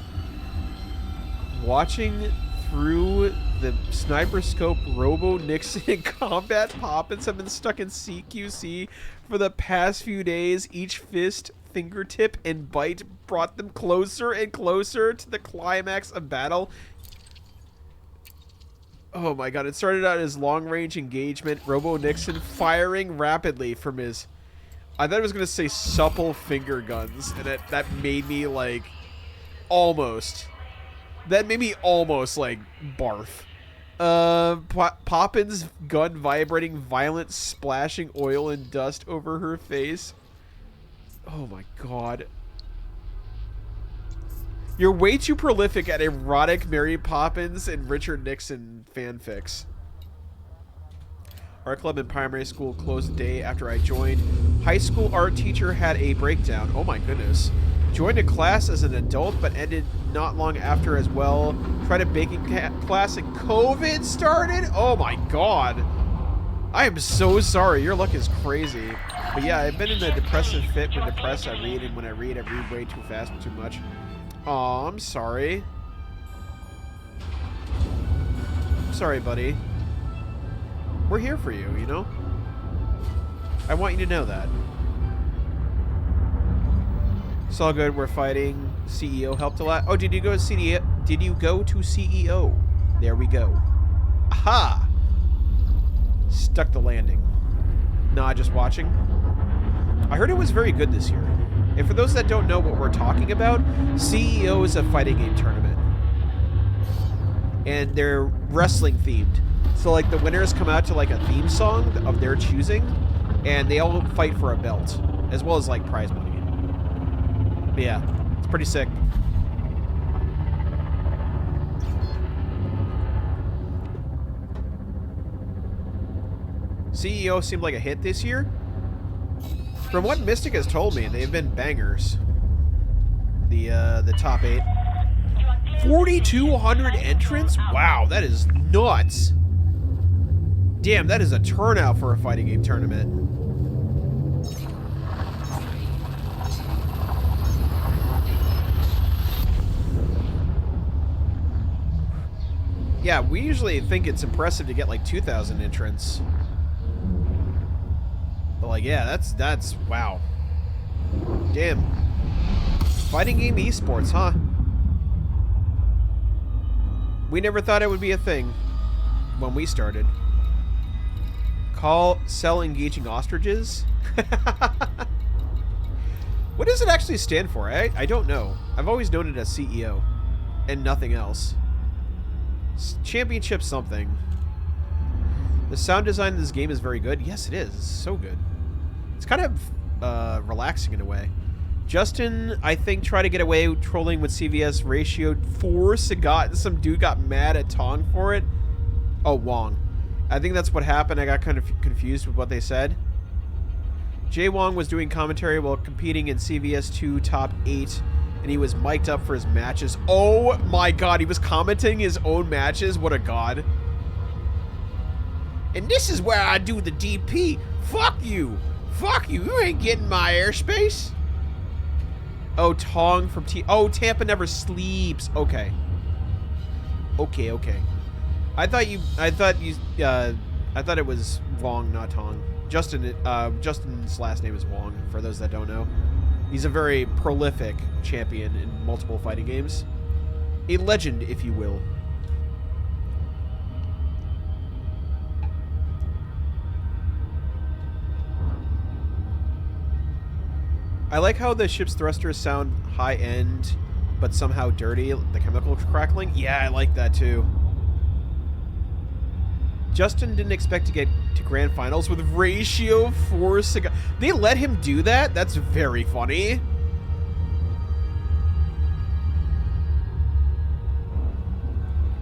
Watching through the sniper scope, Robo, Nixon, and Combat Poppins have been stuck in CQC for the past few days. Each fist, fingertip, and bite brought them closer and closer to the climax of battle. Oh my god, it started out as long-range engagement, Robo Nixon firing rapidly from his... I thought it was going to say supple finger guns, and that made me, like, almost... That made me almost, like, barf. Poppins' gun vibrating, violent splashing oil and dust over her face. Oh my god. You're way too prolific at erotic Mary Poppins and Richard Nixon fanfics. Art club in primary school closed the day after I joined. High school art teacher had a breakdown. Oh my goodness. Joined a class as an adult, but ended not long after as well. Tried a baking class and COVID started? Oh my god. I am so sorry. Your luck is crazy. But yeah, I've been in a depressive fit. When depressed, I read, and when I read way too fast and too much. Aw, I'm sorry. I'm sorry, buddy. We're here for you, you know? I want you to know that. It's all good. We're fighting. CEO helped a lot. Oh, did you go to CEO? Did you go to CEO? There we go. Aha! Stuck the landing. Nah, just watching. I heard it was very good this year. And for those that don't know what we're talking about, CEO is a fighting game tournament. And they're wrestling themed. So like the winners come out to like a theme song of their choosing, and they all fight for a belt, as well as like prize money. But yeah, it's pretty sick. CEO seemed like a hit this year. From what Mystic has told me, they've been bangers. The top 8. 4,200 entrants? Wow, that is nuts. Damn, that is a turnout for a fighting game tournament. Yeah, we usually think it's impressive to get like 2,000 entrants. But like, yeah, that's wow. Damn. Fighting game esports, huh? We never thought it would be a thing when we started. Sell engaging ostriches? What does it actually stand for? I don't know. I've always known it as CEO and nothing else. Championship something. The sound design of this game is very good. Yes, it is. It's so good. It's kind of relaxing in a way. Justin, I think, tried to get away trolling with CVS ratioed force. Some dude got mad at Tong for it. Oh, Wong. I think that's what happened. I got kind of confused with what they said. Jay Wong was doing commentary while competing in CVS 2 Top 8, and he was mic'd up for his matches. Oh my god, he was commenting his own matches? What a god. And this is where I do the DP. Fuck you. Fuck you. You ain't getting my airspace. Oh, Tong from Oh, Tampa never sleeps. Okay. Okay. I thought it was Wong, not Tong. Justin's last name is Wong, for those that don't know. He's a very prolific champion in multiple fighting games. A legend, if you will. I like how the ship's thrusters sound high-end, but somehow dirty. The chemical crackling. Yeah, I like that too. Justin didn't expect to get to grand finals with ratio 4 cigar. They let him do that? That's very funny.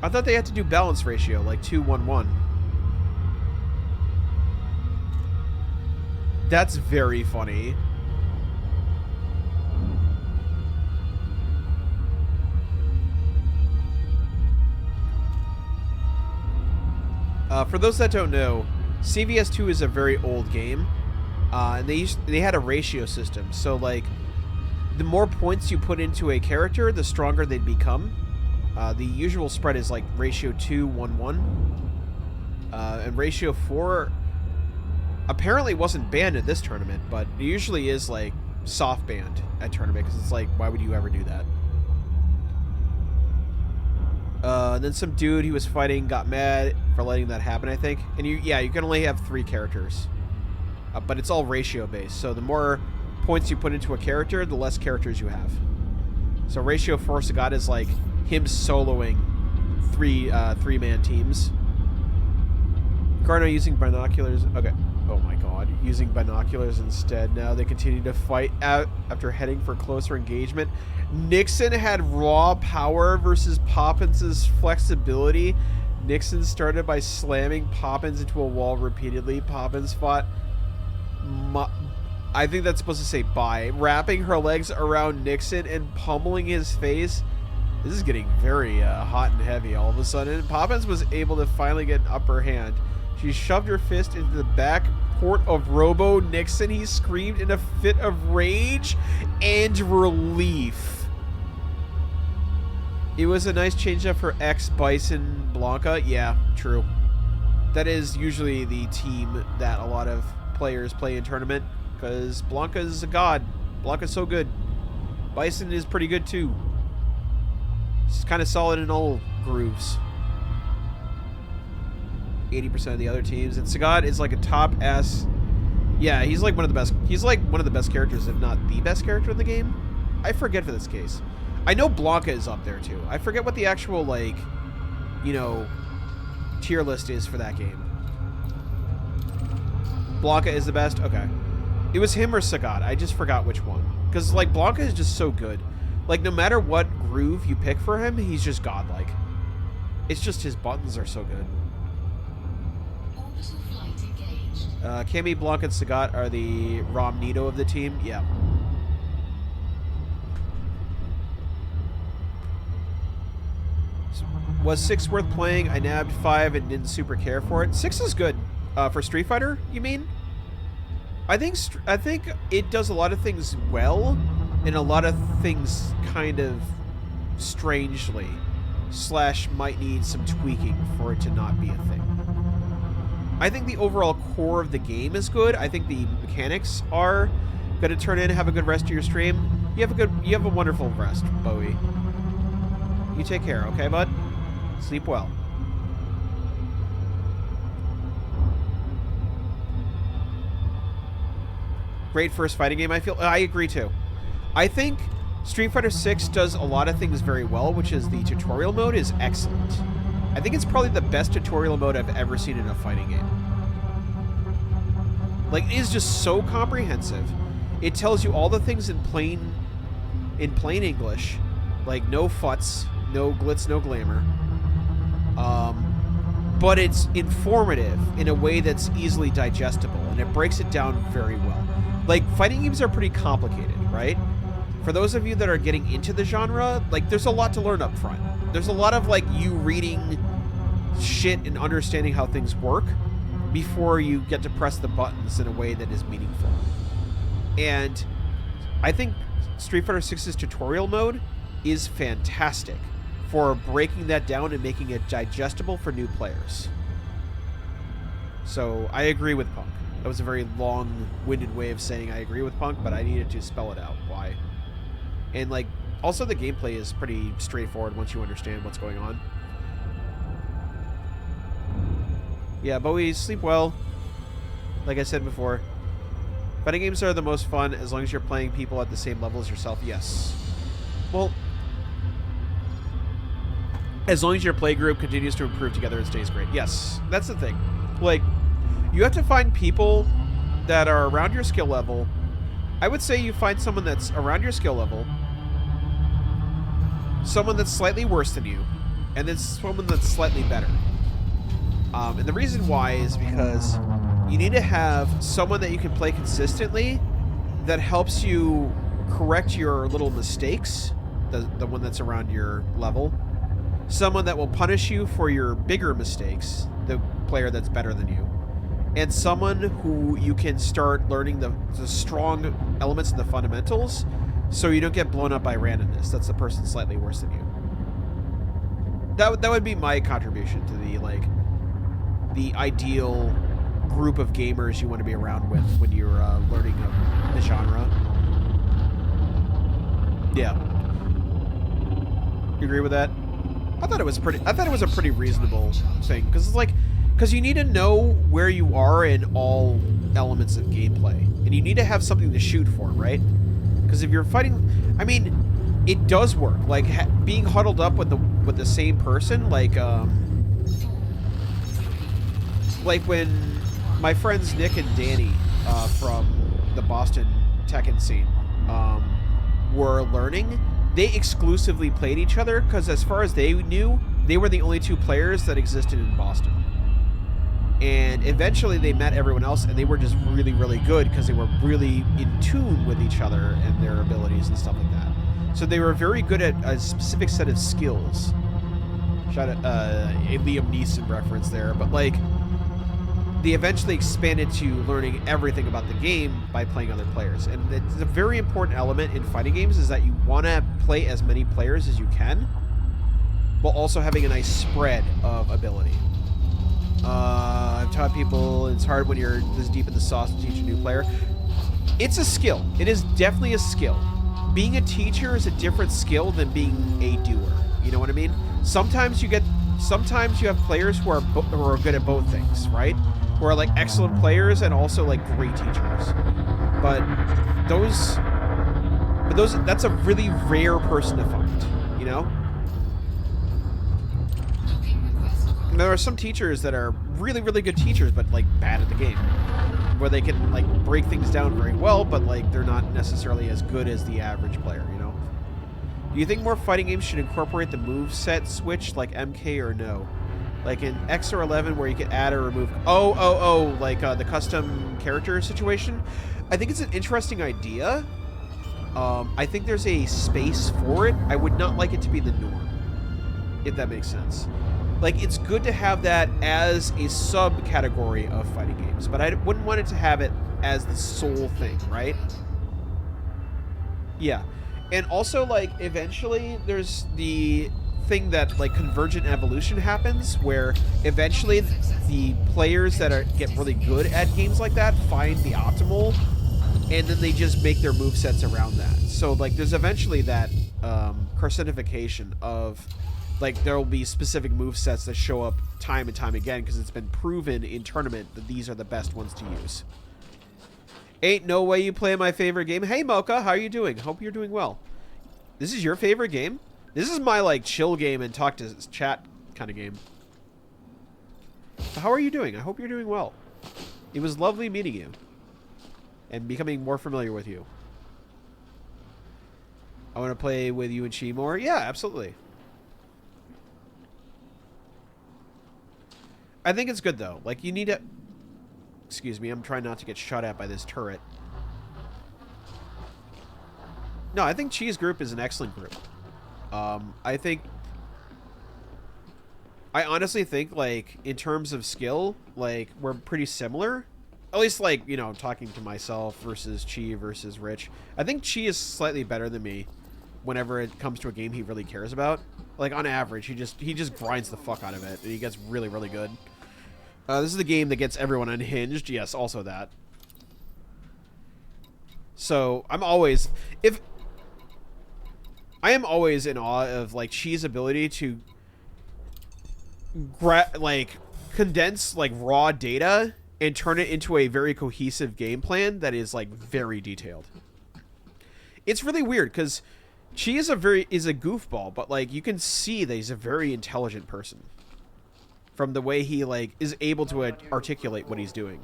I thought they had to do balance ratio, like 2-1-1. That's very funny. For those that don't know, CVS2 is a very old game, and they had a ratio system. So like, the more points you put into a character, the stronger they'd become. The usual spread is like ratio 2-1-1, and ratio 4 apparently wasn't banned at this tournament, but it usually is like soft banned at tournament because it's like, why would you ever do that? And then some dude he was fighting got mad for letting that happen, I think. And you can only have 3 characters, but it's all ratio based. So the more points you put into a character, the less characters you have. So ratio 4 Sagat is like him soloing three-man teams. Garno using binoculars. Okay. Oh my god. Using binoculars instead. Now they continue to fight out after heading for closer engagement. Nixon had raw power versus Poppins' flexibility. Nixon started by slamming Poppins into a wall repeatedly. Poppins fought... I think that's supposed to say bye. Wrapping her legs around Nixon and pummeling his face. This is getting very hot and heavy all of a sudden. Poppins was able to finally get an upper hand. She shoved her fist into the back port of Robo Nixon. He screamed in a fit of rage and relief. It was a nice change up for ex-Bison Blanca. Yeah, true. That is usually the team that a lot of players play in tournament, because Blanca's a god. Blanca's so good. Bison is pretty good too. He's kind of solid in all grooves. 80% of the other teams, and Sagat is like a top ass. Yeah, he's like one of the best. He's like one of the best characters, if not the best character in the game. I forget for this case. I know Blanca is up there too. I forget what the actual like, you know, tier list is for that game. Blanca is the best. Okay, it was him or Sagat. I just forgot which one, because like Blanca is just so good. Like no matter what groove you pick for him, he's just godlike. It's just his buttons are so good. Cammy, Blanc, and Sagat are the Romnito of the team. Yeah. Was 6 worth playing? I nabbed 5 and didn't super care for it. 6 is good. For Street Fighter, you mean? I think it does a lot of things well, and a lot of things kind of strangely. / might need some tweaking for it to not be a thing. I think the overall core of the game is good. I think the mechanics are going to turn in. Have a good rest of your stream. You have a wonderful rest, Bowie. You take care, okay, bud? Sleep well. Great first fighting game, I feel. I agree too. I think Street Fighter 6 does a lot of things very well, which is the tutorial mode is excellent. I think it's probably the best tutorial mode I've ever seen in a fighting game. Like, it is just so comprehensive. It tells you all the things in plain English. Like, no futs, no glitz, no glamour. But it's informative in a way that's easily digestible, and it breaks it down very well. Like, fighting games are pretty complicated, right? For those of you that are getting into the genre, like, there's a lot to learn up front. There's a lot of, like, you reading shit and understanding how things work before you get to press the buttons in a way that is meaningful. And I think Street Fighter 6's tutorial mode is fantastic for breaking that down and making it digestible for new players. So I agree with Punk. That was a very long-winded way of saying I agree with Punk, but I needed to spell it out. Why? And, like, also the gameplay is pretty straightforward once you understand what's going on. Yeah, Bowie, sleep well. Like I said before, fighting games are the most fun as long as you're playing people at the same level as yourself. Yes. Well, as long as your play group continues to improve together and stays great. Yes, that's the thing. Like, you have to find people that are around your skill level. I would say you find someone that's around your skill level, someone that's slightly worse than you, and then someone that's slightly better. And the reason why is because you need to have someone that you can play consistently that helps you correct your little mistakes, the one that's around your level. Someone that will punish you for your bigger mistakes, the player that's better than you, and someone who you can start learning the strong elements and the fundamentals, so you don't get blown up by randomness. That's the person slightly worse than you. That would be my contribution to the ideal group of gamers you want to be around with when you're learning the genre. Yeah. You agree with that? I thought it was a pretty reasonable thing, because you need to know where you are in all elements of gameplay, and you need to have something to shoot for, right? Because if you're fighting, I mean, it does work. Like being huddled up with the same person, like when my friends Nick and Danny from the Boston Tekken scene were learning, they exclusively played each other because, as far as they knew, they were the only two players that existed in Boston. And eventually they met everyone else, and they were just really, really good because they were really in tune with each other and their abilities and stuff like that. So they were very good at a specific set of skills. Shout out a Liam Neeson reference there, but like they eventually expanded to learning everything about the game by playing other players. And it's a very important element in fighting games is that you want to play as many players as you can, while also having a nice spread of ability. I've taught people it's hard when you're this deep in the sauce to teach a new player. It's a skill. It is definitely a skill. Being a teacher is a different skill than being a doer. You know what I mean? Sometimes you have players who are good at both things, right? Who are like excellent players and also like great teachers. But that's a really rare person to find, you know? And there are some teachers that are really, really good teachers, but like bad at the game, where they can like break things down very well, but like they're not necessarily as good as the average player, you know? Do you think more fighting games should incorporate the moveset switch like MK or no? Like in X or 11 where you can add or remove... like the custom character situation? I think it's an interesting idea. I think there's a space for it. I would not like it to be the norm, if that makes sense. Like, it's good to have that as a subcategory of fighting games, but I wouldn't want it to have it as the sole thing, right? Yeah. And also, like, eventually there's the thing that, like, convergent evolution happens, where eventually the players that get really good at games like that find the optimal, and then they just make their movesets around that. So, like, there's eventually that carcinification of... Like, there will be specific movesets that show up time and time again because it's been proven in tournament that these are the best ones to use. Ain't no way you play my favorite game. Hey, Mocha, how are you doing? Hope you're doing well. This is your favorite game? This is my, like, chill game and talk to chat kind of game. How are you doing? I hope you're doing well. It was lovely meeting you and becoming more familiar with you. I want to play with you and Chi more. Yeah, absolutely. I think it's good, though. Like, you need to... Excuse me, I'm trying not to get shot at by this turret. No, I think Chi's group is an excellent group. I honestly think, like, in terms of skill, like, we're pretty similar. At least, like, you know, talking to myself versus Chi versus Rich. I think Chi is slightly better than me whenever it comes to a game he really cares about. Like, on average, he just grinds the fuck out of it, and he gets really, really good. This is the game that gets everyone unhinged. Yes, also that. So, I am always in awe of, like, Chi's ability to condense, like, raw data and turn it into a very cohesive game plan that is, like, very detailed. It's really weird, because Chi is a goofball, but, like, you can see that he's a very intelligent person from the way he, like, is able to articulate what he's doing.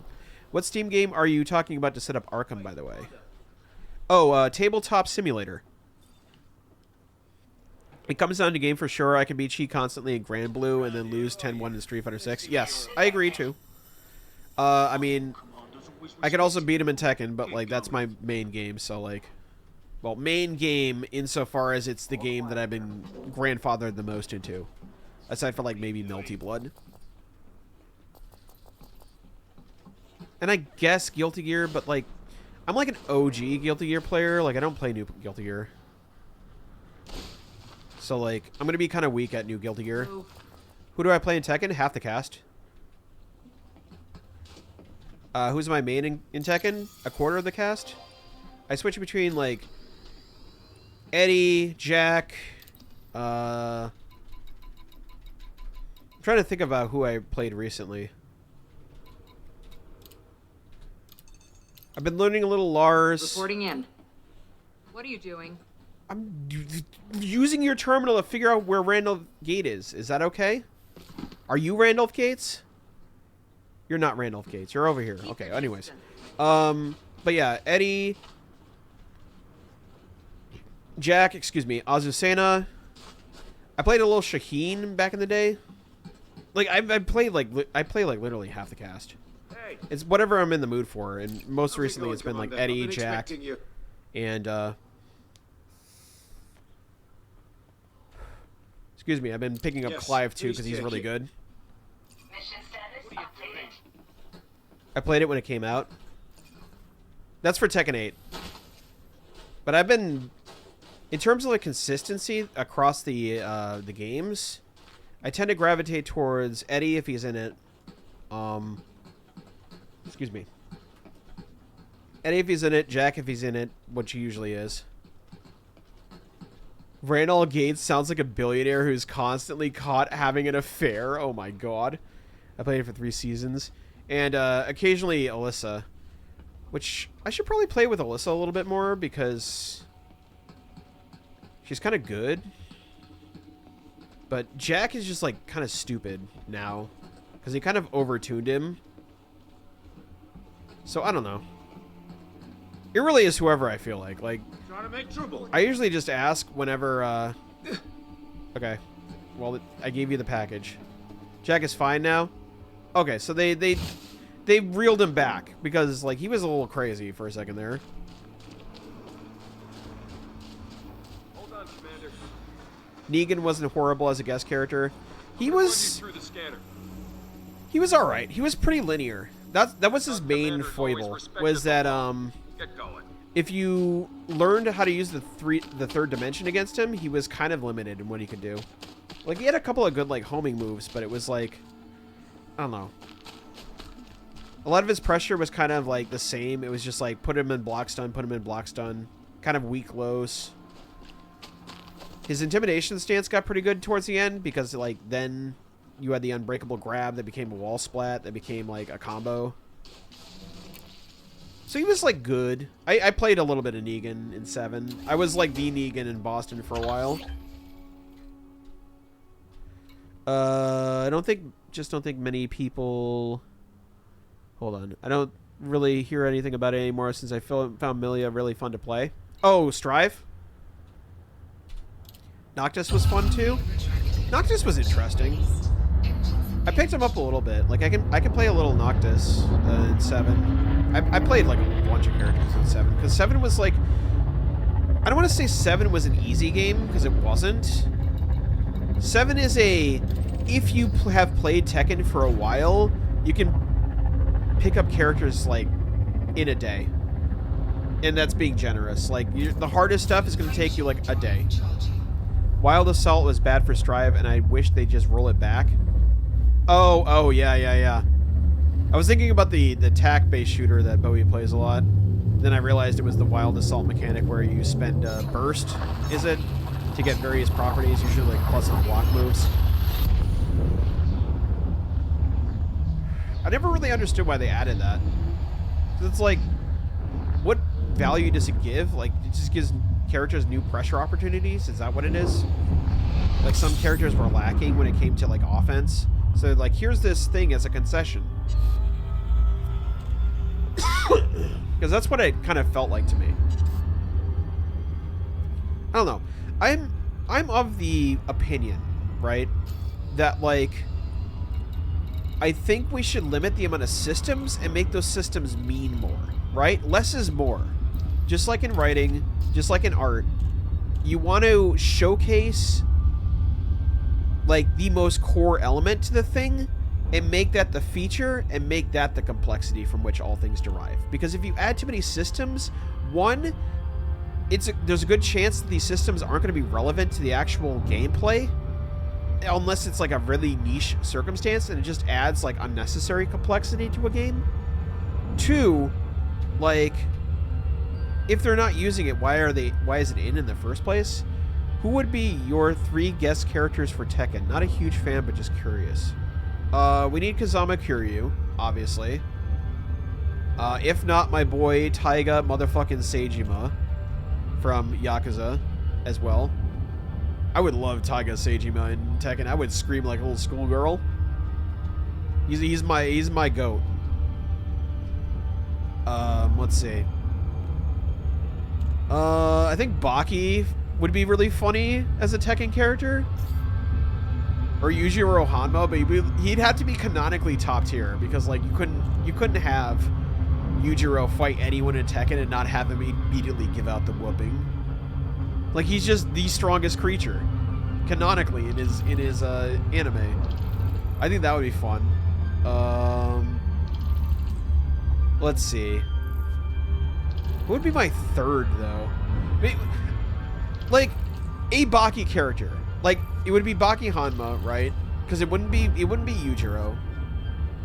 What Steam game are you talking about to set up Arkham, by the way? Oh, Tabletop Simulator. It comes down to game for sure. I can beat Chi constantly in Grand Blue and then lose 10-1 in Street Fighter 6. Yes, I agree, too. I mean, I could also beat him in Tekken, but, like, that's my main game, so, like... Well, main game insofar as it's the game that I've been grandfathered the most into. Aside for, like, maybe Melty Blood. And I guess Guilty Gear, but like, I'm like an OG Guilty Gear player. Like, I don't play new Guilty Gear. So like, I'm gonna be kind of weak at new Guilty Gear. Who do I play in Tekken? Half the cast. Who's my main in Tekken? A quarter of the cast. I switch between like Eddie, Jack. I'm trying to think about who I played recently. I've been learning a little Lars. Reporting in. What are you doing? I'm using your terminal to figure out where Randolph Gate is. Is that okay? Are you Randolph Gates? You're not Randolph Gates. You're over here. Okay, anyways. But yeah, Eddie, Jack, excuse me, Azucena. I played a little Shaheen back in the day. Like I play like literally half the cast. It's whatever I'm in the mood for, and most recently it's been like Eddie, Jack, and excuse me, I've been picking up Clive too because he's really good. I played it when it came out. That's for Tekken 8. But I've been, in terms of like consistency across the games, I tend to gravitate towards Eddie if he's in it. Excuse me. Eddie if he's in it, Jack if he's in it, which he usually is. Randall Gates sounds like a billionaire who's constantly caught having an affair. Oh my god. I played it for 3 seasons. And occasionally Alyssa. Which I should probably play with Alyssa a little bit more because she's kind of good. But Jack is just like kind of stupid now because he kind of overtuned him. So I don't know. It really is whoever I feel like. Like, Trying to make trouble. I usually just ask whenever. Okay, well I gave you the package. Jack is fine now. Okay, so they reeled him back because like he was a little crazy for a second there. Hold on, Commander. Negan wasn't horrible as a guest character. He was. Through the scanner. He was all right. He was pretty linear. That was his main foible. Was that Get going. if you learned how to use the third dimension against him, he was kind of limited in what he could do. Like he had a couple of good like homing moves, but it was like I don't know. A lot of his pressure was kind of like the same. It was just like put him in block stun, put him in block stun. Kind of weak lows. His intimidation stance got pretty good towards the end because like then you had the unbreakable grab that became a wall splat that became like a combo. So he was like good. I played a little bit of Negan in 7. I was like the Negan in Boston for a while. I don't think many people. Hold on. I don't really hear anything about it anymore since I found Milia really fun to play. Oh, Strive? Noctis was fun too. Noctis was interesting. I picked him up a little bit. Like I can play a little Noctis in 7. I played like a bunch of characters in 7 because 7 was like I don't want to say 7 was an easy game because it wasn't. 7 is a if you have played Tekken for a while, you can pick up characters like in a day, and that's being generous. Like the hardest stuff is going to take you like a day. Wild Assault was bad for Strive, and I wish they just roll it back. Oh, yeah. I was thinking about the tack-based shooter that Bowie plays a lot. Then I realized it was the Wild Assault mechanic where you spend burst, is it, to get various properties, usually like plus and block moves. I never really understood why they added that. It's like, what value does it give? Like, it just gives characters new pressure opportunities? Is that what it is? Like, some characters were lacking when it came to, like, offense. So, like, here's this thing as a concession. Because that's what it kind of felt like to me. I don't know. I'm of the opinion, right, that, like, I think we should limit the amount of systems and make those systems mean more, right? Less is more. Just like in writing, just like in art, you want to showcase like the most core element to the thing and make that the feature and make that the complexity from which all things derive. Because if you add too many systems, one, there's a good chance that these systems aren't going to be relevant to the actual gameplay unless it's like a really niche circumstance and it just adds like unnecessary complexity to a game. Two, like, if they're not using it, why is it in the first place? Who would be your 3 guest characters for Tekken? Not a huge fan, but just curious. We need Kazama Kiryu, obviously. If not, my boy Taiga motherfucking Seijima from Yakuza as well. I would love Taiga Seijima in Tekken. I would scream like a little schoolgirl. He's my goat. Let's see. I think Baki would be really funny as a Tekken character. Or Yujiro Hanma, but he'd have to be canonically top tier because like you couldn't have Yujiro fight anyone in Tekken and not have him immediately give out the whooping. Like he's just the strongest creature canonically in his anime. I think that would be fun. Let's see. What would be my third though? I mean, like a Baki character. Like it would be Baki Hanma, right? Because it wouldn't be Yujiro.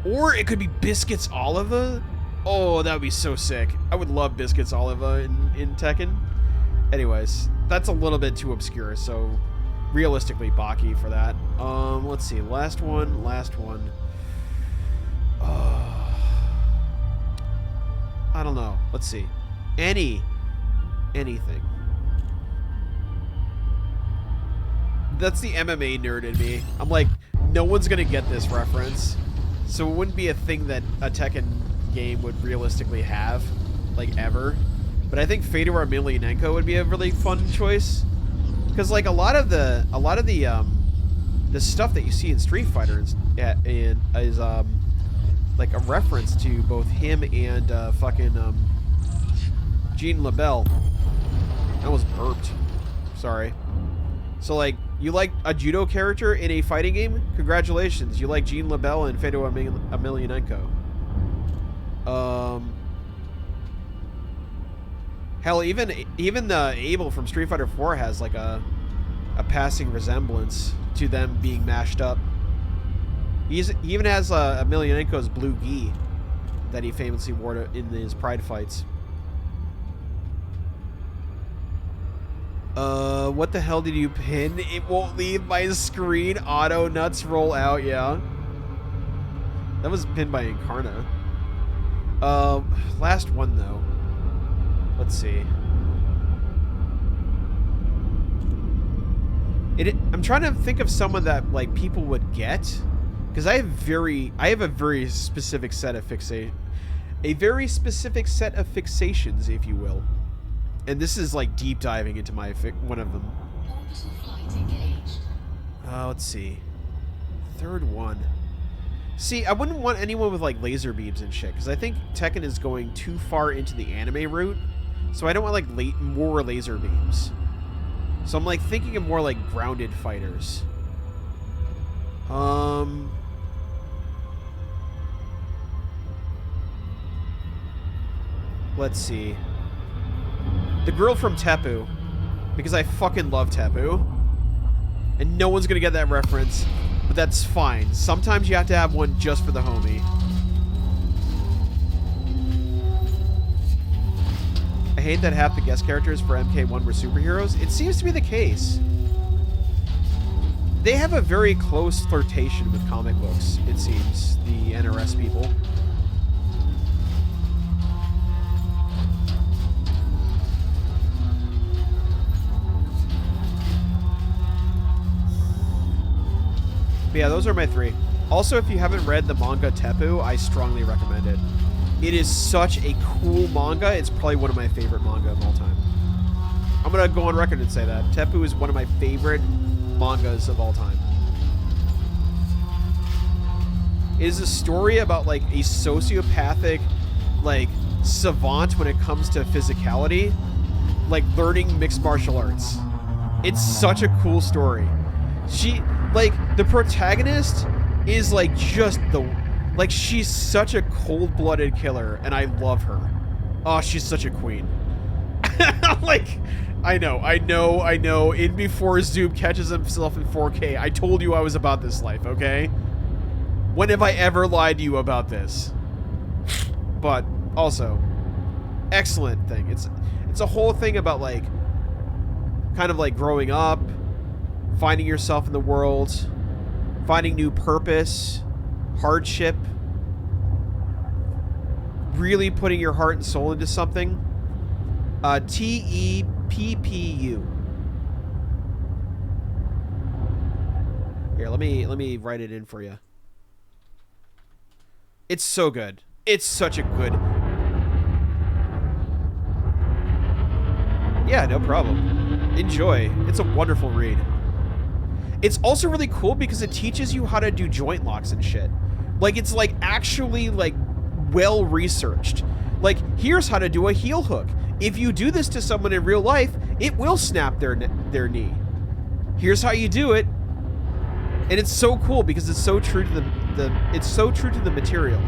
Or it could be Biscuits Oliva. Oh, that would be so sick. I would love Biscuits Oliva in Tekken. Anyways, that's a little bit too obscure, so realistically Baki for that. Let's see. Last one. I don't know. Let's see. Anything. That's the MMA nerd in me. I'm like, no one's gonna get this reference, so it wouldn't be a thing that a Tekken game would realistically have, like ever. But I think Fedor Emelianenko would be a really fun choice, because like a lot of the stuff that you see in Street Fighter is like a reference to both him and Jean LaBelle. I almost burped. Sorry. So like, you like a judo character in a fighting game? Congratulations, you like Jean LaBelle and Fedor Emelianenko. Hell, even Abel from Street Fighter 4 has like a passing resemblance to them being mashed up. He even has Emelianenko's blue gi that he famously wore in his Pride fights. What the hell did you pin? It won't leave my screen. Auto nuts roll out, yeah. That was pinned by Incarna. Last one though. Let's see. I'm trying to think of someone that like people would get, because I have a very specific set of fixations, if you will. And this is like deep diving into one of them. Let's see. Third one. See, I wouldn't want anyone with like laser beams and shit, because I think Tekken is going too far into the anime route. So I don't want like more laser beams. So I'm like thinking of more like grounded fighters. Let's see. The girl from Teppu, because I fucking love Teppu. And no one's gonna get that reference, but that's fine. Sometimes you have to have one just for the homie. I hate that half the guest characters for MK1 were superheroes. It seems to be the case. They have a very close flirtation with comic books, it seems, the NRS people. But yeah, those are my 3. Also, if you haven't read the manga Teppu, I strongly recommend it. It is such a cool manga. It's probably one of my favorite manga of all time. I'm going to go on record and say that. Teppu is one of my favorite mangas of all time. It is a story about like a sociopathic like savant when it comes to physicality, like learning mixed martial arts. It's such a cool story. The protagonist is like just the, like she's such a cold-blooded killer, and I love her. Oh, she's such a queen. Like, I know. In before Zoob catches himself in 4K, I told you I was about this life, okay? When have I ever lied to you about this? But also, excellent thing. It's a whole thing about like, kind of like growing up, finding yourself in the world, finding new purpose, hardship, really putting your heart and soul into something. TEPPU. Here, let me write it in for you. It's so good. It's such a good. Yeah, no problem. Enjoy. It's a wonderful read. It's also really cool because it teaches you how to do joint locks and shit. Like, it's like actually like well researched. Like, here's how to do a heel hook. If you do this to someone in real life, it will snap their knee. Here's how you do it. And it's so cool because it's so true to it's so true to the material.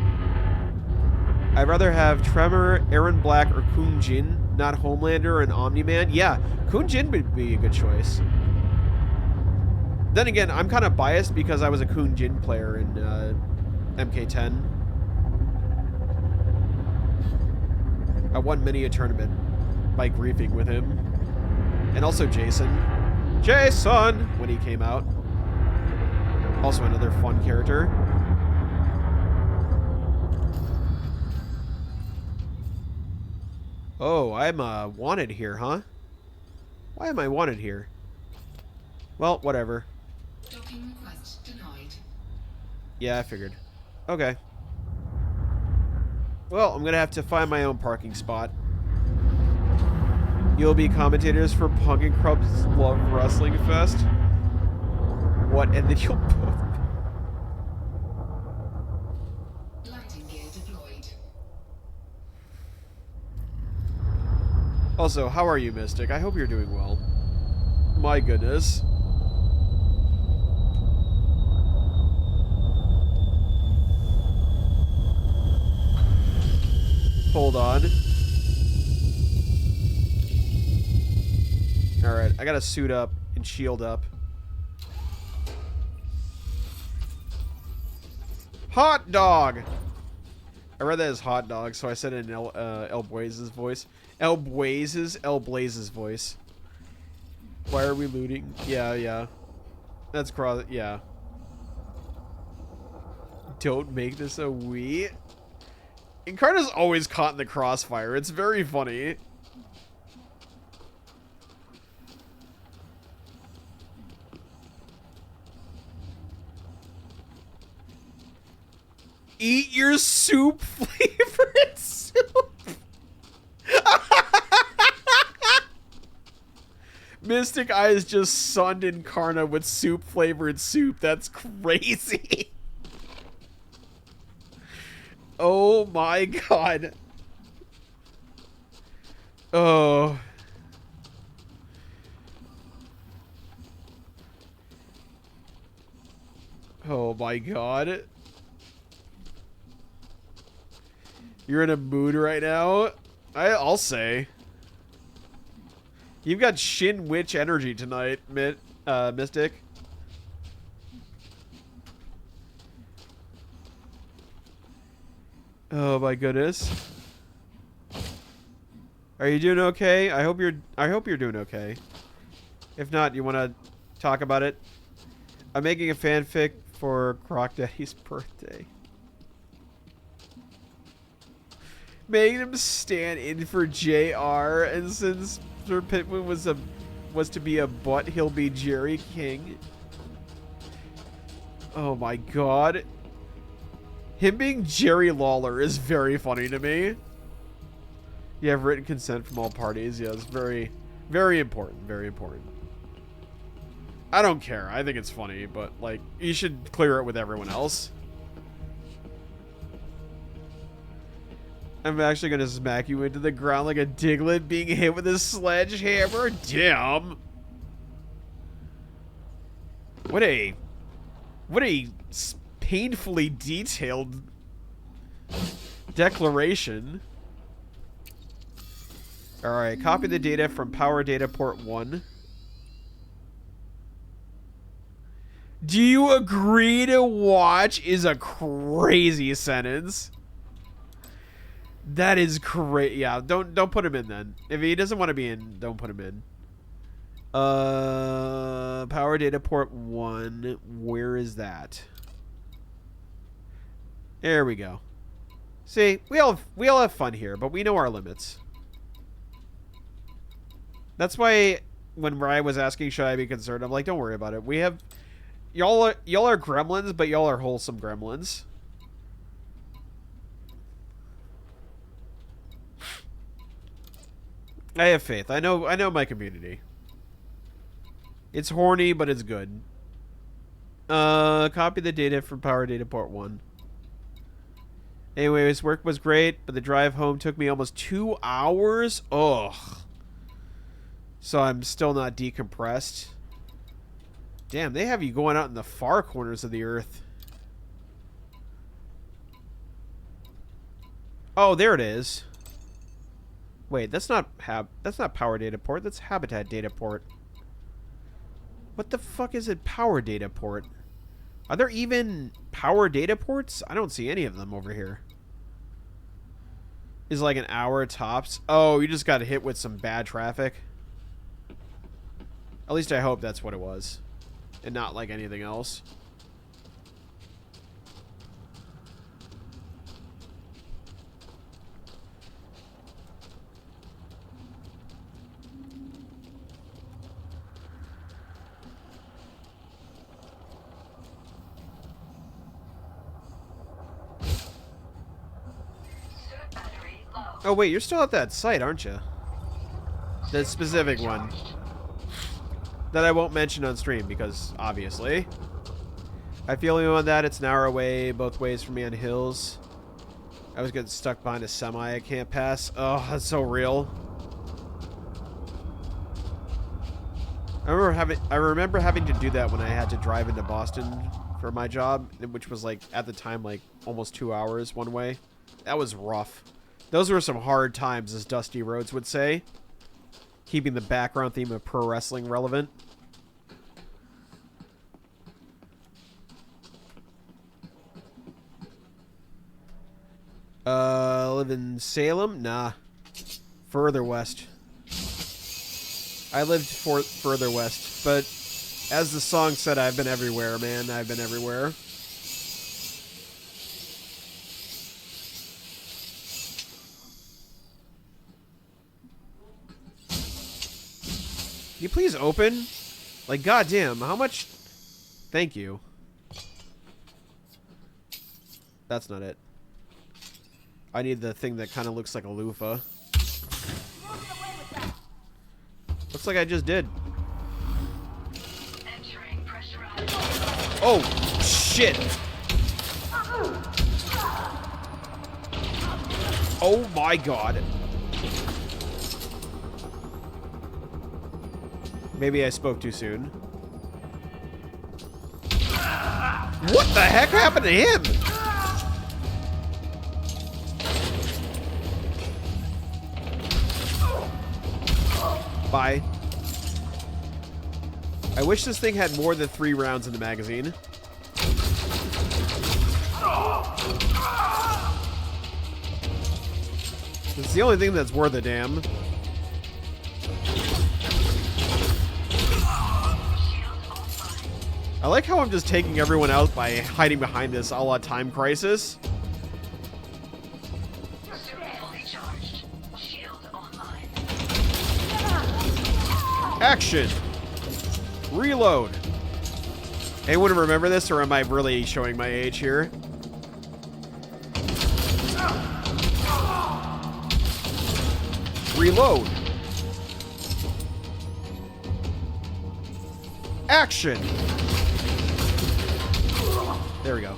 I'd rather have Tremor, Aaron Black, or Kun Jin, not Homelander and Omni-Man. Yeah, Kun Jin would be a good choice. Then again, I'm kind of biased because I was a Kun Jin player in MK10. I won many a tournament by griefing with him. And also Jason. Jason! When he came out. Also another fun character. Oh, I'm wanted here, huh? Why am I wanted here? Well, whatever. Docking request denied. Yeah, I figured. Okay. Well, I'm gonna have to find my own parking spot. You'll be commentators for Punk and Krub's Love Wrestling Fest? What? And then you'll both... Landing gear deployed. Also, how are you, Mystic? I hope you're doing well. My goodness. Hold on. Alright, I gotta suit up and shield up. Hot dog! I read that as hot dog, so I said it in El Blaze's voice. El Blaze's voice. Why are we looting? Yeah. That's cross. Yeah. Don't make this a Wii. Incarna's always caught in the crossfire. It's very funny. Eat your soup flavored soup. Mystic Eyes just sunned Incarna with soup flavored soup. That's crazy. Oh my god. Oh. Oh my god. You're in a mood right now? I'll say. You've got Shin Witch energy tonight, Mystic. Oh my goodness. Are you doing okay? I hope you're doing okay. If not, you want to talk about it? I'm making a fanfic for Croc Daddy's birthday. Making him stand in for JR, and since Sir Pittman was to be a butt, he'll be Jerry King. Oh my god. Him being Jerry Lawler is very funny to me. You have written consent from all parties. Yeah, it's very, very important. Very important. I don't care. I think it's funny, but, like, you should clear it with everyone else. I'm actually going to smack you into the ground like a Diglett being hit with a sledgehammer. Damn. What a painfully detailed declaration. Alright, copy the data from power data port 1. Do you agree to watch is a crazy sentence. That is crazy. Yeah, don't put him in then. If he doesn't want to be in, don't put him in. Power data port 1. Where is that? There we go. See, we all have fun here, but we know our limits. That's why when Ryan was asking should I be concerned, I'm like, don't worry about it. We have y'all are gremlins, but y'all are wholesome gremlins. I have faith. I know my community. It's horny, but it's good. Copy the data from power data port 1. Anyways, work was great, but the drive home took me almost 2 hours. Ugh. So I'm still not decompressed. Damn, they have you going out in the far corners of the earth. Oh, there it is. Wait, that's not power data port. That's habitat data port. What the fuck is it? Power data port? Are there even power data ports? I don't see any of them over here. Is like an hour tops. Oh, you just got hit with some bad traffic. At least I hope that's what it was. And not like anything else. Oh wait, you're still at that site, aren't you? That specific one. That I won't mention on stream because, obviously. I feel you on that. It's an hour away, both ways from me on hills. I was getting stuck behind a semi I can't pass. Oh, that's so real. I remember having to do that when I had to drive into Boston for my job, which was like, at the time, like almost 2 hours one way. That was rough. Those were some hard times, as Dusty Rhodes would say. Keeping the background theme of pro wrestling relevant. Live in Salem? Nah. Further west. I lived further west, but as the song said, I've been everywhere, man. I've been everywhere. Can you please open? Like, goddamn, how much? Thank you. That's not it. I need the thing that kind of looks like a loofah. Looks like I just did. Oh, shit. Oh my god. Maybe I spoke too soon. What the heck happened to him? Bye. I wish this thing had more than 3 rounds in the magazine. It's the only thing that's worth a damn. I like how I'm just taking everyone out by hiding behind this a la Time Crisis. Action! Reload! Anyone remember this, or am I really showing my age here? Reload! Action! There we go.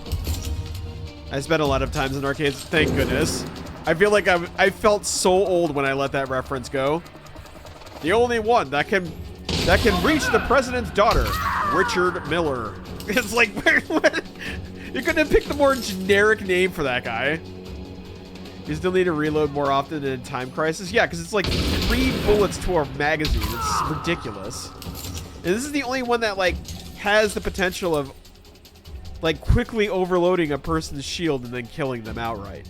I spent a lot of times in arcades. Thank goodness. I feel like I felt so old when I let that reference go. The only one that can reach the president's daughter, Richard Miller. It's like, what? You couldn't have picked the more generic name for that guy. You still need to reload more often than in Time Crisis? Yeah, because it's like 3 bullets to a magazine. It's ridiculous. And this is the only one that, like, has the potential of, like, quickly overloading a person's shield and then killing them outright.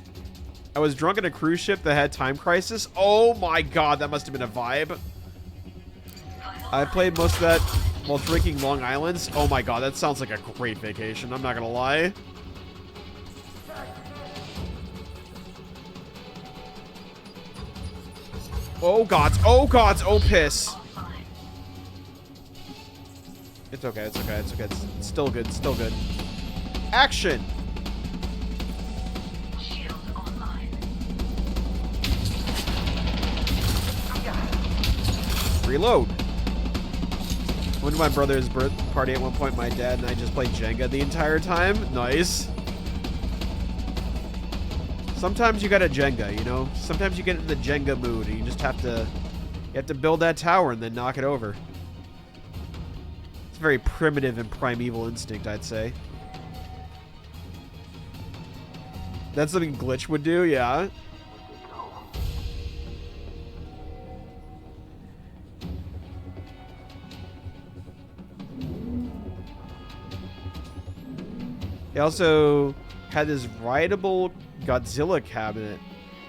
I was drunk on a cruise ship that had Time Crisis. Oh my god, that must have been a vibe. I played most of that while drinking Long Island's. Oh my god, that sounds like a great vacation. I'm not gonna lie. Oh gods, oh gods, oh piss. It's okay, it's okay, it's okay. It's still good, it's still good. Action! Reload. Went to my brother's birth party at one point. My dad and I just played Jenga the entire time. Nice. Sometimes you gotta Jenga, you know? Sometimes you get in the Jenga mood and you just have to... You have to build that tower and then knock it over. It's a very primitive and primeval instinct, I'd say. That's something Glitch would do, yeah. He also had this rideable Godzilla cabinet.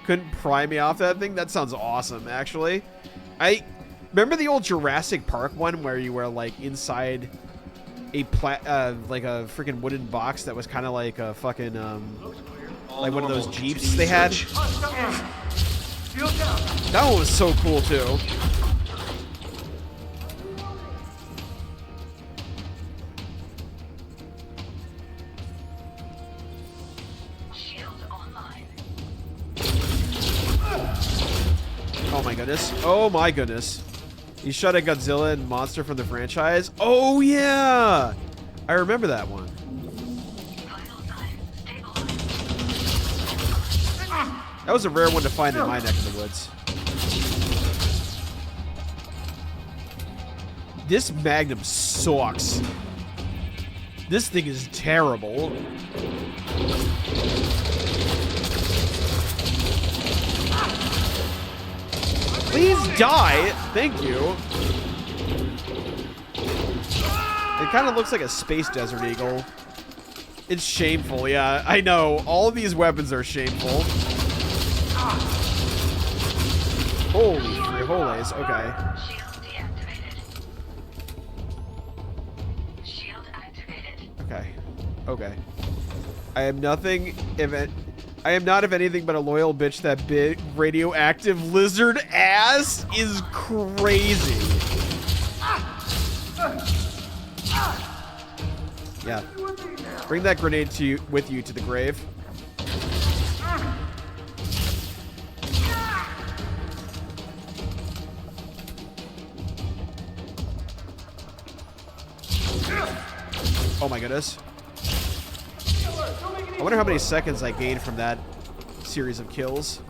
Couldn't pry me off that thing? That sounds awesome, actually. I remember the old Jurassic Park one where you were like inside a like a freaking wooden box that was kind of like a fucking like one of those Jeeps they had. That one was so cool too. Oh my goodness. Oh my goodness. He shot at Godzilla and Monster from the franchise. Oh yeah! I remember that one. That was a rare one to find in my neck of the woods. This Magnum sucks. This thing is terrible. Please die. Thank you. It kind of looks like a space desert eagle. It's shameful, yeah. I know. All of these weapons are shameful. Holy frijoles. Okay. Okay. Okay. I am nothing if it... I am not, if anything, but a loyal bitch. That big radioactive lizard ass is crazy. Yeah. Bring that grenade to you, with you to the grave. Oh my goodness. I wonder how many seconds I gained from that series of kills.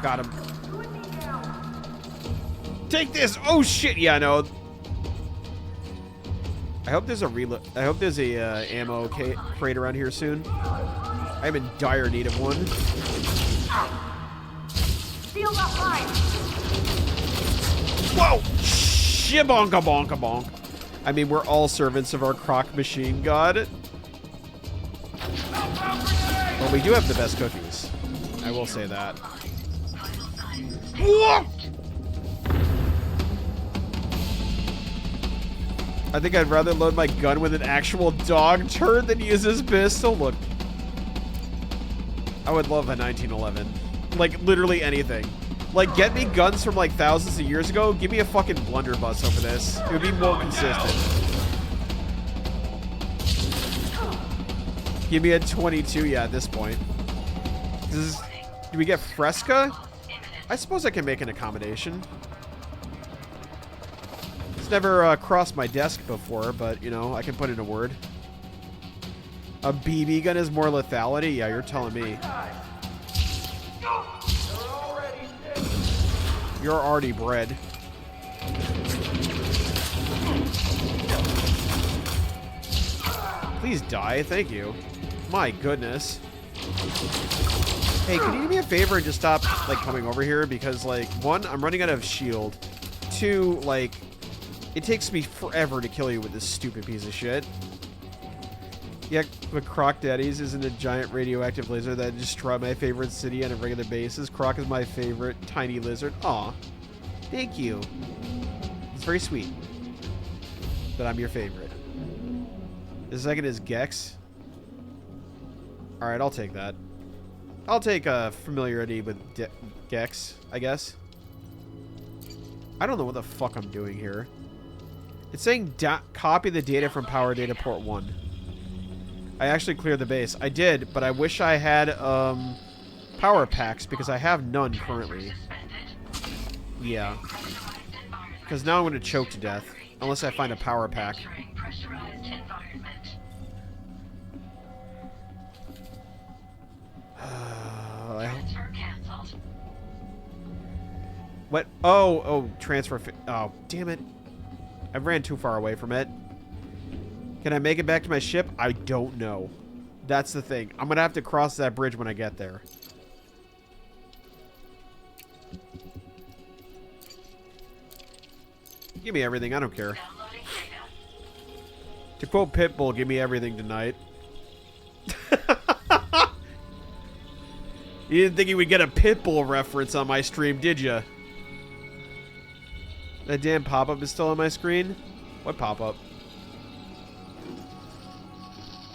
Got him. Take this! Oh shit! Yeah, no. I hope there's a reload. I hope there's a ammo crate around here soon. I'm in dire need of one. Shield up line. Whoa! Shibonka bonka bonk. I mean, we're all servants of our croc machine god. Well, we do have the best cookies. I will say that. Whoa! I think I'd rather load my gun with an actual dog turd than use this pistol. Look. I would love a 1911. Like, literally anything. Like, get me guns from, like, thousands of years ago. Give me a fucking blunderbuss over this. It would be more consistent. Give me a 22, yeah, at this point. Do we get Fresca? I suppose I can make an accommodation. It's never crossed my desk before, but, you know, I can put in a word. A BB gun is more lethality? Yeah, you're telling me. You're already bred. Please die, thank you. My goodness. Hey, can you do me a favor and just stop, like, coming over here? Because, like, one, I'm running out of shield. Two, like, it takes me forever to kill you with this stupid piece of shit. Yeah, but Croc Daddies isn't a giant radioactive lizard that destroyed my favorite city on a regular basis. Croc is my favorite tiny lizard. Aw. Thank you. It's very sweet. But I'm your favorite. The second is Gex. Alright, I'll take that. I'll take familiarity with Gex, I guess. I don't know what the fuck I'm doing here. It's saying copy the data from power data port 1. I actually cleared the base. I did, but I wish I had power packs because I have none currently. Yeah. Because now I'm going to choke to death. Unless I find a power pack. What? Oh, transfer. Oh, damn it. I ran too far away from it. Can I make it back to my ship? I don't know. That's the thing. I'm going to have to cross that bridge when I get there. Give me everything. I don't care. To quote Pitbull, give me everything tonight. You didn't think you would get a Pitbull reference on my stream, did you? That damn pop-up is still on my screen? What pop-up?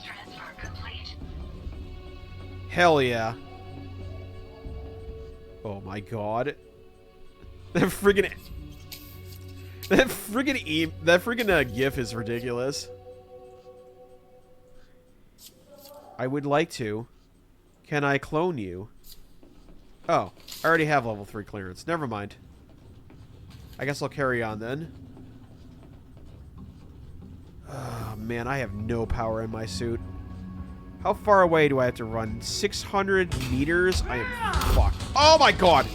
Transfer complete. Hell yeah. Oh my god. That friggin' GIF is ridiculous. I would like to. Can I clone you? Oh, I already have level 3 clearance. Never mind. I guess I'll carry on then. Oh, man, I have no power in my suit. How far away do I have to run? 600 meters? I am fucked. Oh my god!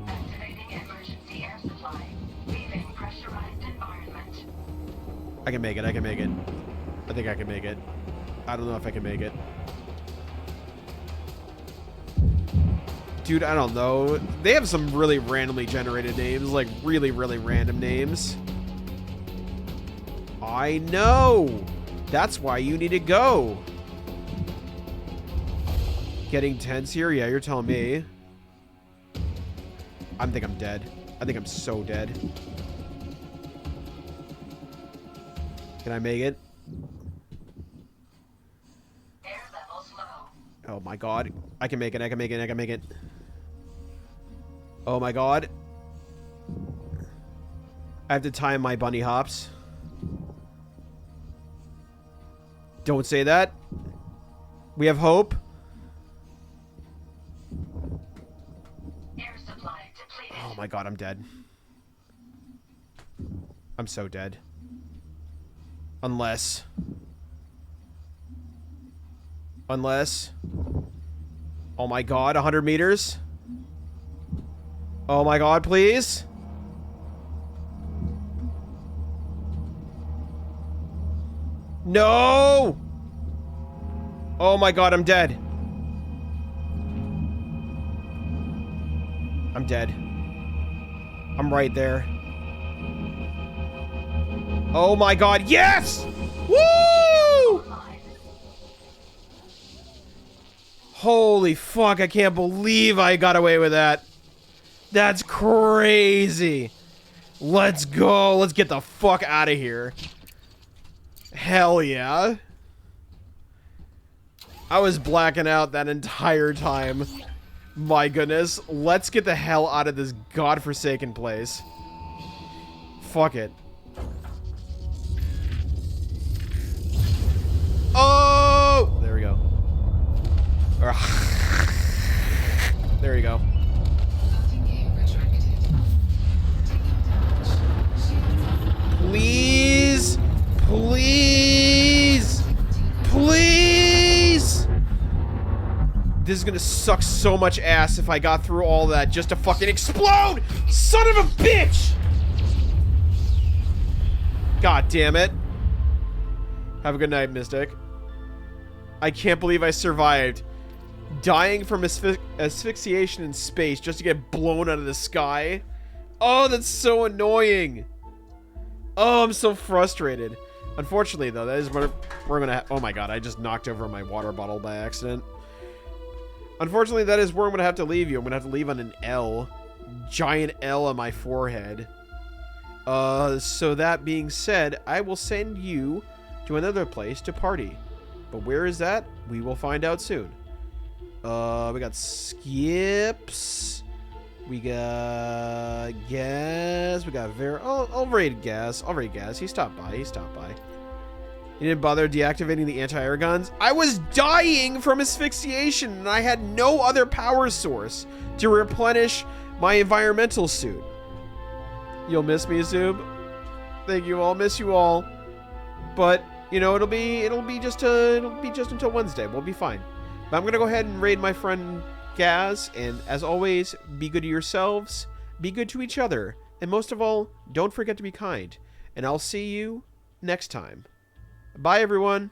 Activating emergency air supply. Leaving pressurized environment. I can make it, I can make it. I think I can make it. I don't know if I can make it. Dude, I don't know. They have some really randomly generated names. Like, really, really random names. I know! That's why you need to go. Getting tense here? Yeah, you're telling me. I think I'm dead. I think I'm so dead. Can I make it? Air levels low. Oh my god. I can make it, I can make it, I can make it. Oh my god. I have to time my bunny hops. Don't say that. We have hope. Air supply depleted. Oh my god, I'm dead. I'm so dead. Unless. Oh my god, 100 meters. Oh my god, please. No! Oh my god, I'm dead. I'm dead. I'm right there. Oh my god, yes! Woo! Holy fuck, I can't believe I got away with that. That's crazy. Let's go. Let's get the fuck out of here. Hell yeah. I was blacking out that entire time. My goodness. Let's get the hell out of this godforsaken place. Fuck it. Oh! There we go. There you go. Please, please, please. This is gonna suck so much ass if I got through all that just to fucking explode! Son of a bitch! God damn it. Have a good night, Mystic. I can't believe I survived. Dying from asphyxiation in space just to get blown out of the sky. Oh, that's so annoying. Oh, I'm so frustrated. Unfortunately, though, that is what we're gonna oh my god, I just knocked over my water bottle by accident. Unfortunately, that is where I'm gonna have to leave you. I'm gonna have to leave on an L. Giant L on my forehead. So that being said, I will send you to another place to party. But where is that? We will find out soon. We got Skips. We got Gas. We got I'll raid Gas. I'll raid Gas. He stopped by. He stopped by. He didn't bother deactivating the anti-air guns. I was dying from asphyxiation, and I had no other power source to replenish my environmental suit. You'll miss me, Zoob. Thank you all. Miss you all. But you know, it'll be just until Wednesday. We'll be fine. But I'm gonna go ahead and raid my friend Gaz, and as always, be good to yourselves, be good to each other, and most of all, don't forget to be kind. And I'll see you next time. Bye, everyone.